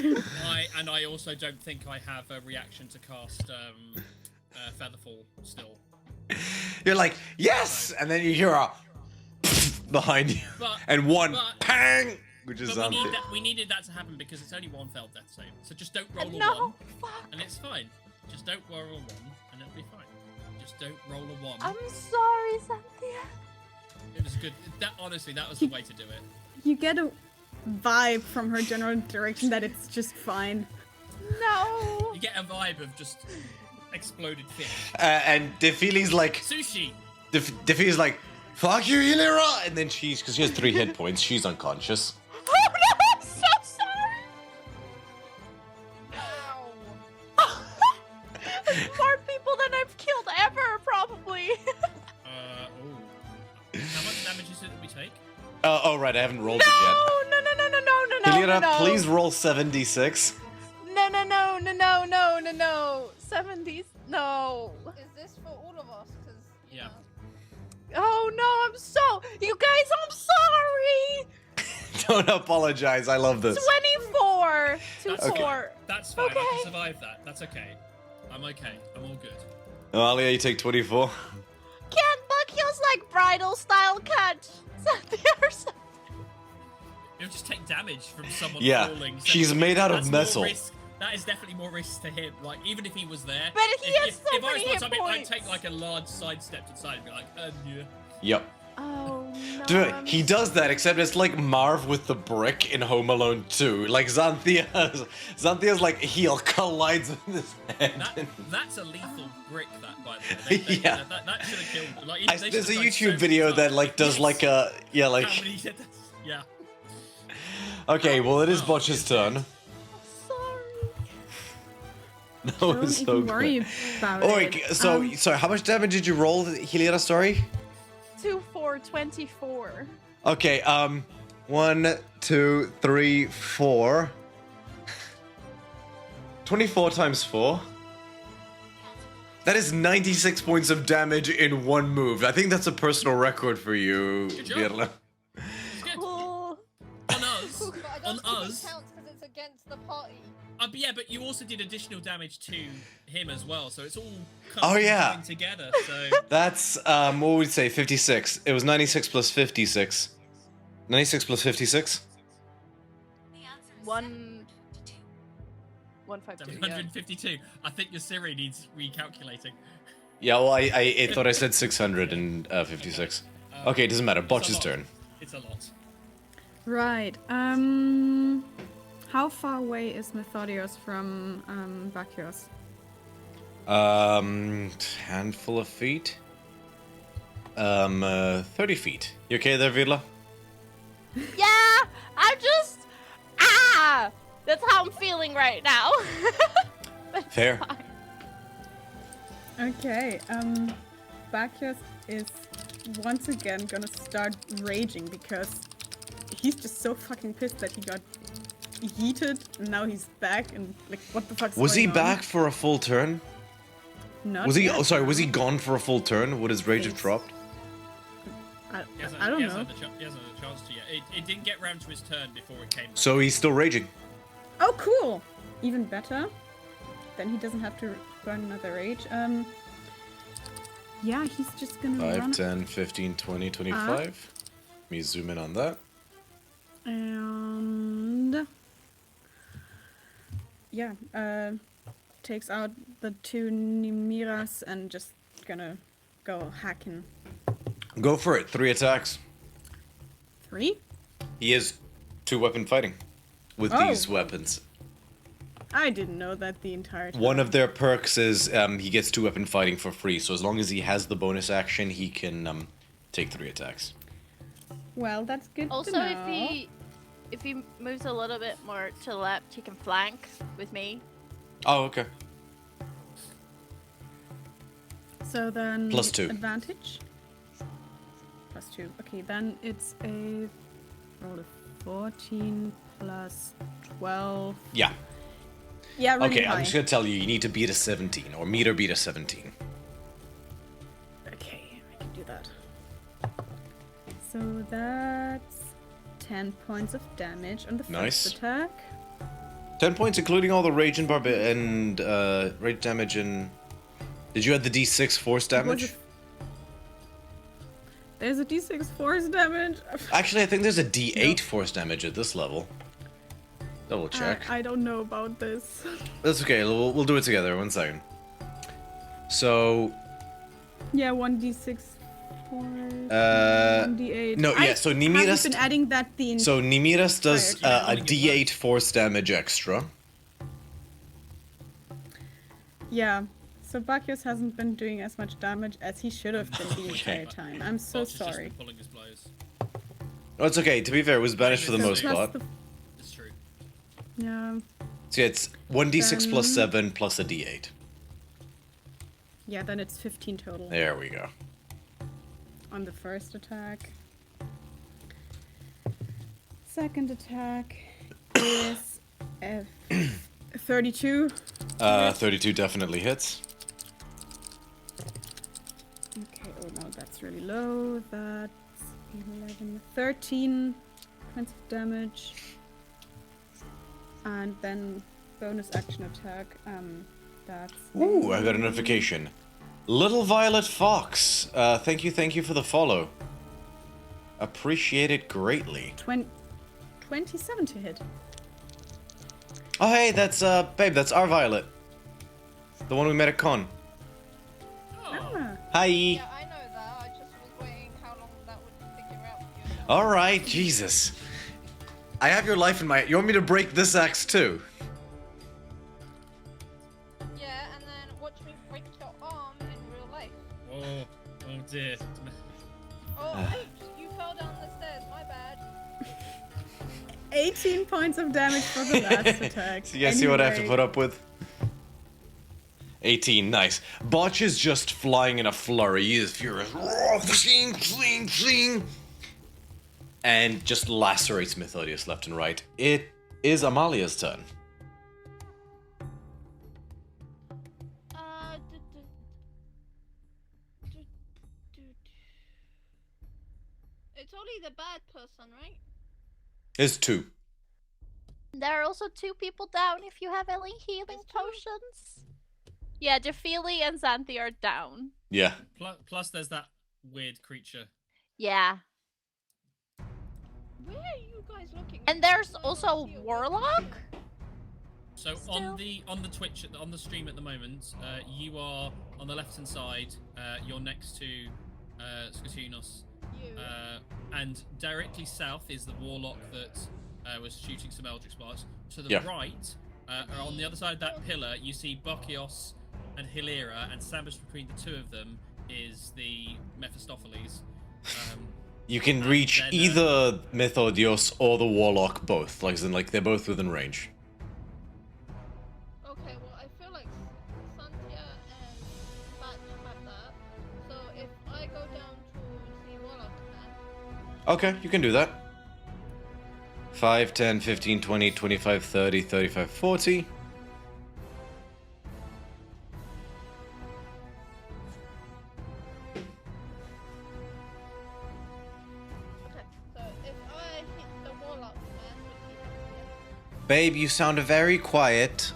S3: I also don't think I have a reaction to cast Featherfall still.
S1: You're like, yes! And then you hear a behind you.
S3: But-
S1: and one
S3: but-
S1: pang! Which is
S3: But
S1: something.
S3: we needed that to happen because it's only one failed death save. So just don't roll a
S4: No,
S3: 1,
S4: fuck.
S3: and it's fine. Just don't roll a 1, and it'll be fine. Just don't roll a 1.
S4: I'm sorry, Cynthia.
S3: It was good. That honestly, that was the way to do it.
S2: You get a vibe from her general direction that it's just fine.
S4: No.
S3: You get a vibe of just exploded fish.
S1: And Defili's like,
S3: Sushi.
S1: Defili's like, fuck you, Hilira! And then because she has 3 hit points, she's unconscious.
S4: Oh no, I'm so sorry. More people than I've killed ever, probably.
S3: Oh. How much damage is it that we take?
S1: Oh, right, I haven't rolled
S4: No,
S1: it yet.
S4: no.
S1: Hilira,
S4: no.
S1: please roll 7d6.
S4: No. 70s, no.
S5: Is this for all of us? Cause, you
S3: Yeah.
S5: know.
S4: Oh no, you guys, I'm sorry.
S1: Don't apologize, I love this.
S4: 24 to
S3: That's
S4: 4.
S3: That's fine. I
S4: Okay.
S3: can survive that. That's okay. I'm okay. I'm all good.
S1: Oh, Alia, you take 24.
S4: Can't Buck use like bridal style catch?
S3: You'll just take damage from someone
S1: Yeah,
S3: falling. so
S1: she's made out of
S3: that's more
S1: metal.
S3: risk. That is definitely more risk to him. Like, even if he was there.
S4: But he has so
S3: if I was
S4: many
S3: doing
S4: hit
S3: something, I'd
S4: points.
S3: take like a large sidestep to the side and be like, yeah.
S1: Yep.
S4: Oh no.
S1: Dude, he does that, except it's like Marv with the brick in Home Alone 2. Like Xanthia's like heel collides with his head.
S3: That's a lethal brick, that, by the way.
S1: Yeah.
S3: That should have killed. Like, they
S1: There's a
S3: should've died
S1: YouTube
S3: so
S1: video
S3: many
S1: that
S3: times.
S1: like does
S3: Yes.
S1: like a yeah like.
S3: How many did that? Yeah.
S1: Okay, well it is
S3: Oh,
S1: Botch's turn.
S4: Sorry.
S1: That
S2: Don't
S1: was so
S2: even
S1: good.
S2: worry about
S1: Oh,
S2: it.
S1: wait, so sorry, how much damage did you roll, Hilira? Sorry.
S4: 2, 4, 24.
S1: Okay, 1, 2, 3, 4. 24 times 4. That is 96 points of damage in one move. I think that's a personal record for you,
S3: Good job.
S1: Virla.
S3: It's good.
S4: Oh.
S3: On us.
S5: But I
S3: On
S5: don't think
S3: us.
S5: it counts because it's against the party.
S3: But yeah, but you also did additional damage to him as well, so it's all coming together. So
S1: that's what would we say? 56. It was 96 plus 56. 96 plus 56.
S4: 152.
S3: 752. I think your Siri needs recalculating.
S1: Yeah, well, I thought I said 656. Okay, it doesn't matter. Botch's turn.
S3: It's a lot.
S2: Right. How far away is Methodios from Bacchios?
S1: Handful of feet. 30 feet. You okay there, Vidla?
S4: Yeah, I'm just that's how I'm feeling right now.
S1: Fair.
S4: Fine.
S2: Okay. Bacchios is once again gonna start raging because he's just so fucking pissed that he got yeeted and now he's back and like what the fuck's
S1: Was he
S2: going on?
S1: back for a full turn?
S2: Not
S1: Was he?
S2: yet.
S1: Oh, sorry. Was he gone for a full turn? Would his rage have
S2: Thanks.
S1: dropped?
S2: I
S3: He hasn't
S2: don't
S3: had
S2: know.
S3: he hasn't had a chance to yet. It didn't get round to his turn before it came.
S1: So he's still raging.
S2: Oh, cool. Even better. Then he doesn't have to burn another rage. Yeah, he's just gonna
S1: 5,
S2: run
S1: 10, 15, 20, 25. Let me zoom in on that.
S2: and yeah, takes out the two Nimiras and just gonna go hacking.
S1: Go for it. 3 attacks.
S2: 3?
S1: He is 2-weapon fighting with
S2: Oh.
S1: these weapons.
S2: I didn't know that the entire time.
S1: One of their perks is he gets 2-weapon fighting for free. So as long as he has the bonus action, he can take 3 attacks.
S2: Well, that's good
S4: Also,
S2: to know.
S4: if he moves a little bit more to the left, he can flank with me.
S1: Oh, okay.
S2: So then
S1: +2.
S2: advantage. +2. Okay, then it's a roll of 14 plus 12.
S1: Yeah.
S2: Yeah, really
S1: Okay,
S2: high.
S1: I'm just gonna tell you, you need to beat a 17, or meet or beat a 17.
S2: Okay, I can do that. So that's 10 points of damage on the first
S1: Nice.
S2: attack.
S1: 10 points, including all the rage and rage damage and. Did you add the D6 force damage?
S2: There's a D6 force damage.
S1: Actually, I think there's a D8 force damage at this level. Double check.
S2: I don't know about this.
S1: That's okay. We'll do it together. 1 second. So.
S2: Yeah, 1d6 force. 1d8.
S1: no, yeah, so Nimiras-
S2: I've been adding that the
S1: So Nimiras does
S2: Prior
S1: a D8 force damage extra.
S2: Yeah. So Bacchios hasn't been doing as much damage as he should have been the entire time. I'm so
S3: Botch has just
S2: sorry.
S3: been pulling his blows.
S1: Oh, it's okay. To be fair, it was banished for the
S3: So
S1: most
S2: plus
S1: part.
S2: the-
S3: It's true.
S2: yeah.
S1: So yeah, it's 1d6 plus
S2: Then-
S1: 7 plus a d8.
S2: Yeah, then it's 15 total
S1: There we go.
S2: on the first attack. Second attack is 32.
S1: 32 definitely hits.
S2: Okay, oh no, that's really low. That's 11, 13 points of damage. And then bonus action attack. That's.
S1: Ooh, I got a notification. Little Violet Fox, thank you for the follow. Appreciate it greatly.
S2: 27 to hit.
S1: Oh hey, that's babe, that's our Violet. The one we met at con.
S2: Ah,
S1: Hi.
S5: Yeah, I know that. I just was waiting how long that would figure out for you.
S1: Alright, Jesus. I have your life in my. You want me to break this axe too?
S5: Yeah, and then watch me break your arm in real life.
S3: Oh dear.
S5: Oh, oops, you fell down the stairs. My bad.
S2: 18 points of damage for the last attack.
S1: So you guys see what I have to
S2: Anyway,
S1: put up with? 18, nice. Botch is just flying in a flurry. He is furious. Fling, fling, fling. And just lacerates Methodius left and right. It is Amalia's turn.
S5: It's only the bad person, right?
S1: It's 2.
S4: There are also 2 people down if you have any healing potions. Yeah, Jafili and Xanthi are down.
S1: Yeah.
S3: Plus, there's that weird creature.
S4: Yeah.
S5: Where are you guys looking?
S4: And there's also a warlock?
S3: So
S4: Still.
S3: on the Twitch on the stream at the moment, you are on the left hand side. You're next to Skatunos,
S5: You.
S3: and directly south is the warlock that was shooting some Eldritch Sparks. To the
S1: Yeah.
S3: right, on the other side of that pillar, you see Bukios and Hilira, and sandwiched between the 2 of them is the Mephistopheles.
S1: You can
S3: And
S1: reach
S3: then,
S1: either Mythodios or the Warlock both. Like, as in, like, they're both within range.
S5: Okay, well, I feel like Santia and Batch have that. So if I go down to the Warlock then.
S1: Okay, you can do that. 5, 10, 15, 20, 25, 30, 35, 40.
S5: Okay, so if I hit the Warlock then with the axiom,
S1: Babe, you sound very quiet.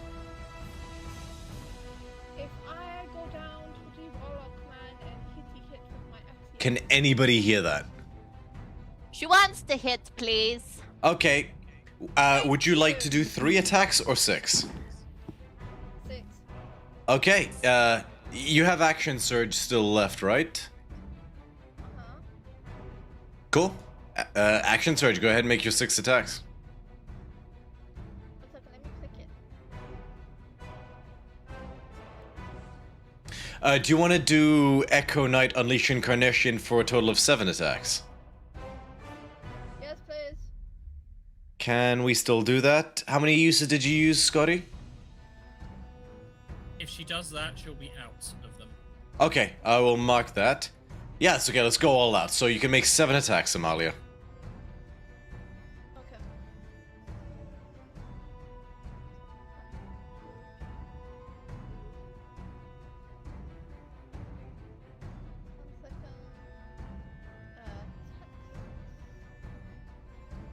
S5: if I go down to the Warlock man and hit with my axiom.
S1: Can anybody hear that?
S4: She wants to hit, please.
S1: Okay. Would you like to do 3 attacks or 6?
S5: 6.
S1: Okay. You have Action Surge still left, right?
S5: Uh-huh.
S1: Cool. Action Surge, go ahead and make your 6 attacks.
S5: One second, let me click it.
S1: Do you want to do Echo Knight Unleash Incarnation for a total of 7 attacks?
S5: Yes, please.
S1: Can we still do that? How many uses did you use, Scotty?
S3: If she does that, she'll be out of them.
S1: Okay, I will mark that. Yes, okay, let's go all out. So you can make 7 attacks, Amalia.
S5: Okay. One second.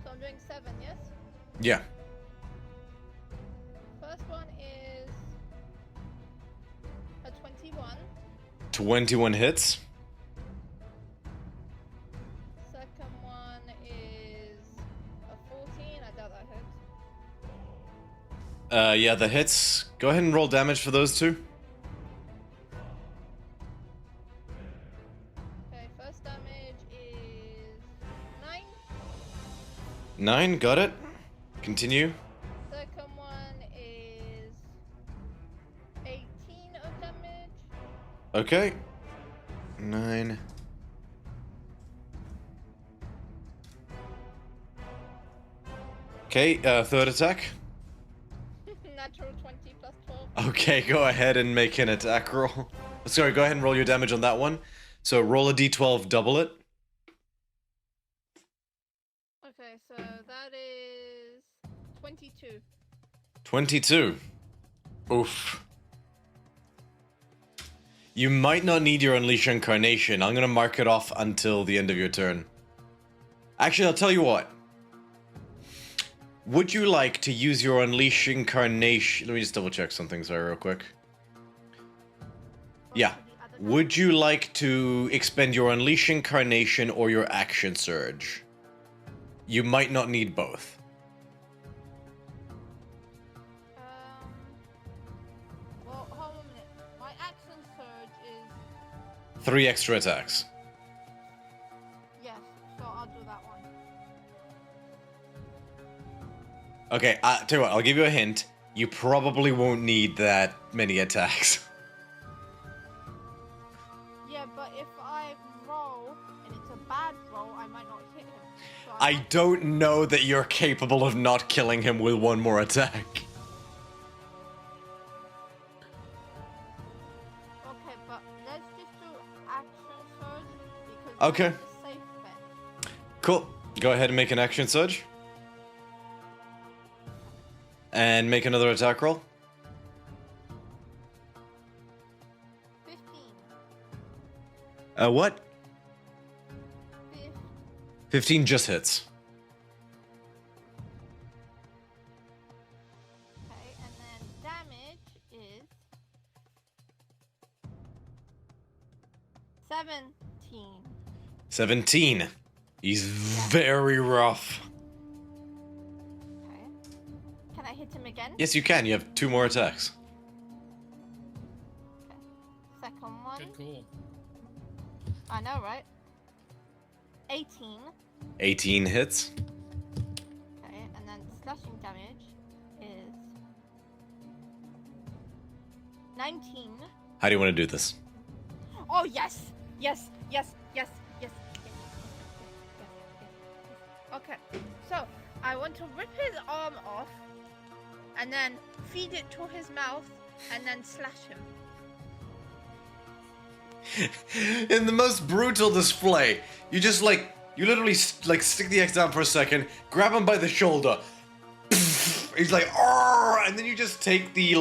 S5: So I'm doing 7, yes?
S1: Yeah.
S5: First one is a 21.
S1: 21 hits.
S5: Second one is a 14. I doubt that hits.
S1: Yeah, the hits. Go ahead and roll damage for those 2.
S5: Okay, first damage is 9.
S1: 9, got it. Continue.
S5: Second one is 18 of damage.
S1: Okay. 9. Okay, third attack.
S5: Natural 20 plus 12.
S1: Okay, go ahead and make an attack roll. Sorry, go ahead and roll your damage on that one. So roll a d12, double it.
S5: Okay, so that is 22.
S1: 22. Oof. You might not need your Unleash Incarnation. I'm gonna mark it off until the end of your turn. Actually, I'll tell you what. Would you like to use your Unleash Incarnation? Let me just double check something, sorry, real quick. Yeah. Would you like to expend your Unleash Incarnation or your Action Surge? You might not need both.
S5: Well, hold on a minute. My action surge is
S1: 3 extra attacks.
S5: yes, so I'll do that one.
S1: Okay, tell you what, I'll give you a hint. You probably won't need that many attacks.
S5: Yeah, but if I roll and it's a bad roll, I might not hit him. So
S1: I
S5: might-
S1: don't know that you're capable of not killing him with one more attack.
S5: Okay, but let's just do action surge because
S1: Okay.
S5: that's a safe bet.
S1: Cool. Go ahead and make an Action Surge. And make another attack roll.
S5: 15.
S1: What?
S5: 15.
S1: 15 just hits. 17. He's very rough.
S5: Okay. Can I hit him again?
S1: Yes, you can. You have 2 more attacks.
S5: Okay. Second one.
S3: Good call.
S5: I know, right? 18.
S1: 18 hits.
S5: Okay, and then slashing damage is 19.
S1: How do you want to do this?
S5: Oh yes! Yes, yes, yes, yes, yes, yes, yes, yes. Okay, so I want to rip his arm off and then feed it to his mouth and then slash him.
S1: In the most brutal display, you just you literally stick the axe down for a second, grab him by the shoulder. He's like, "Arr!" And then you just take the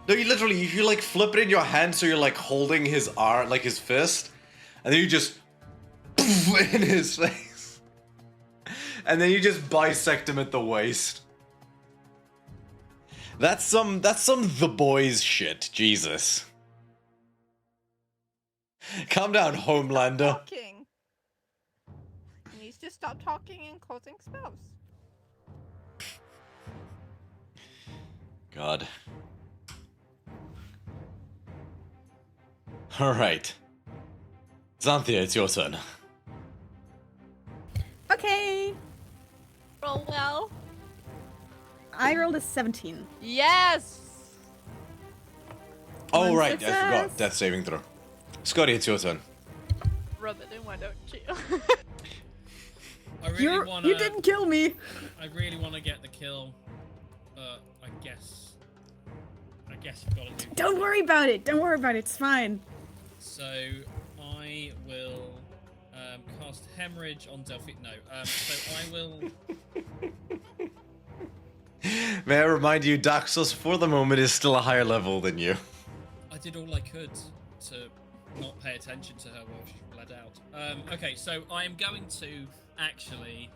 S1: no, you flip it in your hand so you're holding his arm, his fist, and then you just in his face, and then you just bisect him at the waist. That's some The Boys shit. Jesus. Calm down, Homelander.
S5: Talking. He needs to stop talking and causing spells.
S1: God. Alright. Xanthia, it's your turn.
S2: Okay.
S4: Roll well.
S2: I rolled a 17.
S4: Yes.
S1: Oh,
S2: One
S1: right, I
S2: success.
S1: forgot. Death saving throw. Scotty, it's your turn.
S4: Rub it in, why don't you?
S3: I really want to.
S2: You didn't kill me.
S3: I really want to get the kill, but I guess you've got to do.
S2: Don't worry about it. Don't worry about it. It's fine.
S3: So I will cast Hemorrhage on Delphi. No. So I will.
S1: May I remind you, Daxos for the moment is still a higher level than you.
S3: I did all I could to not pay attention to her while she bled out. Okay, so I am going to actually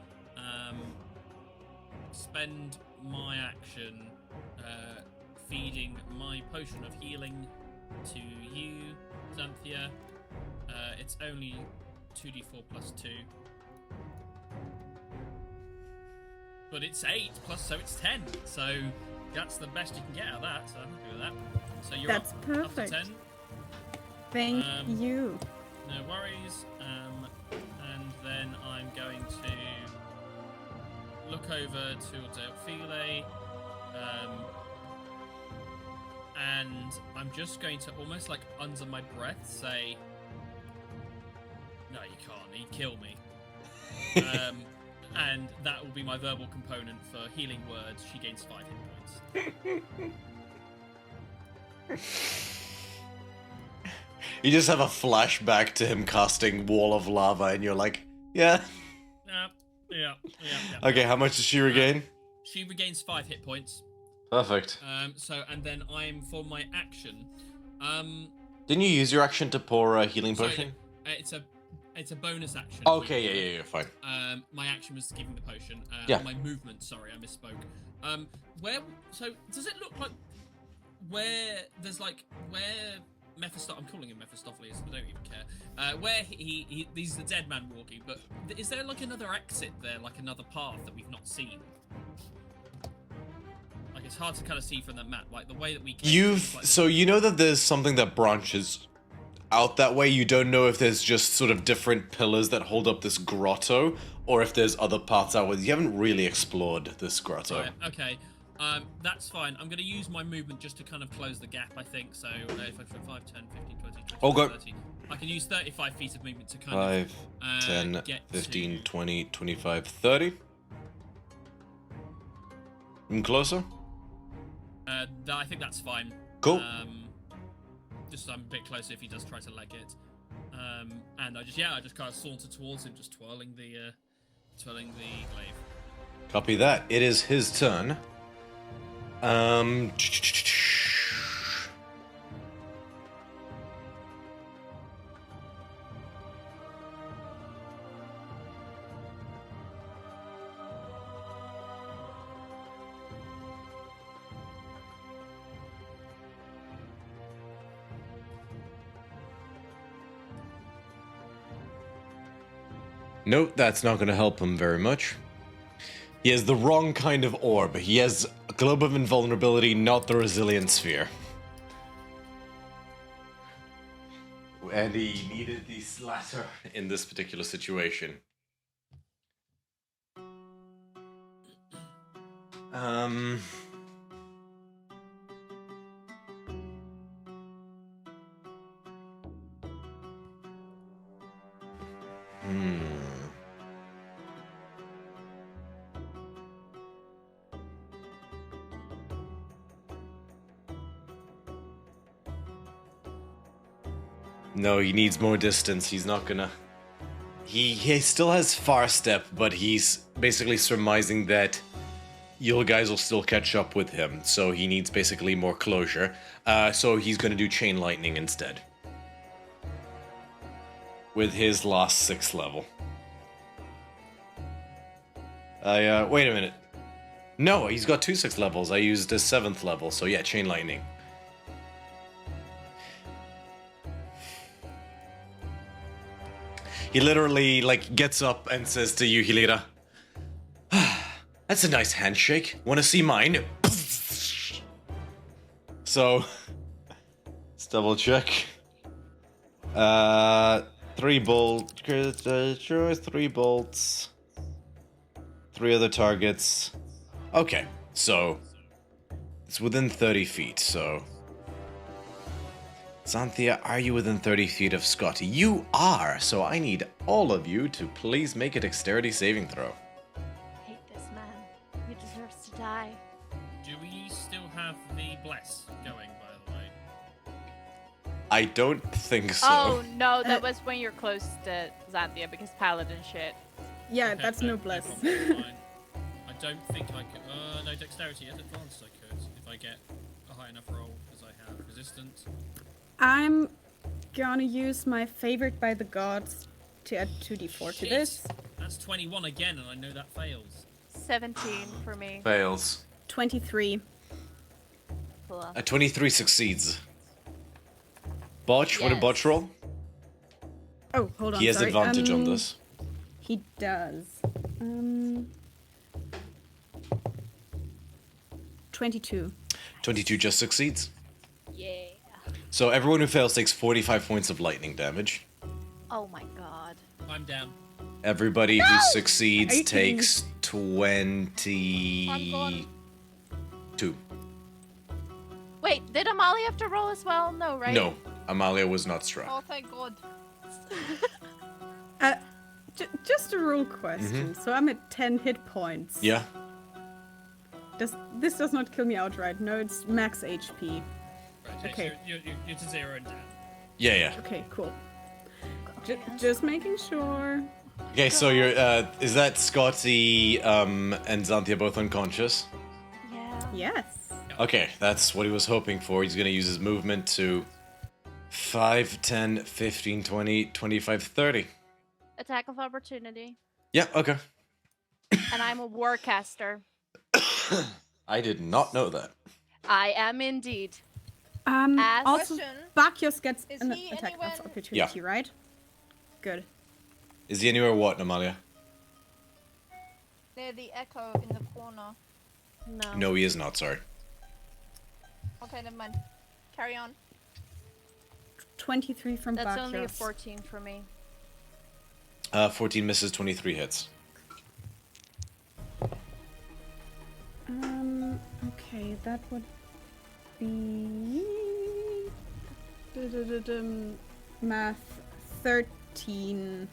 S3: spend my action feeding my potion of healing to you, Xanthia. It's only 2d4 plus 2. But it's 8 plus, so it's 10. So that's the best you can get out of that. So I'm happy with that. So you're
S2: That's
S3: up
S2: perfect.
S3: to 10.
S2: Thank
S3: Um,
S2: you.
S3: No worries. And then I'm going to look over to Delphile. And I'm just going to almost under my breath say, "No, you can't. He'd kill me." And that will be my verbal component for healing words. She gains 5 hit points.
S1: You just have a flashback to him casting Wall of Lava, and you're like, yeah.
S3: Yeah.
S1: Okay, how much does she regain?
S3: She regains 5 hit points.
S1: Perfect.
S3: And then I'm for my action.
S1: Didn't you use your action to pour a healing
S3: Sorry,
S1: potion?
S3: It's a bonus action.
S1: Okay, yeah, fine.
S3: My action was giving the potion.
S1: Yeah.
S3: My movement. Sorry, I misspoke. So does it look like where there's where Mephistopheles? I'm calling him Mephistopheles. I don't even care. Where he's the dead man walking. But is there another exit there, another path that we've not seen? It's hard to kind of see from the map, the way that we can.
S1: So you know that there's something that branches out that way. You don't know if there's just sort of different pillars that hold up this grotto, or if there's other paths outwards. You haven't really explored this grotto.
S3: Right, okay. That's fine. I'm going to use my movement just to kind of close the gap, I think. So if I 5, 10, 15, 20, 25, 30. I can use 35 feet of movement to kind
S1: 5, 10,
S3: get
S1: 15,
S3: to...
S1: 20, 25, 30. And closer?
S3: I think that's fine.
S1: Cool.
S3: Just I'm a bit closer if he does try to leg it. And I just kind of saunter towards him, just twirling the glaive.
S1: Copy that. It is his turn. Nope, that's not going to help him very much. He has the wrong kind of orb. He has a globe of invulnerability, not the resilient sphere. And he needed the latter in this particular situation. No, he needs more distance. He's not gonna... He still has far step, but he's basically surmising that you guys will still catch up with him. So he needs basically more closure. So he's gonna do Chain Lightning instead. With his last 6th level. Wait a minute. No, he's got 2 6th levels. I used a 7th level, so yeah, Chain Lightning. He literally, like, gets up and says to you, Hilira, that's a nice handshake. Wanna see mine? So, let's double check. 3 bolts, 3 bolts, 3 other targets. Okay, so it's within 30 feet, so... Xanthia, are you within 30 feet of Scotty? You are, so I need all of you to please make a dexterity saving throw.
S4: I hate this man. He deserves to die.
S3: Do we still have the bless going, by the way?
S1: I don't think so.
S4: Oh no, that was when you're close to Xanthia because paladin shit.
S2: Yeah,
S3: Okay,
S2: that's no bless.
S3: problem, fine. I don't think I could. No dexterity at advanced. I could if I get a high enough roll because I have resistance.
S2: I'm gonna use my favorite by the gods to add 2d4 to
S3: Shit.
S2: this.
S3: That's 21 again, and I know that fails.
S4: 17 for me.
S1: Fails.
S2: 23.
S4: Cool.
S1: A 23 succeeds. Botch, what did
S4: Yes.
S1: Botch roll?
S2: Oh, hold on.
S1: He has
S2: sorry.
S1: advantage on this.
S2: He does. 22.
S1: 22 just succeeds.
S4: Yeah.
S1: So everyone who fails takes 45 points of lightning damage.
S4: Oh my god.
S3: I'm down.
S1: Everybody who succeeds
S2: 18.
S1: takes 22.
S5: I'm gone.
S4: Wait, did Amalia have to roll as well? No, right?
S1: No, Amalia was not struck.
S5: Oh, thank God.
S2: Just a rule question. So I'm at 10 hit points.
S1: Yeah?
S2: This does not kill me outright. No, it's max HP.
S3: Right,
S2: Okay.
S3: So you're to 0 and down.
S1: Yeah.
S2: Okay, cool. Just making sure.
S1: Okay, so you're, is that Scotty, and Xanthia both unconscious?
S4: Yeah.
S2: Yes.
S1: Okay, that's what he was hoping for. He's gonna use his movement to 5, 10, 15, 20, 25, 30.
S4: Attack of opportunity.
S1: Yeah, okay.
S4: And I'm a warcaster.
S1: I did not know that.
S4: I am indeed.
S2: Also,
S5: Question,
S2: Bacchus gets
S5: is
S2: an
S5: he
S2: attack
S5: anywhere-
S2: of opportunity, right? Good.
S1: Is he anywhere what, Amalia?
S5: Near the echo in the corner.
S4: No.
S1: No, he is not, sorry.
S5: Okay, never mind. Carry on.
S2: 23 from
S4: That's
S2: Bacchus.
S4: only a 14 for me.
S1: 14 misses, 23 hits.
S2: Okay, that would be math 13.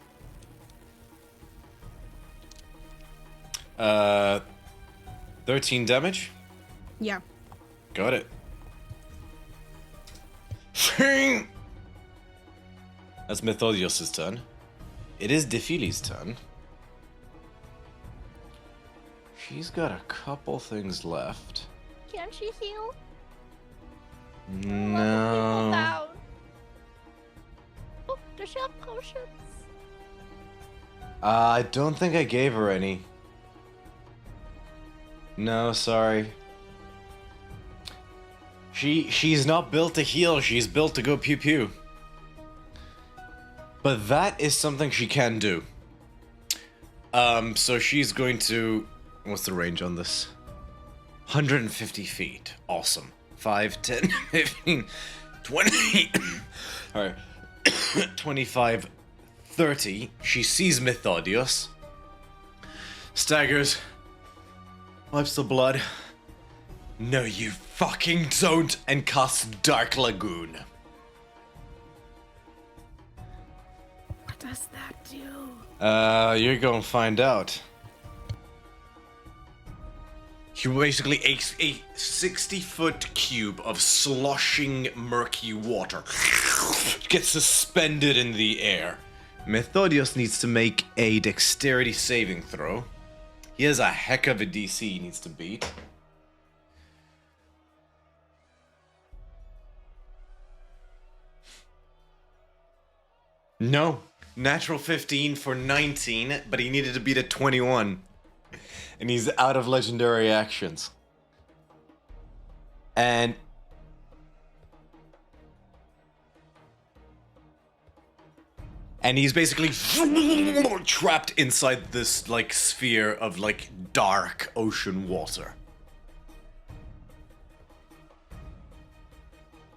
S1: 13 damage?
S2: Yeah.
S1: Got it. That's Methodios' turn. It is Defili's turn. She's got a couple things left.
S4: Can she heal?
S1: No.
S4: Down. Oh, does she have potions?
S1: I don't think I gave her any. No, sorry. She's not built to heal, she's built to go pew pew. But that is something she can do. So she's going to... What's the range on this? 150 feet. Awesome. 5, 10, 15, 20... Alright. 25, 30. She sees Mythodios. Staggers. Wipes the blood. No, you fucking don't. And casts Dark Lagoon.
S2: What does that do?
S1: You're gonna find out. You basically a 60-foot cube of sloshing, murky water gets suspended in the air. Methodios needs to make a dexterity saving throw. He has a heck of a DC he needs to beat. No. Natural 15 for 19, but he needed to beat a 21. And he's out of legendary actions. And he's basically trapped inside this like sphere of like dark ocean water.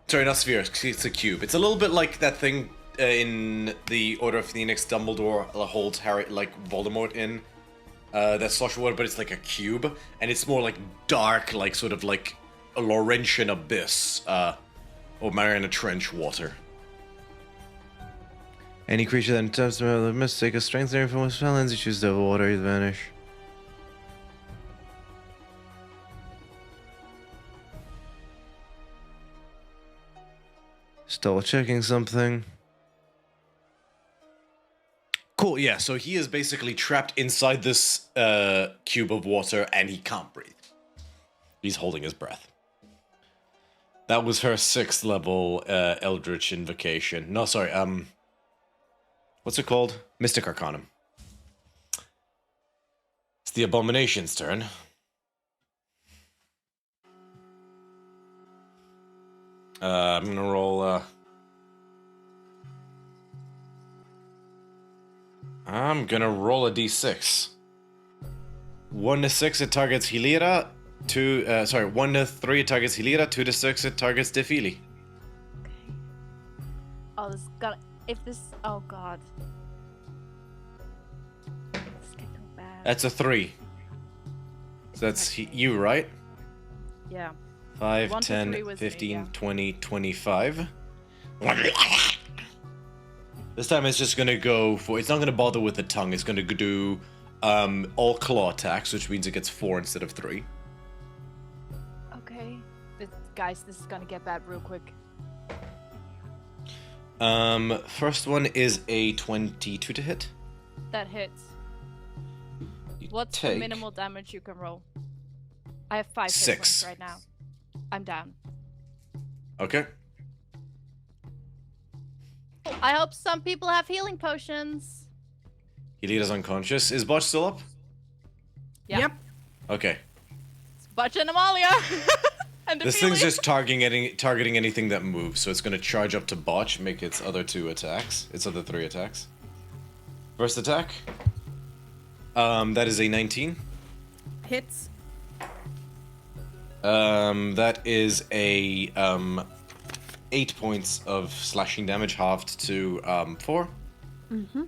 S1: Sorry, not sphere, it's a cube. It's a little bit like that thing in the Order of Phoenix Dumbledore holds Harry, like Voldemort in. That slosh water, but it's like a cube, and it's more like dark, like sort of like a Laurentian abyss, or Mariana Trench water. Any creature that attempts to have a mistake of strength there from his spell ends, you choose the water, you vanish. Just double checking something. Cool, yeah, so he is basically trapped inside this cube of water and he can't breathe. He's holding his breath. That was her 6th level Eldritch Invocation. No, sorry, what's it called? Mystic Arcanum. It's the Abomination's turn. I'm gonna roll, I'm gonna roll a d6. 1 to 6, it targets Hilira. 1 to 3, it targets Hilira. 2 to 6, it targets Defili.
S4: Okay. Oh, this is gonna. If this. Oh god. This can go bad.
S1: That's a 3. So that's you, right?
S4: Yeah.
S1: 5,
S4: 1 to
S1: 10,
S4: 3 was
S1: 15,
S4: me, yeah.
S1: 20, 25. This time it's just gonna go for... It's not gonna bother with the tongue. It's gonna do all claw attacks, which means it gets 4 instead of 3.
S4: Okay. Guys, this is gonna get bad real quick.
S1: First one is a 22 to hit.
S4: That hits.
S1: You
S4: What's
S1: take
S4: the minimal damage you can roll? I have 5 hit
S1: 6
S4: points right now. I'm down.
S1: Okay.
S4: I hope some people have healing potions.
S1: Hilira's unconscious. Is Botch still up?
S4: Yeah.
S2: Yep.
S1: Okay.
S4: It's Butch and Amalia. And
S1: This
S4: Defili.
S1: thing's just targeting anything that moves, so it's gonna charge up to Botch, make its other 2 attacks. Its other 3 attacks. First attack. That is a 19.
S2: Hits.
S1: That is a 8 points of slashing damage, halved to 4.
S2: Mm-hmm.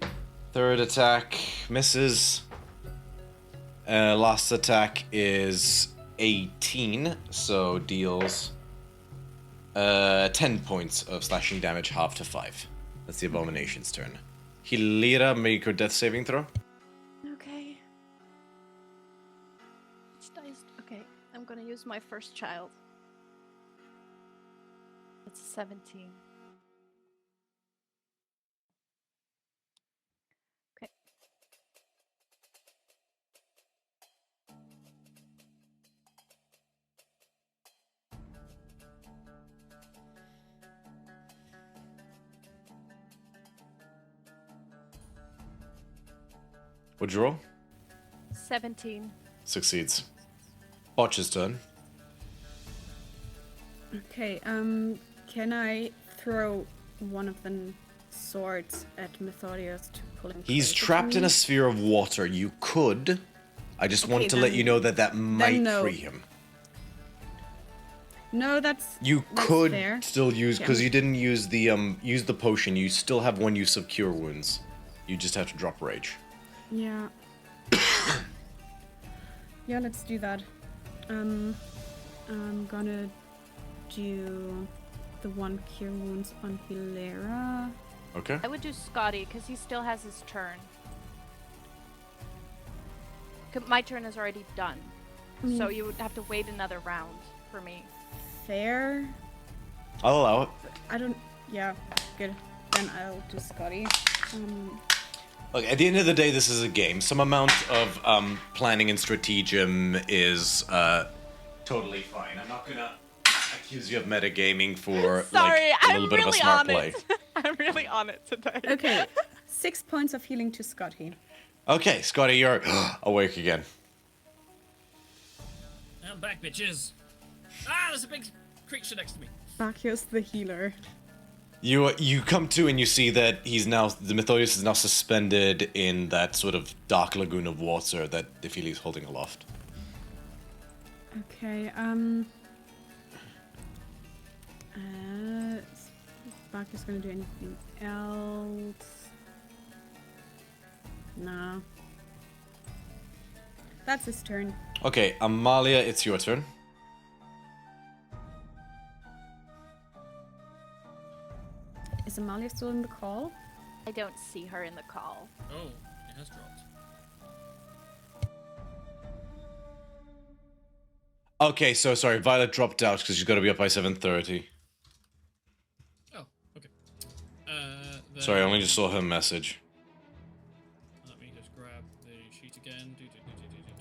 S1: Third attack misses. Last attack is 18, so deals 10 points of slashing damage, halved to 5. That's the Abomination's turn. Hilira, make her death saving throw.
S4: Okay. Which dice? Okay, I'm gonna use my first child. It's 17. Okay.
S1: What'd you roll?
S4: 17.
S1: Succeeds. Botch's turn.
S2: Okay, can I throw one of the swords at Methodius to pull him.
S1: He's
S2: closer to
S1: trapped in
S2: me.
S1: a sphere of water. You could. I just want
S2: Okay,
S1: to let
S2: then-
S1: you know that might
S2: no.
S1: free him.
S2: No, that's
S1: You
S2: that's
S1: could
S2: fair.
S1: still use, because
S2: Yeah.
S1: you didn't use the potion. You still have one use of cure wounds. You just have to drop rage.
S2: Yeah. Yeah, let's do that. I'm gonna do the one cure wounds on Hilera.
S1: Okay.
S4: I would do Scotty because he still has his turn. My turn is already done, so you would have to wait another round for me.
S2: Fair.
S1: I'll allow it.
S2: I don't. Yeah, good. Then I'll do Scotty.
S1: Look, at the end of the day, this is a game. Some amount of planning and stratagem is totally fine. I'm not gonna accuse you of metagaming for
S4: Sorry,
S1: like a little
S4: I'm
S1: bit of a
S4: really
S1: smart
S4: on
S1: play.
S4: it. I'm really on it today.
S2: Okay, 6 points of healing to Scotty.
S1: Okay, Scotty, you're awake again.
S3: I'm back, bitches. Ah, there's a big creature next to me.
S2: Bacchus the healer.
S1: You come to and you see that the Methodius is now suspended in that sort of dark lagoon of water that Defili is holding aloft.
S2: Okay, is Bacchus gonna do anything else? No. That's his turn.
S1: Okay, Amalia, it's your turn.
S2: Is Amalia still in the call?
S4: I don't see her in the call.
S3: Oh, it has dropped.
S1: Okay, so sorry, Violet dropped out because she's got to be up by 7:30.
S3: Oh, okay.
S1: Sorry, I only just saw her message.
S3: Let me just grab the sheet again. Do.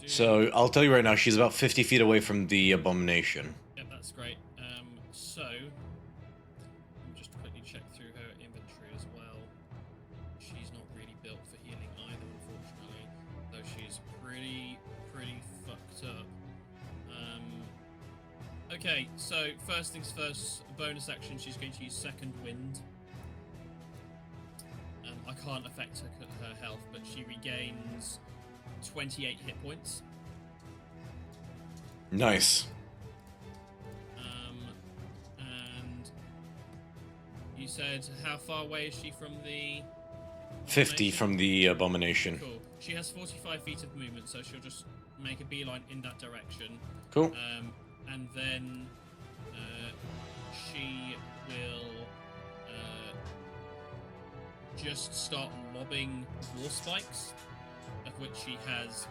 S1: So I'll tell you right now, she's about 50 feet away from the abomination.
S3: Yep, that's great. So let me just quickly check through her inventory as well. She's not really built for healing either, unfortunately, though she's pretty fucked up. Okay, so first things first, bonus action, she's going to use Second Wind. I can't affect her health, but she regains 28 hit points.
S1: Nice.
S3: And you said how far away is she from the
S1: 50 from the abomination.
S3: Cool. She has 45 feet of movement, so she'll just make a beeline in that direction.
S1: Cool.
S3: And then she will just start lobbing war spikes, of which she has.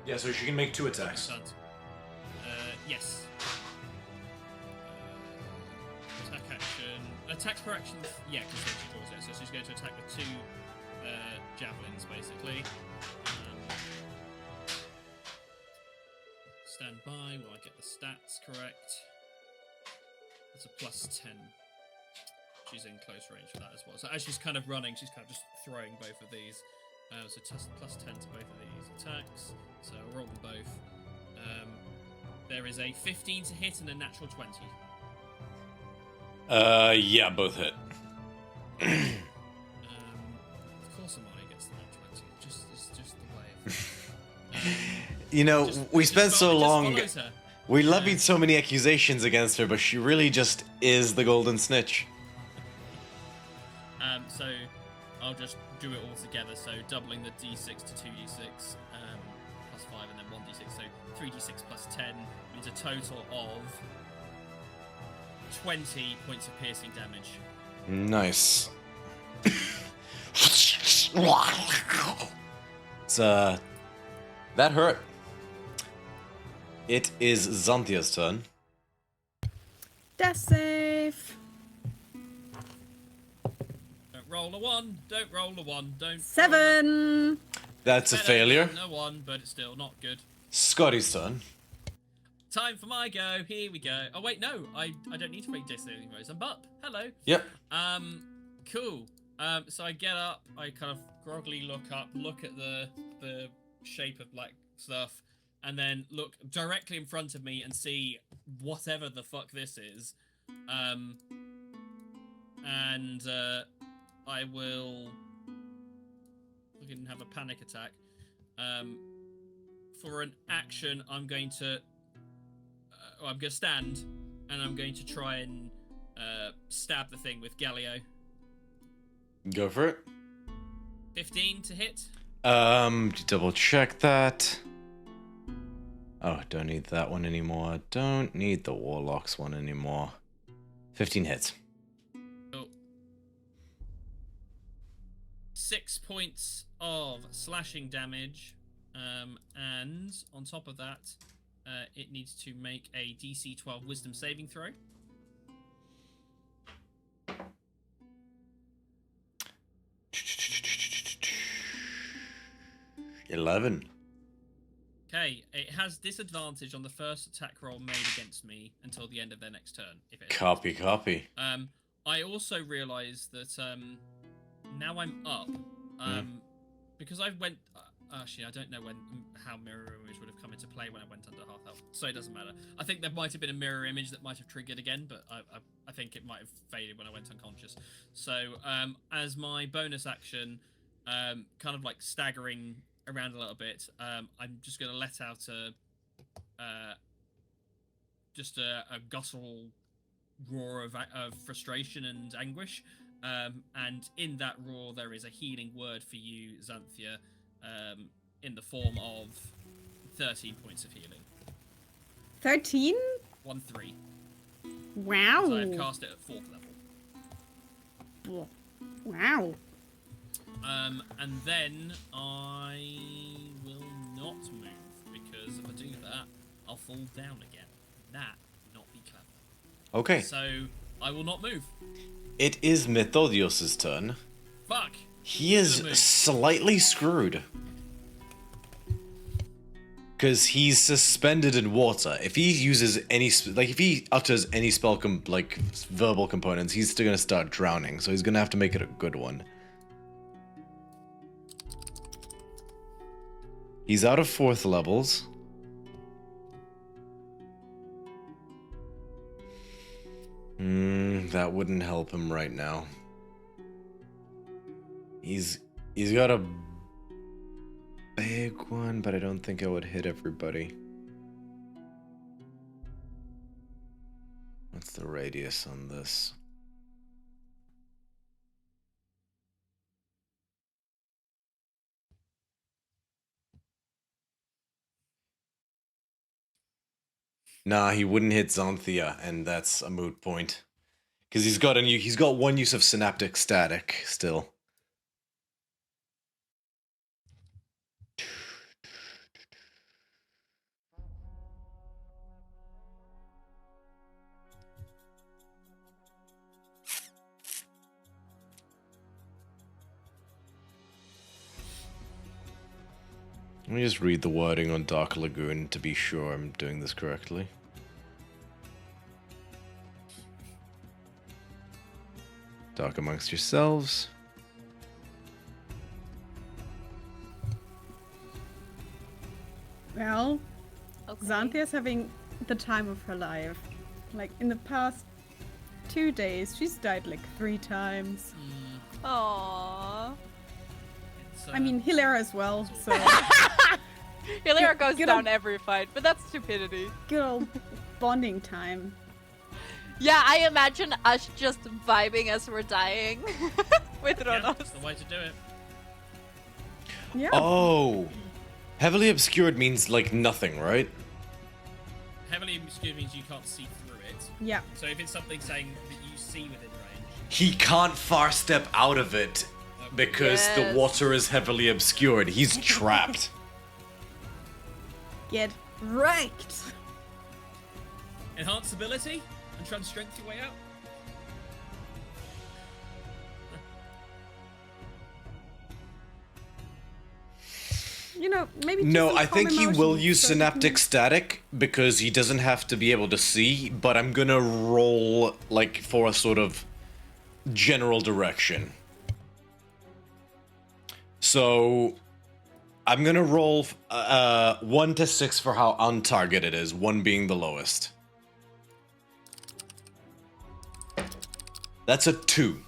S1: Yeah, so she can make 2 attacks.
S3: Yes. Attack action. Attack per action. Yeah, because she draws it. So she's going to attack with 2 javelins, basically. Stand by while I get the stats correct. That's a +10. She's in close range for that as well. So as she's kind of running, she's kind of just throwing both of these. So +10 to both of these attacks. So I'll roll them both. There is a 15 to hit and a natural 20.
S1: Yeah, both hit.
S3: Of course Amaya gets the natural 20. It's just the way of
S1: You know, we spent so long.
S3: follows her.
S1: We levied so many accusations against her, but she really just is the golden snitch.
S3: So I'll just do it all together. So doubling the d6 to 2d6 +5 and then 1d6. So 3d6 +10 means a total of 20 points of piercing damage.
S1: Nice. It's that hurt. It is Xanthia's turn.
S2: Death save.
S3: Don't roll a 1. Don't roll a 1. Don't.
S2: 7.
S1: That's a
S3: Better
S1: failure.
S3: than a 1, but it's still not good.
S1: Scotty's turn.
S3: Time for my go. Here we go. Oh wait, no, I don't need to make death saving throws. I'm up. Hello.
S1: Yep.
S3: Cool. So I get up. I kind of groggily look up, look at the shape of black stuff, and then look directly in front of me and see whatever the fuck this is. And I will fucking have a panic attack. For an action, I'm going to stand, and I'm going to try and stab the thing with Galio.
S1: Go for it.
S3: 15 to hit.
S1: Double check that. Oh, don't need that one anymore. Don't need the Warlock's one anymore. 15 hits.
S3: Oh. 6 points of slashing damage. And on top of that, it needs to make a DC 12 Wisdom saving throw.
S1: $11.
S3: Okay, it has disadvantage on the first attack roll made against me until the end of their next turn. If it
S1: Copy.
S3: I also realised that now I'm up. Because I went. Actually, I don't know how mirror image would have come into play when I went under half health, so it doesn't matter. I think there might have been a mirror image that might have triggered again, but I think it might have faded when I went unconscious. So as my bonus action, kind of like staggering around a little bit, I'm just going to let out a guttural roar of frustration and anguish, and in that roar there is a healing word for you, Xanthia, in the form of 13 points of healing.
S2: 13?
S3: 1-3.
S2: Wow.
S3: So I've cast it at 4th level.
S2: Wow.
S3: And then I will not move, because if I do that, I'll fall down again. That would not be clever.
S1: Okay.
S3: So I will not move.
S1: It is Methodios' turn.
S3: Fuck.
S1: He is slightly screwed. Because he's suspended in water. If he uses any, if he utters any spell, verbal components, he's still gonna start drowning. So he's gonna have to make it a good one. He's out of 4th levels. That wouldn't help him right now. He's got a big one, but I don't think it would hit everybody. What's the radius on this? Nah, he wouldn't hit Xanthia, and that's a moot point. Because he's got one use of synaptic static still. Let me just read the wording on Dark Lagoon to be sure I'm doing this correctly. Talk amongst yourselves.
S2: Well,
S4: Okay.
S2: Xanthia's having the time of her life. Like, in the past 2 days, she's died like 3 times.
S4: Aww.
S2: I mean, Hilera as well, so...
S4: Hilera goes
S2: Good
S4: down
S2: old-
S4: every fight, but that's stupidity.
S2: Good old bonding time.
S4: Yeah, I imagine us just vibing as we're dying with
S3: Yeah,
S4: Ronos.
S3: that's the way to do it.
S2: Yeah.
S1: Oh! Heavily obscured means, like, nothing, right?
S3: Heavily obscured means you can't see through it.
S2: Yeah.
S3: So if it's something saying that you see within range,
S1: He can't far step out of it because the
S4: Yes.
S1: water is heavily obscured. He's trapped.
S2: Get wrecked.
S3: enhance ability and try and strength your way out.
S2: You know, maybe just
S1: No,
S2: some
S1: I think
S2: calm
S1: he will
S2: emotions
S1: use
S2: so he can-
S1: synaptic static because he doesn't have to be able to see, but I'm gonna roll, like, for a sort of general direction. So, I'm gonna roll 1 to 6 for how on target it is, 1 being the lowest. That's a 2.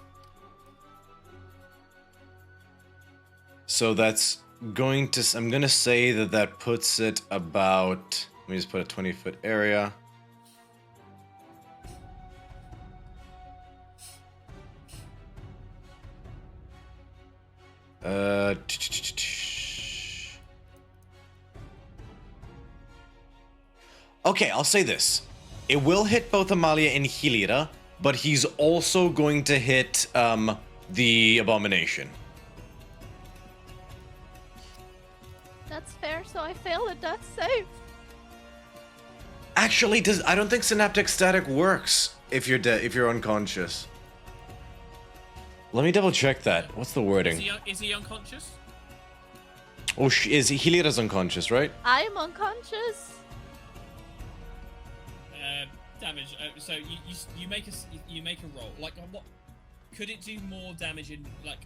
S1: So that's going to... I'm going to say that that puts it about... Let me just put a 20-foot area. Okay, I'll say this. It will hit both Amalia and Hilira, but he's also going to hit the Abomination.
S4: That's fair, so I fail a death save.
S1: Actually, I don't think Synaptic Static works if you're if you're unconscious. Let me double check that. What's the wording?
S3: Is he unconscious?
S1: Oh, is Hilira's unconscious, right?
S4: I am unconscious.
S3: Damage. So you make a roll. Like what? Could it do more damage in like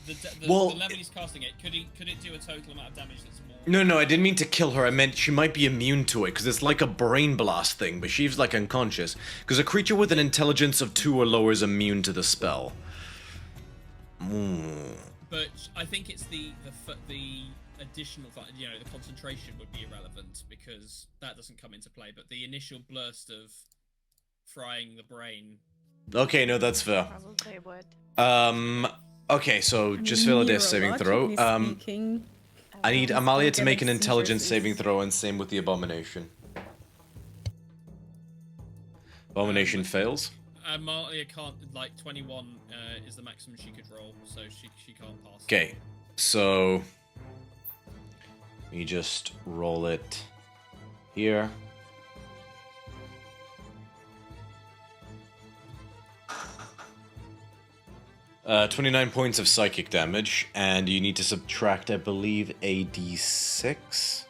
S3: the level he's casting it? Could it do a total amount of damage that's more?
S1: No, I didn't mean to kill her. I meant she might be immune to it because it's like a brain blast thing, but she's like unconscious. Because a creature with an intelligence of 2 or lower is immune to the spell.
S3: But I think it's the additional, the concentration would be irrelevant because that doesn't come into play. But the initial burst of frying the brain.
S1: Okay, no, that's fair.
S4: Probably would.
S1: Okay, so just fail a death saving throw. I need Amalia to make an intelligence saving throw, and same with the Abomination. Abomination fails.
S3: Amalia can't, 21 is the maximum she could roll, so she can't pass.
S1: Okay, so we just roll it here. Uh, 29 points of psychic damage, and you need to subtract, I believe, a d6.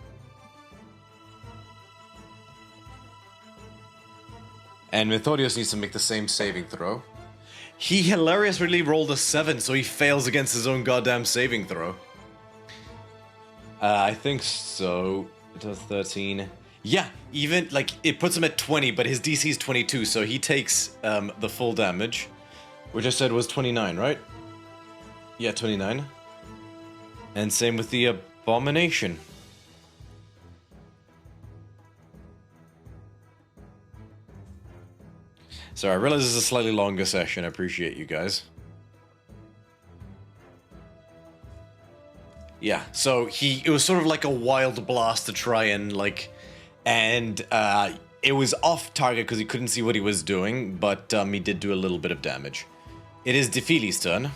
S1: And Methodios needs to make the same saving throw. He hilariously rolled a 7, so he fails against his own goddamn saving throw. I think so. It does 13. Yeah, even, it puts him at 20, but his DC is 22, so he takes the full damage. Which I said was 29, right? Yeah, 29. And same with the Abomination. So I realize this is a slightly longer session. I appreciate you guys. Yeah, so it was sort of like a wild blast to try and it was off target because he couldn't see what he was doing, but he did do a little bit of damage. It is Defili's turn,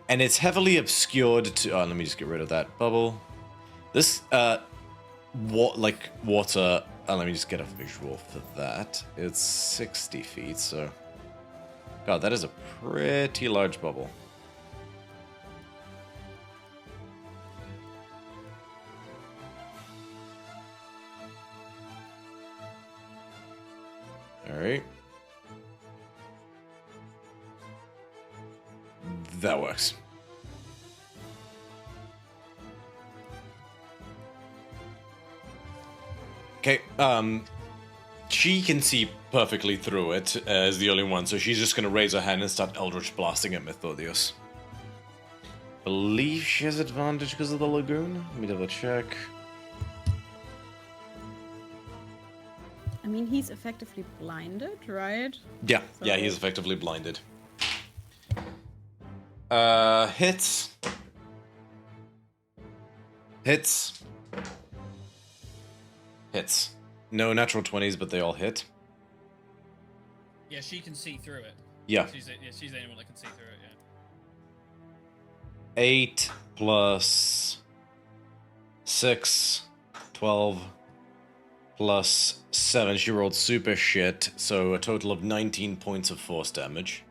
S1: and it's heavily obscured to... let me just get rid of that bubble. This, water... let me just get a visual for that. It's 60 feet, so... God, that is a pretty large bubble. Alright. That works. Okay, she can see perfectly through it as the only one, so she's just gonna raise her hand and start Eldritch blasting at Methodios. Believe she has advantage because of the lagoon? Let me double check.
S2: I mean, he's effectively blinded, right?
S1: Yeah, yeah, he's effectively blinded. Hits. Hits. Hits. No natural 20s, but they all hit.
S3: Yeah, she can see through it.
S1: Yeah.
S3: She's the only one that can see through it, yeah.
S1: 8 plus 6, 12 plus 7. She rolled super shit, so a total of 19 points of force damage.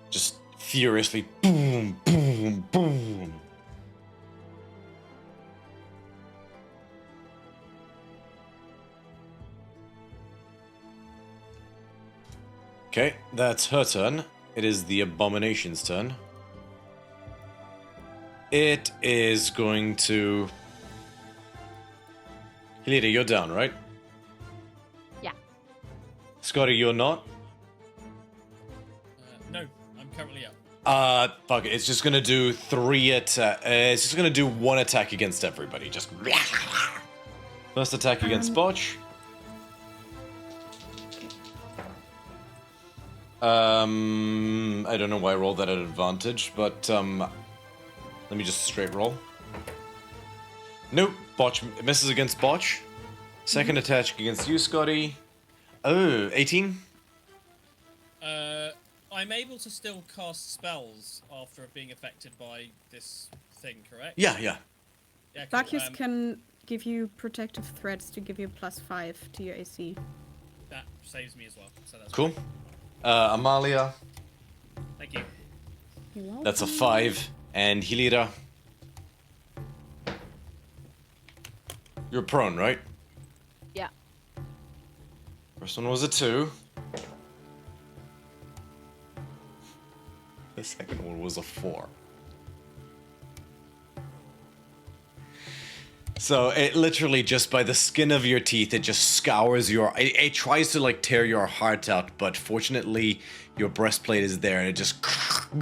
S1: Just furiously boom, boom, boom. Okay, that's her turn. It is the Abomination's turn. It is going to... Hilida, you're down, right?
S4: Yeah.
S1: Scotty, you're not?
S3: No, I'm currently up.
S1: Fuck it. It's just gonna do 3 it's just gonna do 1 attack against everybody. Just. First attack against Botch. I don't know why I rolled that at advantage, but let me just straight roll. Nope, Botch misses against Botch. Second attack against you, Scotty. Oh, 18?
S3: I'm able to still cast spells after being affected by this thing, correct?
S1: Yeah.
S3: Yeah, cool.
S2: Bacchus can give you protective threats to give you +5 to your AC.
S3: That saves me as well, so that's
S1: Cool. Amalia,
S3: Thank you.
S2: You're welcome.
S1: that's a 5. And Hilira. You're prone, right?
S4: Yeah.
S1: First one was a 2. The second one was a 4. So it literally just by the skin of your teeth, it just scours your. It tries to like tear your heart out, but fortunately, your breastplate is there, and it just.
S4: I'm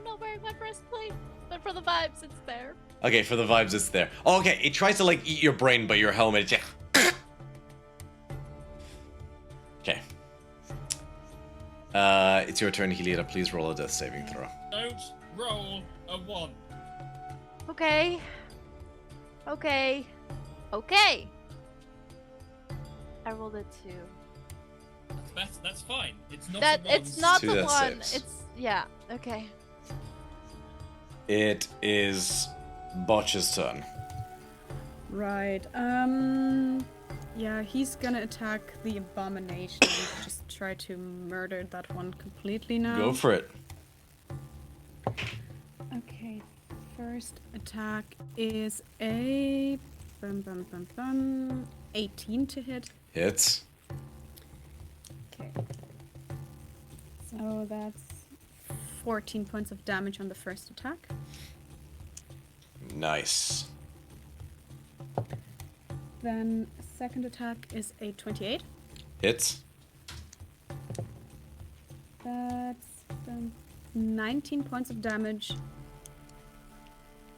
S4: not wearing my breastplate, but for the vibes, it's there.
S1: Okay, for the vibes, it's there. Oh, okay, it tries to like eat your brain, but your helmet. Just... Okay. It's your turn, Heliota. Please roll a death saving throw.
S3: Don't roll a 1.
S4: Okay. Okay. Okay. I rolled a 2.
S3: That's fine. It's not
S4: That
S3: a 1.
S4: it's not
S1: Two
S4: the
S1: to
S4: one.
S1: 6.
S4: It's yeah. Okay.
S1: It is Botch's turn.
S2: Right. Yeah, he's gonna attack the abomination. Just try to murder that one completely now.
S1: Go for it.
S2: Okay. First attack is a 18 to hit.
S1: Hits.
S2: Okay. So that's 14 points of damage on the first attack.
S1: Nice.
S2: Then second attack is a 28.
S1: Hits.
S2: That's 19 points of damage.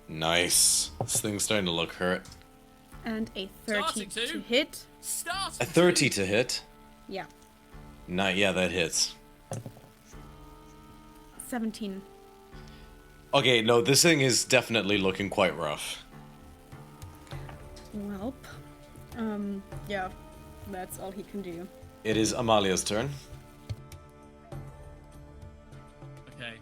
S1: Nice. This thing's starting to look hurt.
S2: And a 30
S3: Starting
S2: to
S3: to.
S2: hit.
S3: Start.
S1: A 30 to hit.
S2: Yeah.
S1: Yeah, that hits.
S2: 17.
S1: Okay, no, this thing is definitely looking quite rough.
S2: Welp. Yeah. That's all he can do.
S1: It is Amalia's turn.
S3: Okay.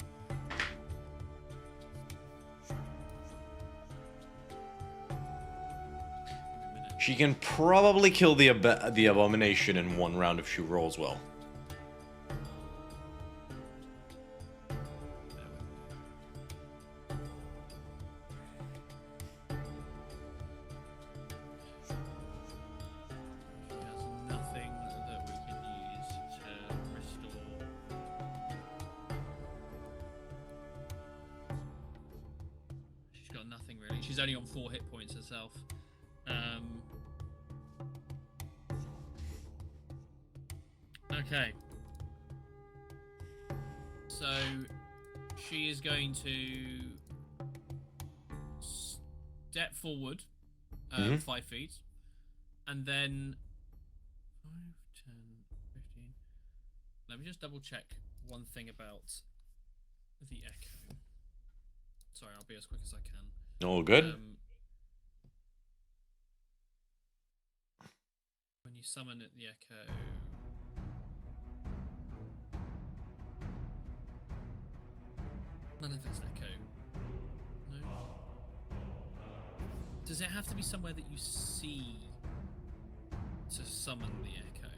S1: She can probably kill the abomination in 1 round if she rolls well.
S3: She has nothing that we can use to restore. She's got nothing really. She's only on 4 hit points herself. Okay. So she is going to step forward 5 feet, and then 5, 10, 15. Let me just double check one thing about the echo. Sorry, I'll be as quick as I can.
S1: All good.
S3: When you summon it, the echo. None of it's echo. No. Does it have to be somewhere that you see to summon the echo?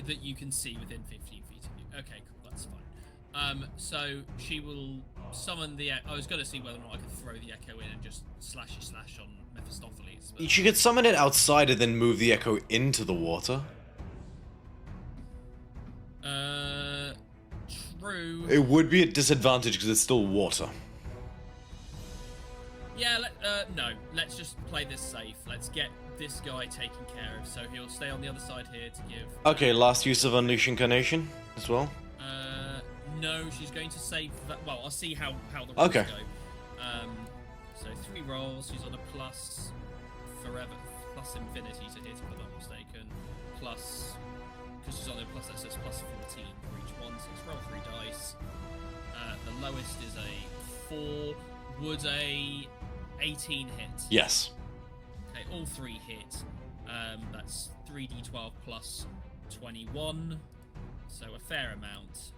S3: That you can see within 15 feet of you. Okay, cool, that's fine. So she will summon the. I was going to see whether or not I could throw the echo in and just slash on Mephistopheles. But...
S1: She could summon it outside and then move the echo into the water.
S3: True.
S1: It would be a disadvantage because it's still water.
S3: Yeah, no. Let's just play this safe. Let's get this guy taken care of. So he'll stay on the other side here to give.
S1: Okay, last use of Unleash Incarnation as well.
S3: No, she's going to save that. Well, I'll see how the rolls
S1: Okay.
S3: go. So 3 rolls. She's on a plus forever, plus infinity to hit, if I'm not mistaken. Plus, because she's on a plus, that says plus 14 for each one. So let's roll 3 dice. The lowest is a 4. Would a 18 hit?
S1: Yes.
S3: Okay, all 3 hit. That's 3d12 plus 21. So a fair amount.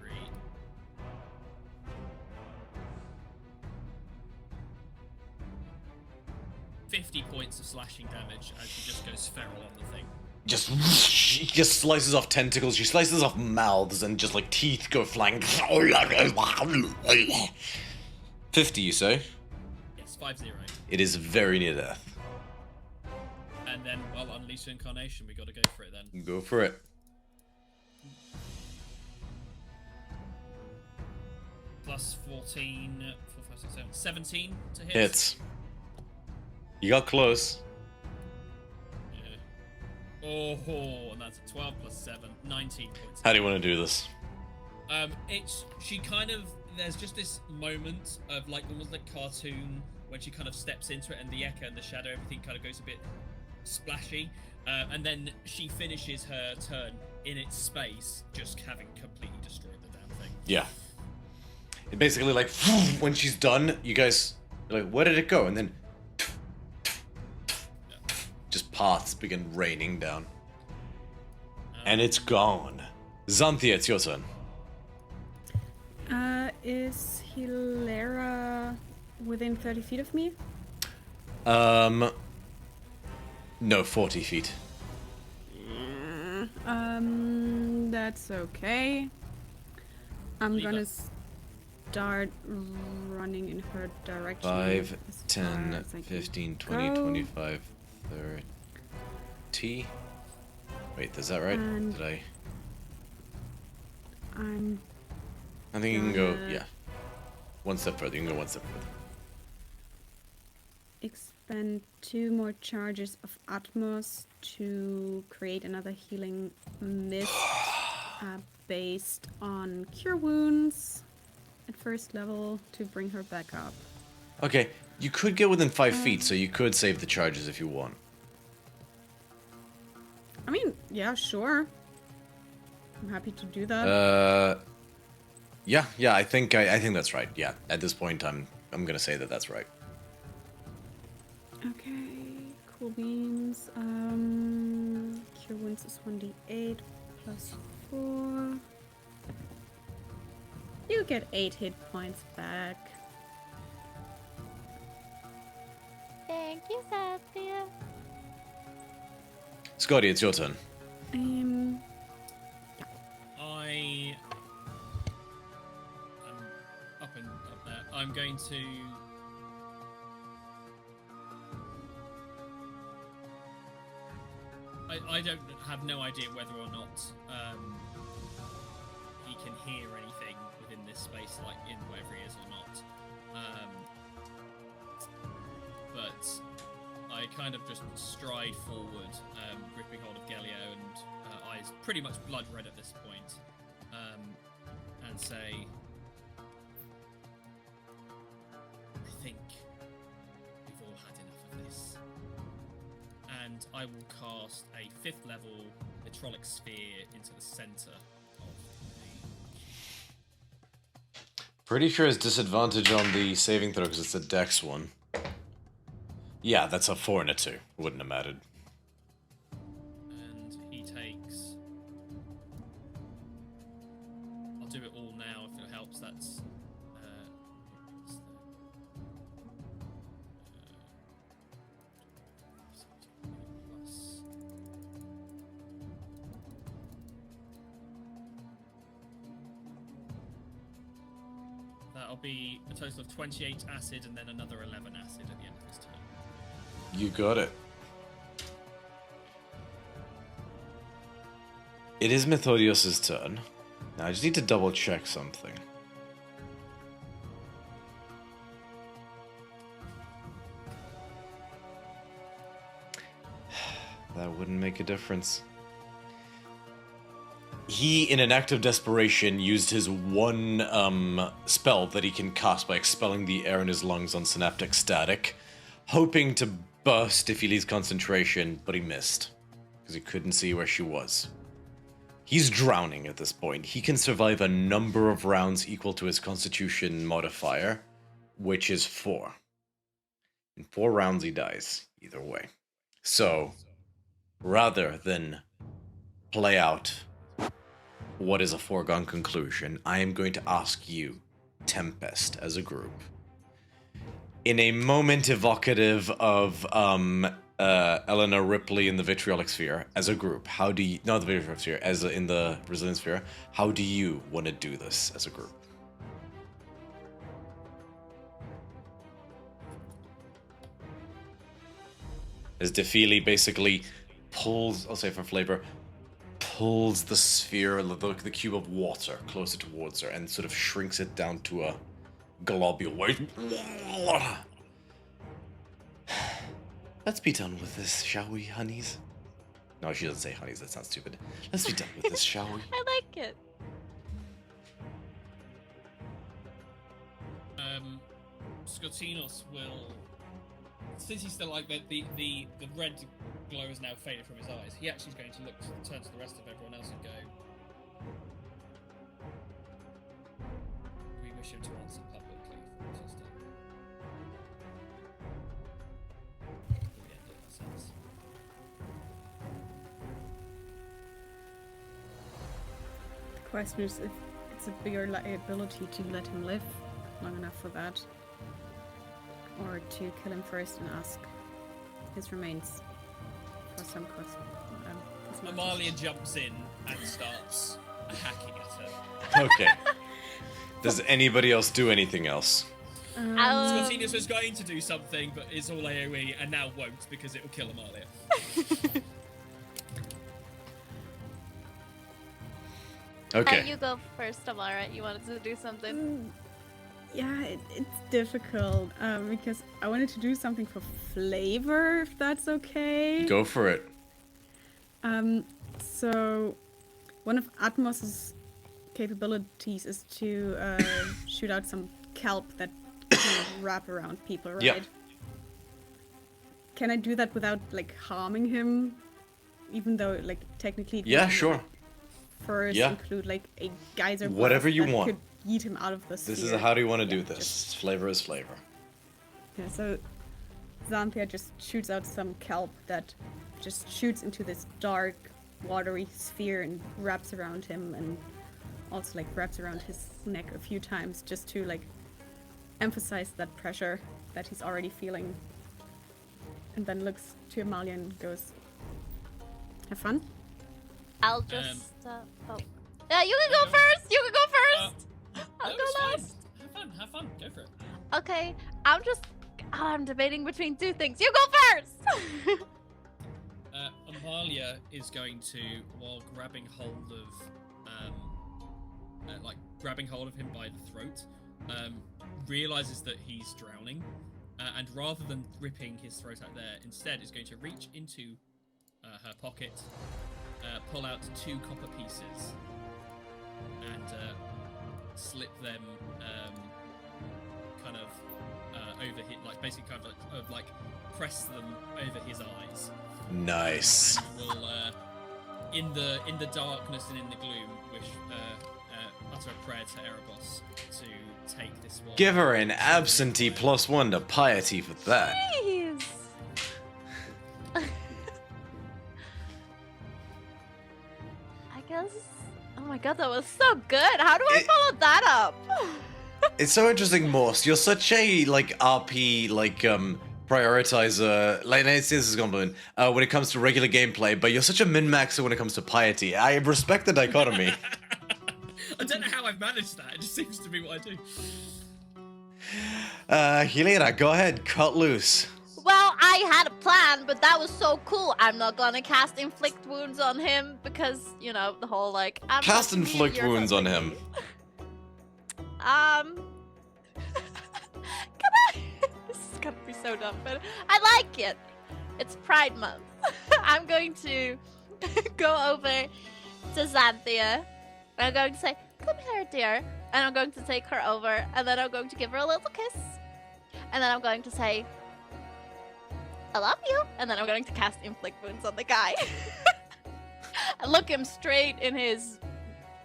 S3: 3. 50 points of slashing damage as she just goes feral on the thing.
S1: She just slices off tentacles, she slices off mouths, and just like teeth go flying. 50, you say?
S3: Yes, 5-0.
S1: It is very near death.
S3: And then, well, unleash incarnation. We got to go for it then.
S1: Go for it.
S3: Plus 14, 4, 5, 6, 7, 17 to hit.
S1: Hits. You got close.
S3: Yeah. Oh, and that's a 12 plus 7, 19 points.
S1: How do you want to do this?
S3: She kind of, there's just this moment of like almost like cartoon when she kind of steps into it and the echo and the shadow, everything kind of goes a bit splashy. And then she finishes her turn in its space, just having completely destroyed the damn thing.
S1: Yeah. It basically like, when she's done, you guys are like, where did it go? And then just paths begin raining down. And it's gone. Xanthia, it's your turn.
S2: Is Hilera within 30 feet of me?
S1: No, 40 feet.
S2: That's okay. I'm
S3: Leave
S2: gonna
S3: it.
S2: start running in her direction.
S1: 5,
S2: as far
S1: 10,
S2: as I can
S1: 15, 20,
S2: go.
S1: 25, 30. Wait, is that right?
S2: And-
S1: Did I?
S2: I'm
S1: I think you can go,
S2: gonna-
S1: yeah. One step further. You can go one step further.
S2: expend 2 more charges of Atmos to create another healing mist based on Cure Wounds at first level to bring her back up.
S1: Okay, you could get within 5 feet, so you could save the charges if you want.
S2: I mean, yeah, sure. I'm happy to do that.
S1: Yeah, I think that's right. Yeah, at this point, I'm gonna say that that's right.
S2: Okay, cool beans. Cure Wounds is 1d8 plus 4. You get 8 hit points back.
S4: Thank you, Sathia.
S1: Scotty, it's your turn.
S3: I am up there. I'm going to. I don't have no idea whether or not he can hear anything within this space, like in wherever he is or not. But I kind of just stride forward, gripping hold of Gelio and eyes pretty much blood red at this point, and say, I think we've all had enough of this. And I will cast a 5th level Vitrolic Sphere into the center of the...
S1: Pretty sure it's disadvantage on the saving throw because it's a dex one. Yeah, that's a 4 and a 2. Wouldn't have mattered.
S3: And he takes... I'll do it all now if it helps. That's... plus... That'll be a total of 28 acid and then another 11 acid at the end of this turn.
S1: You got it. It is Methodios' turn. Now I just need to double check something. That wouldn't make a difference. he, in an act of desperation, used his one spell that he can cast by expelling the air in his lungs on synaptic static, hoping to burst if he leaves concentration, but he missed, because he couldn't see where she was. He's drowning at this point. He can survive a number of rounds equal to his constitution modifier, which is 4. In 4 rounds he dies, either way. So, rather than play out what is a foregone conclusion, I am going to ask you, Tempest, as a group, in a moment evocative of Eleanor Ripley in the Vitriolic Sphere, as a group, how do you, not the Vitriolic Sphere, as in the Resilience Sphere, how do you want to do this as a group? As Defili basically pulls, I'll say for flavor, pulls the sphere, the cube of water closer towards her and sort of shrinks it down to a globule. Let's be done with this, shall we, honeys? No, she doesn't say honeys, that sounds stupid. Let's be done with this, shall we?
S4: I like it.
S3: Scotinos will, since he's still like the red glow has now faded from his eyes, he actually is going to turn to the rest of everyone else and go, we wish him to answer publicly for what he's done. Before we end it ourselves.
S2: The question is if it's a bigger liability to let him live long enough for that, or to kill him first and ask his remains for some cosmetic.
S3: Amalia jumps in and starts hacking at her.
S1: Okay. Does anybody else do anything else?
S3: Scotinos was going to do something, but it's all AoE, and now won't because it will kill Amalia.
S1: Okay.
S4: You go first, Amara. You wanted to do something.
S2: Yeah, it's difficult because I wanted to do something for flavor, if that's okay.
S1: Go for it.
S2: So one of Atmos's capabilities is to shoot out some kelp that can wrap around people, right?
S1: Yeah.
S2: Can I do that without like harming him? Even though like technically it
S1: Yeah,
S2: would,
S1: sure.
S2: like, first
S1: Yeah.
S2: include like a geyser blast
S1: Whatever you
S2: that
S1: want.
S2: could yeet him out of the sphere.
S1: This is how do you want to do
S2: Yeah,
S1: this?
S2: just-
S1: Flavor is flavor.
S2: Yeah, so Xanthia just shoots out some kelp that just shoots into this dark, watery sphere and wraps around him, and also like wraps around his neck a few times just to like emphasize that pressure that he's already feeling. And then looks to Amalia and goes, "Have fun."
S4: I'll just. Yeah, you can go first. You can go first. I'll
S3: No,
S4: go
S3: it's
S4: last.
S3: fine. Have fun. Go for it.
S4: Okay, I'm debating between two things. You go first.
S3: Amalia is going to, while grabbing hold of, grabbing hold of him by the throat, realizes that he's drowning, and rather than ripping his throat out there, instead is going to reach into her pocket, pull out 2 copper pieces, and slip them kind of over his, like basically kind of like press them over his eyes.
S1: Nice.
S3: And will, in the darkness and in the gloom, utter a prayer to Erebos to take this one.
S1: Give her an absentee +1 to piety for that.
S4: Jeez. I guess. Oh my god, that was so good. How do I follow that up?
S1: It's so interesting, Morse. You're such a RP prioritizer. Like, this is a compliment when it comes to regular gameplay, but you're such a min-maxer when it comes to piety. I respect the dichotomy.
S3: I don't know how I've managed that. It just seems to be what I do.
S1: Helena, go ahead, cut loose.
S4: Well, I had a plan, but that was so cool. I'm not gonna cast inflict wounds on him because, you know, the whole like. I'm
S1: Cast
S4: touching you,
S1: inflict
S4: you're
S1: wounds on
S4: touching
S1: him.
S4: me. Can I? This is gonna be so dumb, but I like it. It's Pride Month. I'm going to go over to Xanthia. I'm going to say, "Come here, dear," and I'm going to take her over, and then I'm going to give her a little kiss, and then I'm going to say, "I love you," and then I'm going to cast Inflict Wounds on the guy. I look him straight in his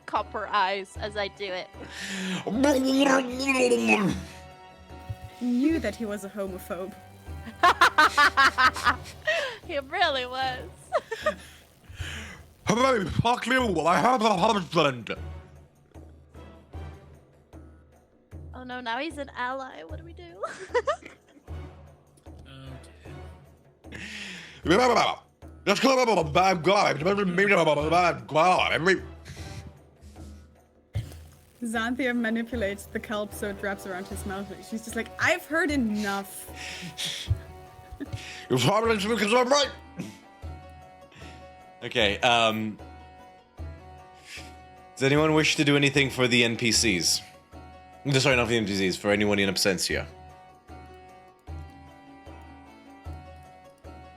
S4: copper eyes as I do it.
S2: Knew that he was a homophobe.
S4: He really was.
S1: Hey, fuck you! I have a husband.
S4: Oh no, now he's an ally. What do we do?
S1: Let's go about a bad guy. Maybe about a bad guy.
S2: Xanthia manipulates the kelp so it wraps around his mouth. She's just like, I've heard enough.
S1: You're probably because I'm right. Okay, does anyone wish to do anything for the NPCs? Sorry, not for the NPCs, for anyone in absentia.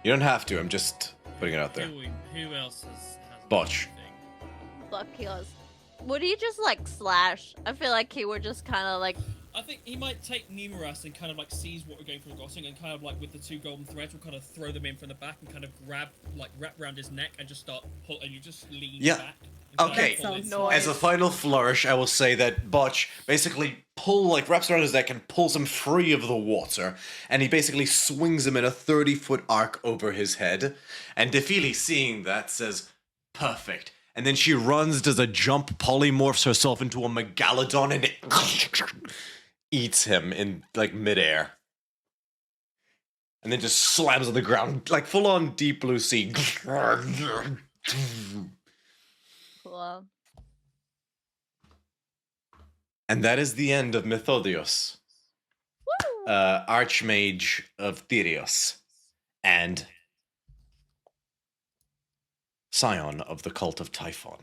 S1: You don't have to, I'm just putting it out there.
S3: Who else has
S1: Botch.
S3: anything?
S4: Fuck yours. Would he just like slash? I feel like he would just kind of like.
S3: I think he might take numerous and kind of like seize what we're going for the gossing and kind of like with the 2 golden threads, we'll kind of throw them in from the back and kind of wrap around his neck and just start pull and you just lean back. and
S1: Okay.
S3: kind of
S2: That
S3: pull
S2: sounds
S3: in.
S1: As a final flourish, I will say that Botch basically wraps around his neck and pulls him free of the water, and he basically swings him in a 30-foot arc over his head. And Defili, seeing that, says, "Perfect." And then she runs, does a jump, polymorphs herself into a megalodon, and it eats him in like midair. And then just slams on the ground, like full on deep blue sea.
S4: Cool.
S1: And that is the end of Mythodios,
S4: Woo!
S1: Archmage of Theros, and Scion of the Cult of Typhon.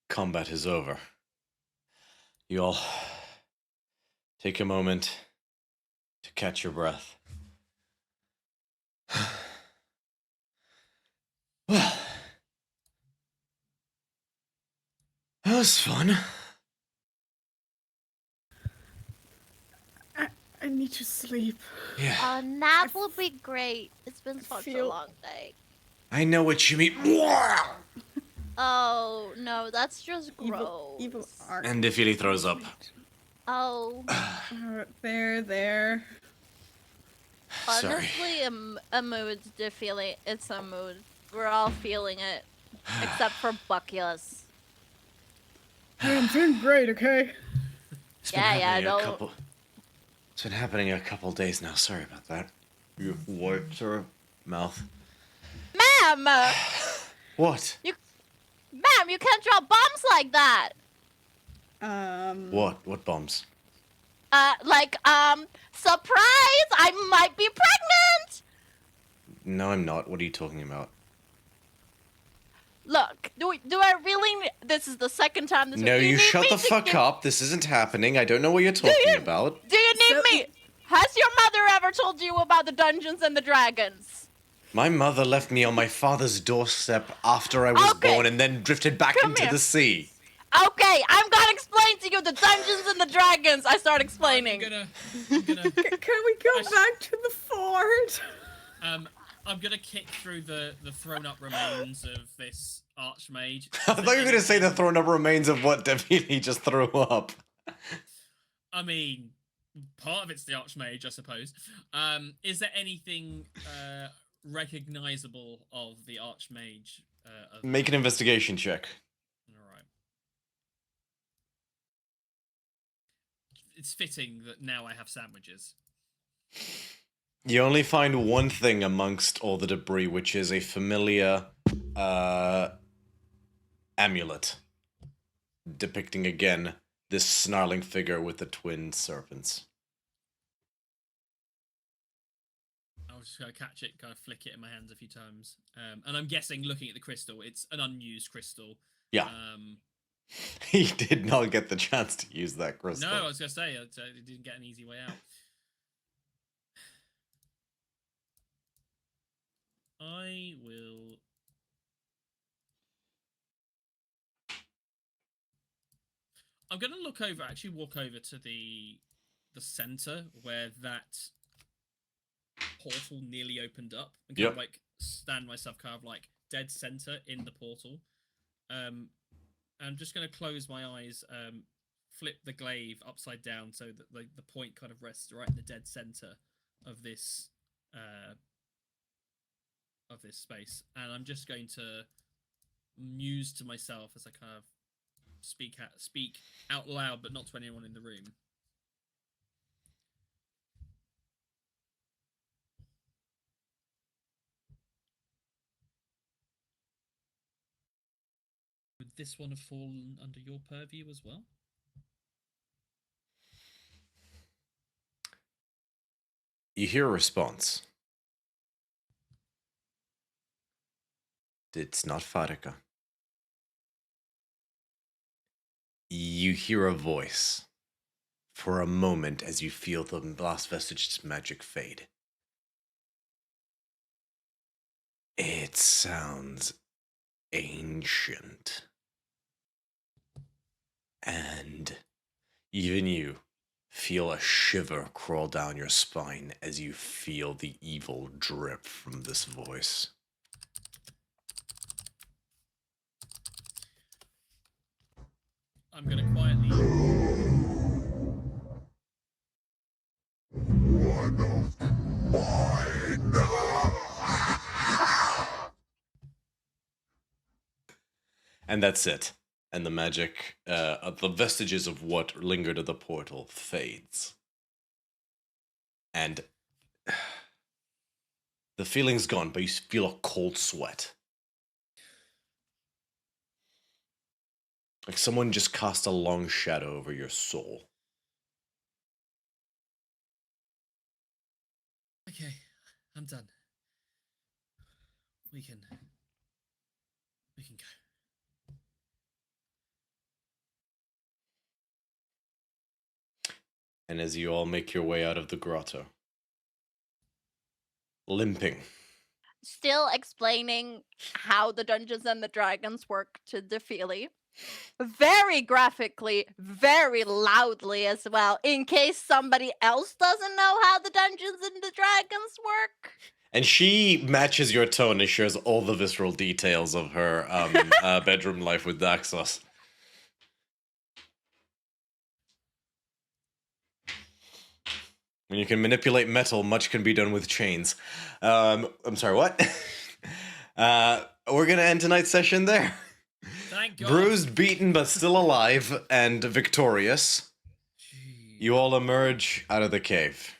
S1: Combat is over. You all take a moment to catch your breath. Well, that was fun.
S2: I need to sleep.
S1: Yeah,
S4: A nap would be great. It's been such a
S2: feel-
S4: long day.
S1: I know what you mean.
S4: Oh no, that's just gross.
S2: Evil art.
S1: And Defili throws up.
S4: Oh,
S2: There.
S1: Sorry.
S4: honestly, a mood's feeling. It's a mood. We're all feeling it, except for Buckulus.
S2: I'm feeling great, okay?
S1: It's been
S4: Yeah,
S1: happening
S4: don't-
S1: a couple. It's been happening a couple days now. Sorry about that. You wiped her mouth.
S4: Ma'am!
S1: What?
S4: Ma'am, you can't drop bombs like that!
S1: What? What bombs?
S4: Surprise! I might be pregnant!
S1: No, I'm not. What are you talking about?
S4: Look, do I really... This is the second time this...
S1: No,
S4: do
S1: you
S4: need
S1: shut
S4: me
S1: the
S4: to
S1: fuck
S4: give-
S1: up. This isn't happening. I don't know what you're talking about.
S4: Do you need
S2: So-
S4: me? Has your mother ever told you about the Dungeons and the Dragons?
S1: My mother left me on my father's doorstep after I was
S4: Okay.
S1: born and then drifted back
S4: Come
S1: into
S4: here.
S1: the sea.
S4: Okay, I'm gonna explain to you the Dungeons and the Dragons. I start
S3: I'm
S4: explaining.
S3: gonna
S2: Can we go back to the fort?
S3: I'm gonna kick through the thrown up remains of this archmage.
S1: I thought you were going to say the thrown up remains of what Davini just threw up.
S3: I mean, part of it's the archmage, I suppose. Is there anything recognizable of the archmage?
S1: Make an investigation check.
S3: All right. It's fitting that now I have sandwiches.
S1: You only find one thing amongst all the debris, which is a familiar amulet depicting again this snarling figure with the twin serpents.
S3: I was just gonna catch it, kind of flick it in my hands a few times. And I'm guessing, looking at the crystal, it's an unused crystal.
S1: Yeah, he did not get the chance to use that crystal.
S3: No, I was gonna say it didn't get an easy way out. I will. I'm gonna look over. Actually, walk over to the center where that portal nearly opened up, and kind of like stand myself kind of like dead center in the portal. I'm just gonna close my eyes, flip the glaive upside down so that the point kind of rests right in the dead center of this space, and I'm just going to muse to myself as I kind of speak out loud, but not to anyone in the room. Would this one have fallen under your purview as well?
S1: You hear a response. It's not Farika. You hear a voice for a moment as you feel the last vestige's magic fade. It sounds ancient. And even you feel a shiver crawl down your spine as you feel the evil drip from this voice.
S3: I'm gonna quietly.
S6: One of mine.
S1: And that's it. And the magic, the vestiges of what lingered at the portal fades. And the feeling's gone, but you feel a cold sweat. Like someone just cast a long shadow over your soul.
S3: Okay, I'm done. We can go.
S1: And as you all make your way out of the grotto, limping.
S4: Still explaining how the Dungeons and the Dragons work to Defili. Very graphically, very loudly as well, in case somebody else doesn't know how the Dungeons and the Dragons work.
S1: And she matches your tone and shares all the visceral details of her bedroom life with Daxos. When you can manipulate metal, much can be done with chains. I'm sorry, what? We're going to end tonight's session there.
S3: Thank God.
S1: Bruised, beaten, but still alive and victorious.
S3: Jeez.
S1: You all emerge out of the cave.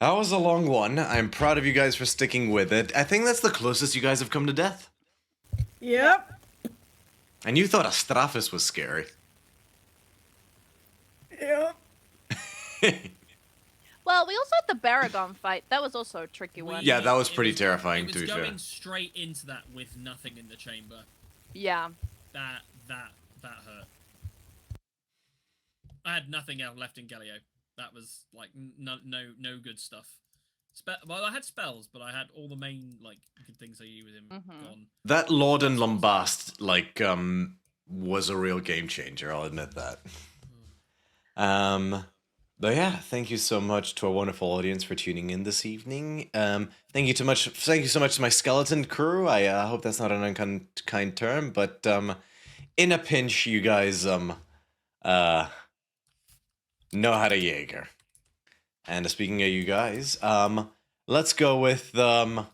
S1: That was a long one. I'm proud of you guys for sticking with it. I think that's the closest you guys have come to death.
S2: Yep.
S1: And you thought Astraphus was scary.
S2: Yep.
S4: Well, we also had the Baragon fight. That was also a tricky one.
S1: Yeah, that was pretty terrifying,
S3: it
S1: to
S3: was
S1: be fair.
S3: going straight into that with nothing in the chamber.
S4: Yeah.
S3: That hurt. I had nothing else left in Galio. That was like no good stuff. Well, I had spells, but I had all the main like good things I use with him gone.
S1: That Lord and Lombast, like, was a real game changer, I'll admit that. But yeah, thank you so much to our wonderful audience for tuning in this evening. Thank you so much to my skeleton crew. I hope that's not an unkind term, but in a pinch, you guys know how to Jaeger. And speaking of you guys, let's go with the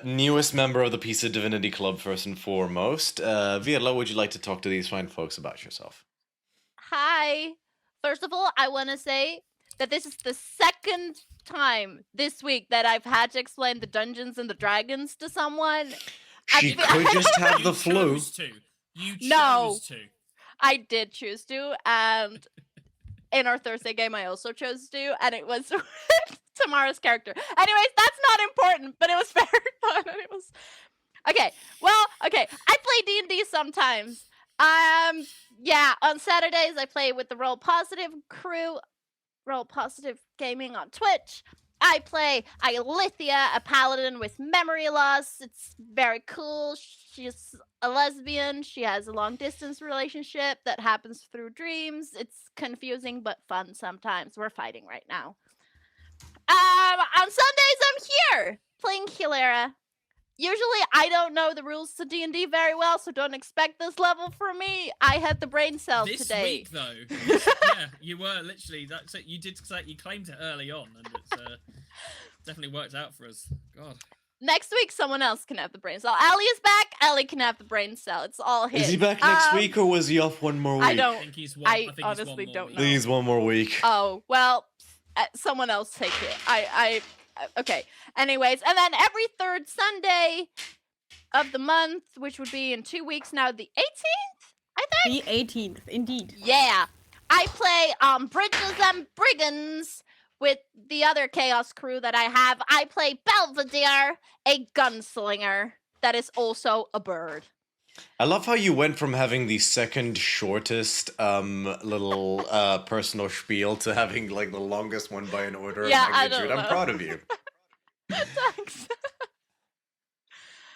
S1: newest member of the Piece of Divinity Club first and foremost. Virla, would you like to talk to these fine folks about yourself?
S4: Hi. First of all, I want to say that this is the second time this week that I've had to explain the Dungeons and the Dragons to someone.
S1: She could just have the flu.
S3: You chose
S4: No.
S3: to.
S4: I did choose to, and in our Thursday game, I also chose to, and it was Tamara's character. Anyways, that's not important, but it was very fun, and it was... Okay, well, okay, I play D&D sometimes. Yeah, on Saturdays, I play with the Roll Positive crew, Roll Positive Gaming on Twitch. I play Ilithia, a paladin with memory loss. It's very cool. She's a lesbian. She has a long-distance relationship that happens through dreams. It's confusing but fun sometimes. We're fighting right now. On Sundays, I'm here playing Hilera. Usually, I don't know the rules to D&D very well, so don't expect this level from me. I had the brain cells
S3: This
S4: today.
S3: week, though, yeah, you were literally. That's it. You did say you claimed it early on, and it's definitely worked out for us. God.
S4: Next week, someone else can have the brain cell. Ali is back. Ali can have the brain cell. It's all his.
S1: Is he back next week, or was he off one more week?
S4: I don't.
S3: I think he's
S4: I
S3: think
S4: honestly
S3: he's one more
S4: don't
S3: week.
S1: I think he's one more week.
S4: Oh well, someone else take it. Okay. Anyways, and then every third Sunday of the month, which would be in 2 weeks now, the 18th, I think.
S2: The 18th, indeed.
S4: Yeah, I play Bridges and Brigands with the other Chaos crew that I have. I play Belvedere, a gunslinger that is also a bird.
S1: I love how you went from having the second shortest little personal spiel to having like the longest one by an order
S4: Yeah,
S1: of
S4: I
S1: magnitude.
S4: don't
S1: I'm
S4: know.
S1: proud of you.
S4: Thanks.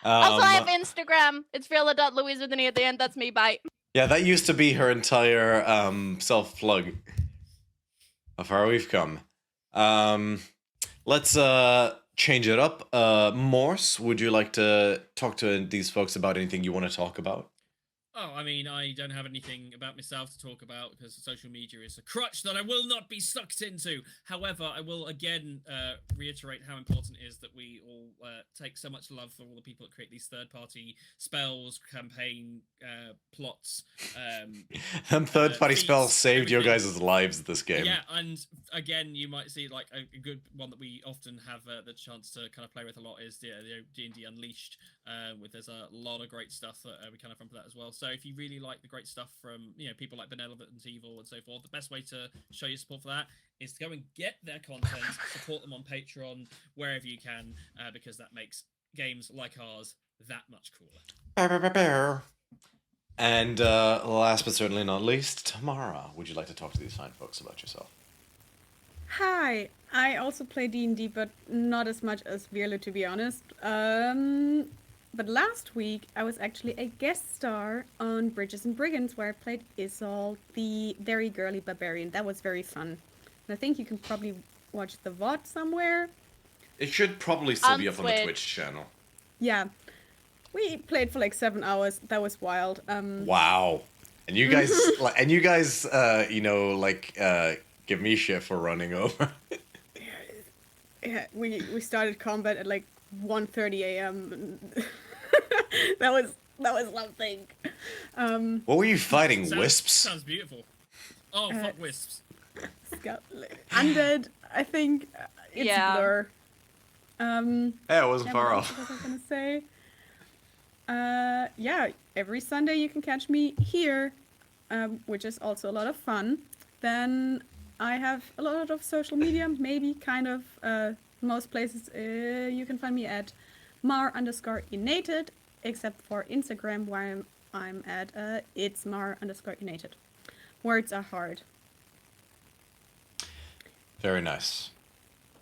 S4: Also, I have Instagram. It's Viola.Louise with an E at the end. That's me. Bye.
S1: Yeah, that used to be her entire self-plug of how we've come. Let's change it up. Morse, would you like to talk to these folks about anything you want to talk about?
S3: Oh, I mean, I don't have anything about myself to talk about because social media is a crutch that I will not be sucked into. However, I will again reiterate how important it is that we all take so much love for all the people that create these third-party spells, campaign plots.
S1: Them third-party
S3: feats,
S1: spells saved your
S3: everything.
S1: guys' lives this game.
S3: Yeah, and again, you might see like a good one that we often have the chance to kind of play with a lot is the D&D Unleashed. There's a lot of great stuff that we kind of from that as well. So if you really like the great stuff from people like Benevolent Evil and so forth, the best way to show your support for that is to go and get their content, support them on Patreon, wherever you can, because that makes games like ours that much cooler.
S1: And last but certainly not least, Tamara, would you like to talk to these fine folks about yourself?
S2: Hi, I also play D&D, but not as much as Viola, to be honest. But last week, I was actually a guest star on Bridges and Brigands, where I played Isolde, the very girly barbarian. That was very fun. And I think you can probably watch the VOD somewhere.
S1: It should probably still be
S4: On
S1: up on the
S4: Twitch.
S1: Twitch channel.
S2: Yeah. We played for like 7 hours. That was wild.
S1: Wow. And you guys, give me shit for running over.
S2: Yeah, we started combat at like 1:30 a.m. that was something.
S1: What were you fighting,
S3: Sounds-
S1: wisps?
S3: Sounds beautiful. Oh, fuck wisps.
S2: Undead, I think. It's
S4: Yeah.
S2: Blur.
S1: Yeah, it wasn't
S2: Yeah,
S1: far
S2: what
S1: off.
S2: else was I gonna say? Yeah, every Sunday you can catch me here, which is also a lot of fun. Then I have a lot of social media, maybe kind of most places. You can find me at mar_inated, except for Instagram, where I'm at it's mar_inated. Words are hard.
S1: Very nice.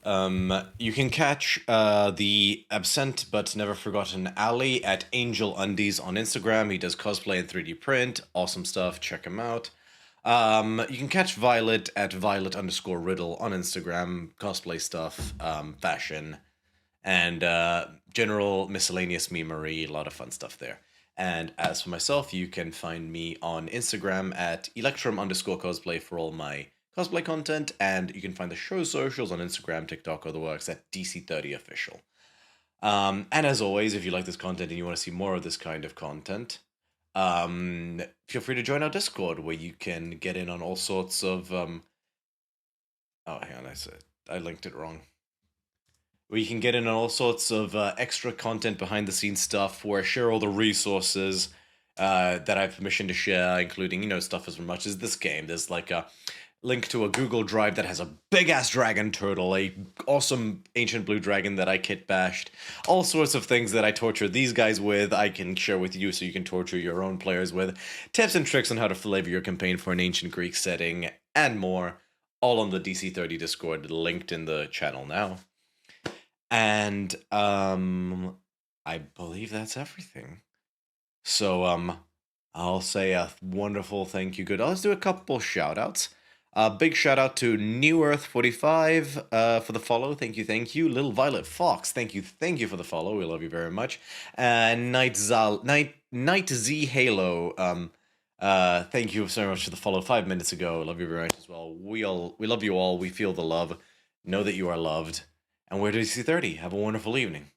S1: You can catch the absent but never forgotten Ali at Angel Undies on Instagram. He does cosplay and 3D print. Awesome stuff. Check him out. You can catch Violet at Violet_Riddle on Instagram. Cosplay stuff, fashion, and general miscellaneous memery. A lot of fun stuff there. And as for myself, you can find me on Instagram at Electrum_cosplay for all my cosplay content, and you can find the show's socials on Instagram, TikTok, or the works at DC30 official. And as always, if you like this content and you want to see more of this kind of content, feel free to join our Discord, where you can get in on all sorts of oh, hang on, I linked it wrong. Where you can get in on all sorts of extra content, behind the scenes stuff, where I share all the resources that I have permission to share, including stuff as much as this game. There's like a link to a Google Drive that has a big-ass dragon turtle, a awesome ancient blue dragon that I kit bashed, all sorts of things that I torture these guys with, I can share with you so you can torture your own players with, tips and tricks on how to flavor your campaign for an ancient Greek setting, and more, all on the DC30 Discord, linked in the channel now. And I believe that's everything. So I'll say a wonderful thank you. Good. Let's do a couple shout outs. Big shout out to New Earth 45 for the follow. Thank you. Little Violet Fox, thank you for the follow. We love you very much. And Night Z Halo. Thank you so much for the follow 5 minutes ago. Love you very much as well. We love you all. We feel the love. Know that you are loved. And we're DC30. Have a wonderful evening.